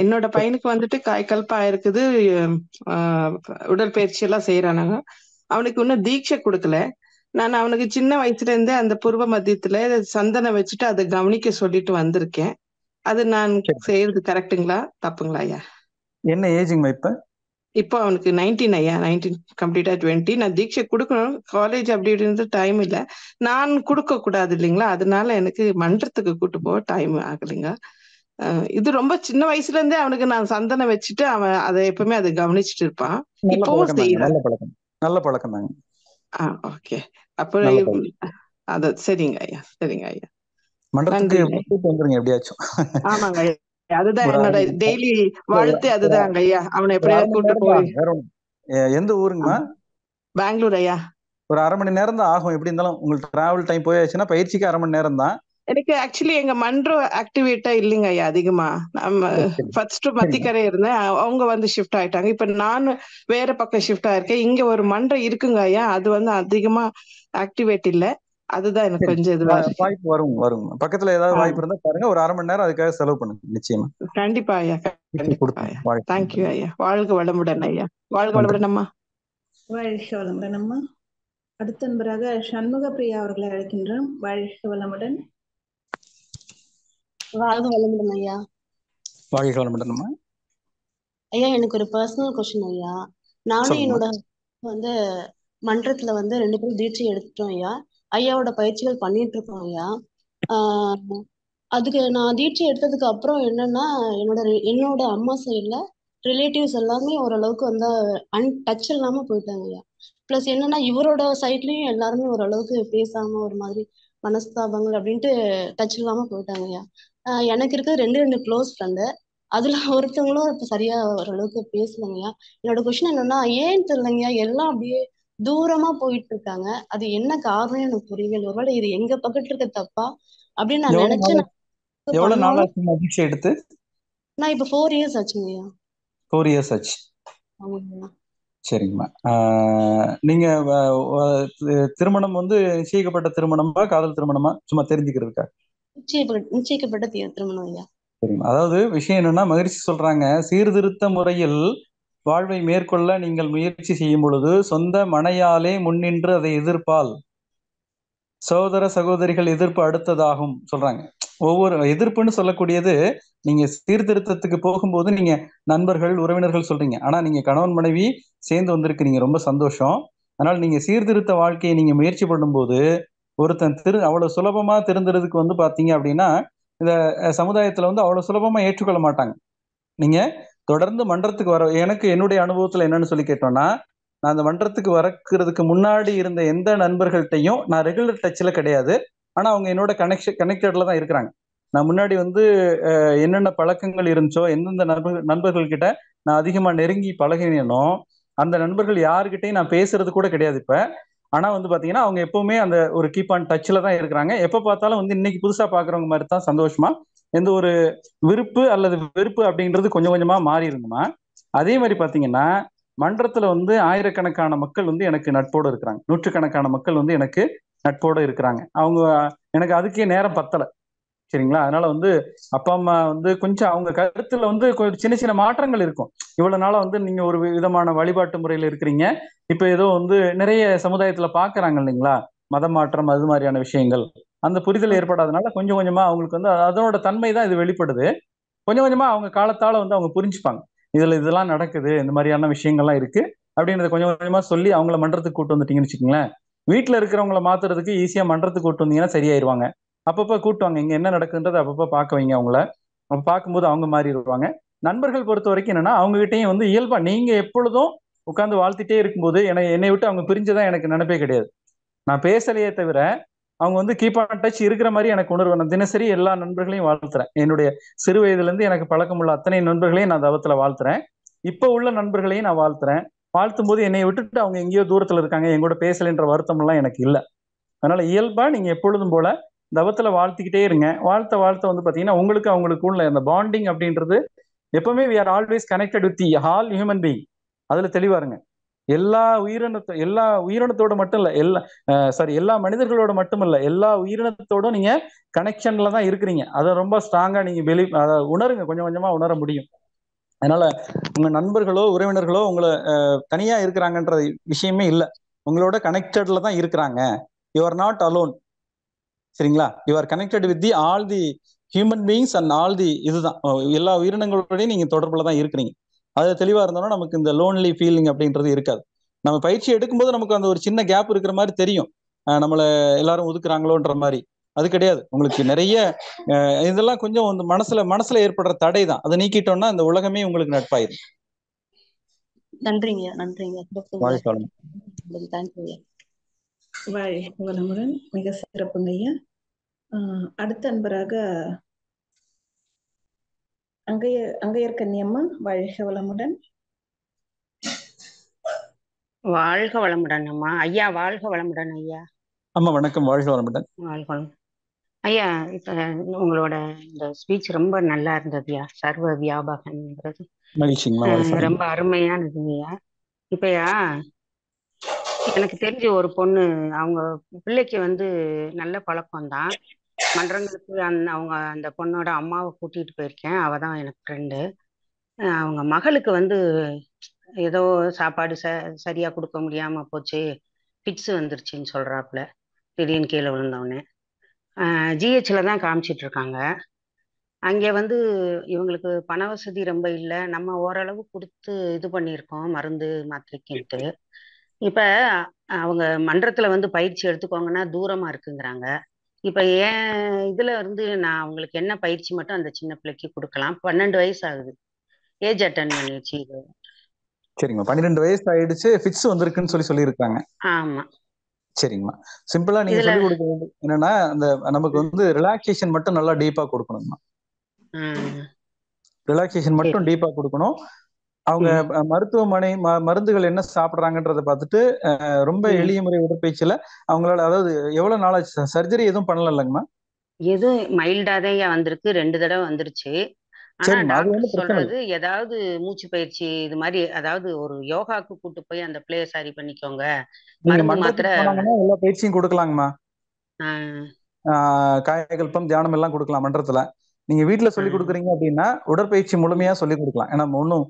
என்னோட பையனுக்கு வந்துட்டு காய்கல்பா இருக்குது, உடற்பயிற்சி எல்லாம் செய்யறானாங்க. அவனுக்கு இன்னும் தீட்சை கொடுக்கல. நான் அவனுக்கு சின்ன வயசுல இருந்தே அந்த பூர்வ மத்தியத்துல சந்தனம் வச்சுட்டு அதை கவனிக்க சொல்லிட்டு வந்திருக்கேன். அது நான் செய்யறது கரெக்டுங்களா தப்புங்களா ஐயா? என்ன ஏஜுங்க இப்ப? இப்போ அவனுக்கு 19 ஐயா. 19 கம்ப்ளீட்டா 20. நான் தீட்சை கொடுக்கணும், காலேஜ் அப்படி இருந்து டைம் இல்லை, நான் கொடுக்க கூடாது இல்லைங்களா, அதனால எனக்கு மன்றத்துக்கு கூட்டு போக டைம் ஆகலைங்க. இது ரொம்ப சின்ன வயசுல இருந்தே அவனுக்கு நான் சந்தனம் வச்சுட்டு அவன் அதை எப்பவுமே அதை கவனிச்சுட்டு இருப்பான். இப்பவும் செய்யறான். நல்ல பழக்கம் தாங்க. ஓகே. அப்புறம் அத சரிங்க ஐயா, சரிங்க ஐயா. நன்றி. எப்படியாச்சும். ஆமாங்க ஐயா, அதுதான் என்னோட டெய்லி வாழ்த்து, அதுதாங்க ஐயா. அவனை எப்படியாவது கூட்டு போய். எந்த ஊருங்கம்மா? பெங்களூர் ஐயா. ஒரு 1/2 மணி நேரம் தான் ஆகும். எப்படி இருந்தாலும் உங்களுக்கு டிராவல் டைம் போயாச்சுன்னா பயிற்சிக்கு 1/2 மணி நேரம் தான். எனக்கு ஆக்சுவலி எங்க மன்றம் ஆக்டிவேட்டா இல்லைங்க ஐயா அதிகமா. நம்ம ஃபர்ஸ்ட் மத்திக்கரை இருந்தேன், அவங்க வந்து ஷிஃப்ட் ஆயிட்டாங்க. இப்ப நான் வேற பக்கம் ஷிஃப்ட் ஆயிருக்கேன். இங்க ஒரு மன்றம் இருக்குங்க ஐயா, அது வந்து அதிகமா ஆக்டிவேட் இல்ல. அதுதான் எனக்கு கொஞ்சம் இதுவா இருக்கு. வாய்ப்பு வரும். பக்கத்துல ஏதாவது வாய்ப்பு இருந்தா பாருங்க. ஒரு 1/2 மணி நேரம் அதுக்காக செலவு பண்ணுங்க நிச்சயமா. கண்டிப்பா ஐயா, கண்டிப்பா ஐயா. தேங்க்யூ ஐயா. வாழ்க வளமுடன் ஐயா. வாழ்க வளமுடன் அம்மா. வாழ்க வளமுடன் அம்மா. அடுத்த நண்பராக சண்முக பிரியா அவர்களை அழைக்கின்றோம். வாழ்க வளமுடன். வாழ்க வளமுடன் ஐயா. வாழ்க வளமுடன் அம்மா. ஐயா எனக்கு ஒரு பர்சனல் கொஸ்டின் ஐயா. நானும் என்னோட வந்து மன்றத்துல வந்து 2 பேரும் தீட்சை எடுத்துட்டோம் ஐயா. ஐயாவோட பயிற்சிகள் பண்ணிட்டு இருக்கோம் ஐயா. அதுக்கு நான் தீட்சை எடுத்ததுக்கு அப்புறம் என்னன்னா, என்னோட அம்மா சைட்ல ரிலேட்டிவ்ஸ் எல்லாமே ஓரளவுக்கு வந்து டச் இல்லாம போயிட்டாங்க ஐயா. பிளஸ் என்னன்னா இவரோட சைட்லயும் எல்லாருமே ஓரளவுக்கு பேசாம ஒரு மாதிரி மனஸ்தாபங்கள் அப்படின்ட்டு டச் இல்லாம போயிட்டாங்க ஐயா. எனக்கு இருக்கிறது 2 க்ளோஸ் ஃப்ரெண்டு, அதுல ஒருத்தவங்களும் இப்ப சரியா ஓரளவுக்கு பேசலங்கய்யா. என்னோட கொஸ்டின் என்னன்னா, ஏன்னு தெரியலங்கய்யா, எல்லாம் அப்படியே தூரமா போயிட்டு இருக்காங்க. அது என்ன காரணம் எனக்கு புரியல. ஒருவேளை இது எங்க பக்கத்துல இருக்க தப்பா அப்படின்னு நான் நினைச்சேன். எவ்வளவு நாள் ஆச்சு தீட்சை எடுத்து? நான் இப்ப 4 இயர்ஸ் ஆச்சுங்கய்யா. 4 இயர்ஸ் ஆச்சு. ஆமாங்கய்யா. சரிங்கம்மா. நீங்க திருமணம் வந்து நிச்சயிக்கப்பட்ட திருமணமா காதல் திருமணமா சும்மா தெரிஞ்சுக்கிறதுக்கா? நிச்சயிக்கப்பட்ட திருமணம் ஐயா. சரிங்க. அதாவது விஷயம் என்னன்னா, மகிழ்ச்சி சொல்றாங்க, சீர்திருத்த முறையில் வாழ்வை மேற்கொள்ள நீங்கள் முயற்சி செய்யும் பொழுது சொந்த மனையாலே முன்னின்று அதை எதிர்ப்பால் சகோதர சகோதரிகள் எதிர்ப்பு அடுத்ததாகும் சொல்றாங்க. ஒவ்வொரு எதிர்ப்புன்னு சொல்லக்கூடியது நீங்க சீர்திருத்தத்துக்கு போகும்போது நீங்க நண்பர்கள் உறவினர்கள் சொல்றீங்க, ஆனா நீங்க கணவன் மனைவி சேர்ந்து வந்திருக்கிறீங்க, ரொம்ப சந்தோஷம். அதனால நீங்க சீர்திருத்த வாழ்க்கையை நீங்க முயற்சி பண்ணும்போது ஒருத்தன் அவ்வளவு சுலபமா திருந்துறதுக்கு வந்து பாத்தீங்க அப்படின்னா இந்த சமுதாயத்துல வந்து அவ்வளவு சுலபமா ஏற்றுக்கொள்ள மாட்டாங்க. நீங்க தொடர்ந்து மன்றத்துக்கு வர எனக்கு என்னுடைய அனுபவத்துல என்னன்னு சொல்லி கேட்டோம்னா, நான் அந்த மன்றத்துக்கு வரக்கிறதுக்கு முன்னாடி இருந்த எந்த நண்பர்கள்ட்டையும் நான் ரெகுலர் டச்ல கிடையாது. ஆனா அவங்க என்னோட கனெக்டட்ல தான் இருக்கிறாங்க. நான் முன்னாடி வந்து என்னென்ன பழக்கங்கள் இருந்துச்சோ, எந்தெந்த நண்பர்கள் கிட்ட நான் அதிகமா நெருங்கி பழகினேனோ அந்த நண்பர்கள் யாருக்கிட்டையும் நான் பேசுறது கூட கிடையாது இப்ப. ஆனா வந்து பாத்தீங்கன்னா அவங்க எப்பவுமே அந்த ஒரு கீப் ஆன் டச்ல தான் இருக்கிறாங்க. எப்ப பார்த்தாலும் வந்து இன்னைக்கு புதுசா பாக்குறவங்க மாதிரி தான் சந்தோஷமா எந்த ஒரு விருப்பு அல்லது வெறுப்பு அப்படின்றது கொஞ்சம் கொஞ்சமா மாறி இருந்துமா. அதே மாதிரி பாத்தீங்கன்னா மன்றத்துல வந்து ஆயிரக்கணக்கான மக்கள் வந்து எனக்கு நட்போடு இருக்கிறாங்க, நூற்றுக்கணக்கான மக்கள் வந்து எனக்கு நட்போடு இருக்கிறாங்க. அவங்க எனக்கு அதுக்கே நேரம் பத்தல. சரிங்களா? அதனால வந்து அப்பா அம்மா வந்து கொஞ்சம் அவங்க கருத்துல வந்து கொஞ்சம் சின்ன சின்ன மாற்றங்கள் இருக்கும். இவ்வளவு நாளா வந்து நீங்க ஒரு விதமான வழிபாட்டு முறையில இருக்கிறீங்க, இப்ப ஏதோ வந்து நிறைய சமுதாயத்துல பாக்குறாங்க இல்லைங்களா, மத மாற்றம் அது மாதிரியான விஷயங்கள், அந்த புரிதல் ஏற்படாதனால கொஞ்சம் கொஞ்சமா அவங்களுக்கு வந்து அதனோட தன்மை தான் இது வெளிப்படுது. கொஞ்சம் கொஞ்சமா அவங்க காலத்தால வந்து அவங்க புரிஞ்சுப்பாங்க, இதுல இதெல்லாம் நடக்குது, இந்த மாதிரியான விஷயங்கள்லாம் இருக்கு அப்படின்றத கொஞ்சம் கொஞ்சமா சொல்லி அவங்கள மன்றத்துக்கு கூட்டு வந்துட்டீங்கன்னு வச்சுக்கோங்களேன். வீட்டுல இருக்கிறவங்கள மாத்துறதுக்கு ஈஸியா மன்றத்துக்கு கூட்டு வந்தீங்கன்னா சரியாயிருவாங்க. அப்பப்ப கூட்டுவாங்க, இங்க என்ன நடக்குதுன்றதை அப்பப்ப பார்க்க வைங்க அவங்கள. அப்ப பார்க்கும்போது அவங்க மாறிடுவாங்க. நண்பர்கள் பொறுத்த வரைக்கும் என்னன்னா அவங்க கிட்டையும் வந்து இயல்பா நீங்க எப்பொழுதும் உட்கார்ந்து வாழ்த்திட்டே இருக்கும்போது என்னை விட்டு அவங்க பிரிஞ்சதான் எனக்கு நினைப்பே கிடையாது. நான் பேசலையே தவிர அவங்க வந்து கீப் ஆன் டச் இருக்கிற மாதிரி எனக்கு உணர்வு. நான் தினசரி எல்லா நண்பர்களையும் வாழ்த்துறேன். என்னுடைய சிறு வயதுல இருந்து எனக்கு பழக்கமுள்ள அத்தனை நண்பர்களையும் நான் தவத்துல வாழ்த்துறேன். இப்ப உள்ள நண்பர்களையும் நான் வாழ்த்துறேன். வாழ்த்தும் போது என்னை விட்டுட்டு அவங்க எங்கேயோ தூரத்துல இருக்காங்க, எங்கூட பேசலைன்ற வருத்தம் எல்லாம் எனக்கு இல்லை. அதனால இயல்பா நீங்க எப்பொழுதும் போல தவத்துல வாழ்த்திக்கிட்டே இருங்க. வாழ்த்த வாழ்த்த வந்து பாத்தீங்கன்னா உங்களுக்கு அவங்களுக்குள்ள அந்த பாண்டிங் அப்படின்றது எப்பவுமே we are always connected with the all human being. அதுல தெளிவா இருங்க. எல்லா உயிரினத்தோட மட்டும் இல்ல, எல்லா மனிதர்களோட மட்டும் இல்ல, எல்லா உயிரினத்தோடும் நீங்க கனெக்ஷன்ல தான் இருக்கிறீங்க. அதை ரொம்ப ஸ்ட்ராங்கா நீங்க உணருங்க, கொஞ்சம் கொஞ்சமா உணர முடியும். அதனால உங்க நண்பர்களோ உறவினர்களோ உங்களை தனியா இருக்கிறாங்கன்ற விஷயமே இல்லை, உங்களோட கனெக்டட்ல தான் இருக்கிறாங்க. You are not alone. சரிங்களா? You are connected with the all the human beings and all the இதுதான் எல்லா உயிரினங்களோடய நீங்க தொடர்புல தான் இருக்கிறீங்க. அது தெளிவா இருந்தோம்னா நமக்கு இந்த லோன்லி ஃபீலிங் அப்படின்றது இருக்காது. நம்ம பயிற்சி எடுக்கும்போது நமக்கு அந்த ஒரு சின்ன கேப் இருக்கிற மாதிரி தெரியும், நம்மள எல்லாரும் ஒதுக்குறாங்களோன்ற மாதிரி. அது கிடையாது. உங்களுக்கு நிறைய இதெல்லாம் கொஞ்சம் வந்து மனசுல ஏற்படுற தடை தான். அதை நீக்கிட்டோம்னா இந்த உலகமே உங்களுக்கு நட்பாயிரும். நன்றிங்க நன்றிங்க. தேங்க்யூ. வாழ்க வளமுடன். மிக சிறப்புங்க ஐயா. அடுத்த அன்பராக அங்கையர் கன்னியம்மா, வாழ்க வளமுடன். வாழ்க வளமுடன் அம்மா. ஐயா வாழ்க வளமுடன் ஐயா. அம்மா வணக்கம். வாழ்க வளமுடன். வாழ்க வளமுடன் ஐயா. இப்ப உங்களோட இந்த ஸ்பீச் ரொம்ப நல்லா இருந்ததுயா. சர்வ வியாபகம்ங்கிறது ரொம்ப அருமையானதுங்கய்யா. இப்பயா எனக்கு தெரிஞ்ச ஒரு பொண்ணு, அவங்க பிள்ளைக்கு வந்து நல்ல பழக்கம்தான். மன்றங்களுக்கு அவங்க அந்த பொண்ணோட அம்மாவை கூட்டிட்டு போயிருக்கேன். அவ தான் எனக்கு ஃப்ரெண்டு. அவங்க மகளுக்கு வந்து ஏதோ சாப்பாடு சரியா கொடுக்க முடியாம போச்சு, பிட்ஸ் வந்துருச்சுன்னு சொல்றாப்புல. திடீர்னு கீழே விழுந்தவொடனே ஜிஹெச்ல தான் காமிச்சிட்டு இருக்காங்க. அங்கே வந்து இவங்களுக்கு பண வசதி ரொம்ப இல்லை. நம்ம ஓரளவு கொடுத்து இது பண்ணியிருக்கோம் மருந்து மாத்திரைக்குன்ட்டு. இப்ப அவங்க மன்றத்துல வந்து பயிற்சி எடுத்துக்கோங்கன்னா தூரமா இருக்குங்கிறாங்க. இப்ப ஏன் இதுல இருந்து நான் அவங்களுக்கு என்ன பயிற்சி மட்டும் அந்த சின்ன பிள்ளைக்கு கொடுக்கலாம்? 12 வயசு ஆகுது, ஏஜ் அட்டன் பண்ணிடுச்சு. இது சரிங்கம்மா. 12 வயசு ஆயிடுச்சு, ஃபிட்ஸ் வந்திருக்குன்னு சொல்லி இருக்காங்க. ஆமா. சரிங்கம்மா. சிம்பிளா நீங்க சொல்லி கொடுக்க என்னன்னா அந்த நமக்கு வந்து ரிலாக்ஸேஷன் மட்டும் நல்லா டீப்பா கொடுக்கணும்மா. ரிலாக்ஸேஷன் மட்டும் டீப்பா கொடுக்கணும். அவங்க மருத்துவமனை மருந்துகள் என்ன சாப்பிடுறாங்கன்றத பார்த்துட்டு ரொம்ப எளிய முறை உடற்பயிற்சியில அவங்களால, அதாவது எவ்வளவு நாளாச்சு சர்ஜரி எதுவும் பண்ணல இல்லைங்கம்மா? எதுவும் மைல்டா தான் வந்திருக்கு. 2 தடவை வந்துருச்சு. ஆனா டாக்டர் சொல்றது ஏதாவது மூச்சு பயிற்சி இது மாதிரி அதாவது ஒரு யோகாக்கு கூட்டு போய் அந்த பிளேய சரி பண்ணிக்கோங்க, மருந்து மாத்திரை எல்லா பயிற்சியும் கொடுக்கலாங்கம்மா. காயகல்பம் தியானம் எல்லாம் கொடுக்கலாம் மன்றத்துல. நீங்க வீட்டுல சொல்லி கொடுக்குறீங்க அப்படின்னா உடற்பயிற்சி முழுமையா சொல்லி கொடுக்கலாம். ஏன்னா ஒன்னும்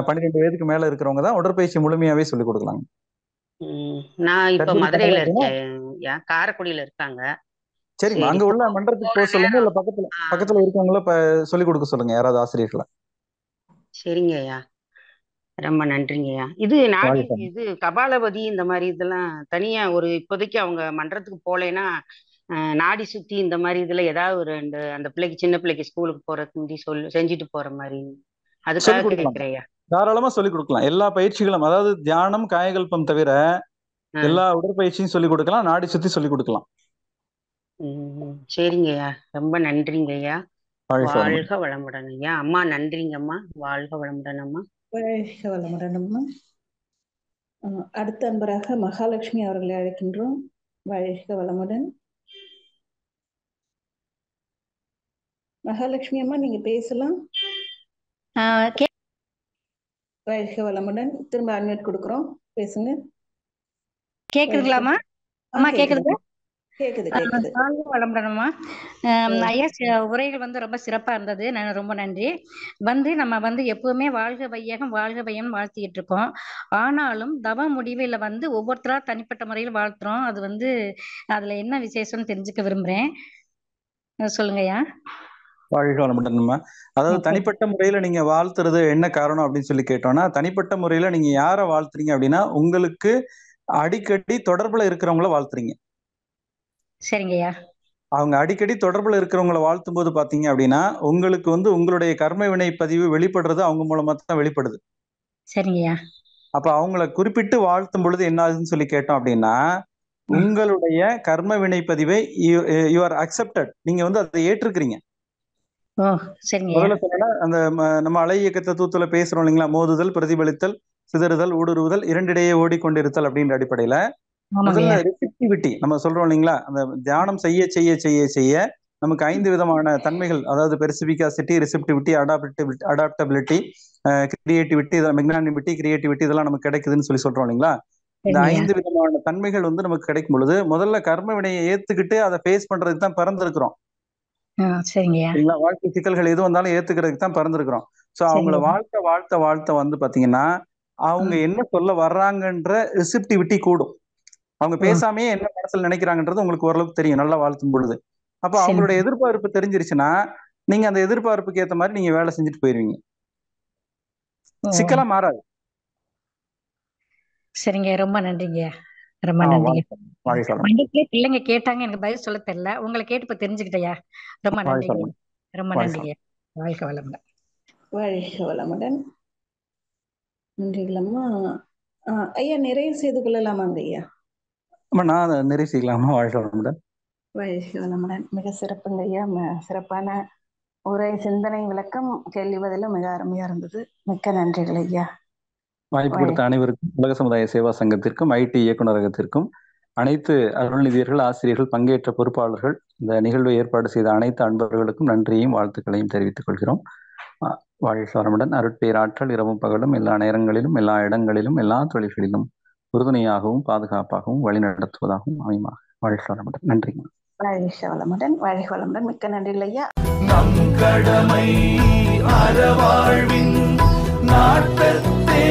12 வயதுக்கு மேல இருக்கிறவங்க தான் உடற்பயிற்சி முழுமையாவே சொல்லி கொடுக்கலாங்க. நான் இப்ப மதுரையில இருக்கேன், காரைக்குடியில இருக்காங்க. சரிம்மா, அங்க உள்ள மன்றத்துக்கு போக சொல்லுங்க, இல்ல பக்கத்துல இருக்கவங்கள சொல்லி கொடுக்க சொல்லுங்க யாராவது ஆசிரியர்களை. சரிங்க ஐயா, ரொம்ப நன்றிங்க ஐயா. இது நாடி இது கபாலபதி இந்த மாதிரி இதெல்லாம் தனியா ஒரு இப்போதைக்கு அவங்க மன்றத்துக்கு போலேன்னா நாடி சுத்தி இந்த மாதிரி இதுல ஏதாவது ஒரு ரெண்டு அந்த பிள்ளைக்கு சின்ன பிள்ளைக்கு ஸ்கூலுக்கு போறதுக்கு முந்தி செஞ்சுட்டு போற மாதிரி அதுக்காக கேட்கிறேன். தாராளமா சொல்லி கொடுக்கலாம். எல்லா பயிற்சிகளும், அதாவது தியானம் காயகல்பம் தவிர எல்லா உடற்பயிற்சியும் சொல்லி கொடுக்கலாம், நாடி சுத்தி சொல்லி கொடுக்கலாம். சரிங்க ஐயா, ரொம்ப நன்றிங்க ஐயா. வாழ்க வளமுடன் ஐயா. அம்மா நன்றிங்க அம்மா, வாழ்க வளமுடன் அம்மா. வாழ்க வளமுடன் அம்மா. அடுத்த அன்பராக மகாலட்சுமி அவர்களை அழைக்கின்றோம். வாழ்க வளமுடன். மகாலட்சுமி அம்மா நீங்க பேசலாம். வாழ்க வளமுடன். திரும்ப அன்மியூட் கொடுக்குறோம், பேசுங்க. கேக்குதுங்களாமா அம்மா? கேக்குது. வளமுடன்மா. ஐயா உரைகள் ரொம்ப சிறப்பா இருந்தது, ரொம்ப நன்றி. நம்ம எப்பவுமே வாழ்க வையகம் வாழ்க வையம் வாழ்த்திக்கிட்டு இருக்கோம். ஆனாலும் தவ முடிவில் ஒவ்வொருத்தரா தனிப்பட்ட முறையில் வாழ்த்துறோம். அது அதுல என்ன விசேஷம்னு தெரிஞ்சுக்க விரும்புறேன், சொல்லுங்க ஐயா. வாழ்க வளமுடன்மா. அதாவது தனிப்பட்ட முறையில நீங்க வாழ்த்துறது என்ன காரணம் அப்படின்னு சொல்லி கேட்டோம்னா, தனிப்பட்ட முறையில நீங்க யார வாழ்த்துறீங்க அப்படின்னா உங்களுக்கு அடிக்கடி தொடர்புல இருக்கிறவங்கள வாழ்த்துறீங்க. சரிங்கய்யா. அவங்க அடிக்கடி தொடர்புல இருக்கிறவங்களை வாழ்த்தும் போது பாத்தீங்க அப்படின்னா உங்களுக்கு உங்களுடைய கர்ம வினை பதிவு வெளிப்படுறது அவங்க மூலமா தான் வெளிப்படுது. சரிங்கய்யா. அப்ப அவங்கள குறிப்பிட்டு வாழ்த்தும் பொழுது என்ன ஆகுதுன்னு சொல்லி கேட்டோம் அப்படின்னா உங்களுடைய கர்ம வினை பதிவை யூ ஆர் அக்செப்டட், நீங்க அதை ஏற்றுக்கிறீங்க. முதல்ல சொன்னா அந்த நம்ம அலை இயக்க தத்துவத்துல பேசுறோம் இல்லைங்களா, மோதுதல் பிரதிபலித்தல் சிதறுதல் ஊடுருவுதல் இரண்டிடையே ஓடிக்கொண்டிருத்தல் அப்படின்ற அடிப்படையில முதல்ல ரிசெப்டிவிட்டி நம்ம சொல்றோம் இல்லைங்களா, அந்த தியானம் செய்ய செய்ய செய்ய செய்ய நமக்கு 5 விதமான தன்மைகள், அதாவது perspicacity, receptivity, adaptability, creativity, magnanimity, creativity இதெல்லாம் நமக்கு கிடைக்குதுன்னு சொல்லி சொல்றோம் இல்லைங்களா. இந்த 5 விதமான தன்மைகள் நமக்கு கிடைக்கும் பொழுது முதல்ல கர்ம வினையை ஏத்துக்கிட்டு அதை ஃபேஸ் பண்றதுக்கு தான் பிறந்திருக்கிறோம். வாழ்க்கை சிக்கல்கள் எது வந்தாலும் ஏத்துக்கிறதுக்கு தான் பிறந்திருக்கிறோம். சோ அவங்கள வாழ்த்த வாழ்த்த வாழ்த்த பாத்தீங்கன்னா அவங்க என்ன சொல்ல வர்றாங்கன்ற ரிசெப்டிவிட்டி கூடும். அவங்க பேசாமே என்ன மனசுல நினைக்கிறாங்கன்றது உங்களுக்கு ஓரளவுக்கு தெரியும் நல்லா வாழ்த்தும் பொழுது. அப்ப அவங்களுடைய எதிர்பார்ப்பு தெரிஞ்சிருச்சுன்னா நீங்க அந்த எதிர்பார்ப்புக்கு ஏத்த மாதிரி நீங்க வேலை செஞ்சுட்டு போயிருவீங்க, சிக்கலா மாறாது. சரிங்க, ரொம்ப நன்றிங்க, ரொம்ப நன்றிங்க. பிள்ளைங்க கேட்டாங்க, எனக்கு பதில் சொல்ல தெரியல, உங்களை கேட்டு இப்ப தெரிஞ்சுக்கிட்டயா, ரொம்ப நன்றிங்க, ரொம்ப நன்றிங்க. வாழ்க வளமுடன். வாழ்க வளமுடன். நன்றிகளம்மா. ஐயா நிறைவு செய்து கொள்ளலாமாங்க ஐயா? நான் நிறைவு செய்யலாமா? வாழ்க வளமுடன். வாழ்க வளமுடன். மிக சிறப்புங்க ஐயா, சிறப்பான உரை, சிந்தனை, விளக்கம், கேள்வி பதிலும் மிக அருமையா இருந்தது. மிக்க நன்றிகள் ஐயா. வாய்ப்பு கொடுத்த அனைவருக்கும், உலக சமுதாய சேவா சங்கத்திற்கும், ஐடி இயக்குநரகத்திற்கும், அனைத்து அருள்நிதியர்கள், ஆசிரியர்கள், பங்கேற்ற பொறுப்பாளர்கள், இந்த நிகழ்வை ஏற்பாடு செய்த அனைத்து அன்பர்களுக்கும் நன்றியையும் வாழ்த்துக்களையும் தெரிவித்துக் கொள்கிறோம். வாழ்க வளமுடன். அருட்பேராற்றல் இரவும் பகலும் எல்லா நேரங்களிலும் எல்லா இடங்களிலும் எல்லா தொழில்களிலும் உறுதுணையாகவும் பாதுகாப்பாகவும் வழிநடத்துவதாகவும் அமையுமாக. வாழ்க வளமுடன். நன்றிங்க. வாழ்க வளமுடன். வாழ்க வளமுடன். மிக்க நன்றிகள் ஐயா. நம் கடமை அறவாழ்வின் நாட்டத்தே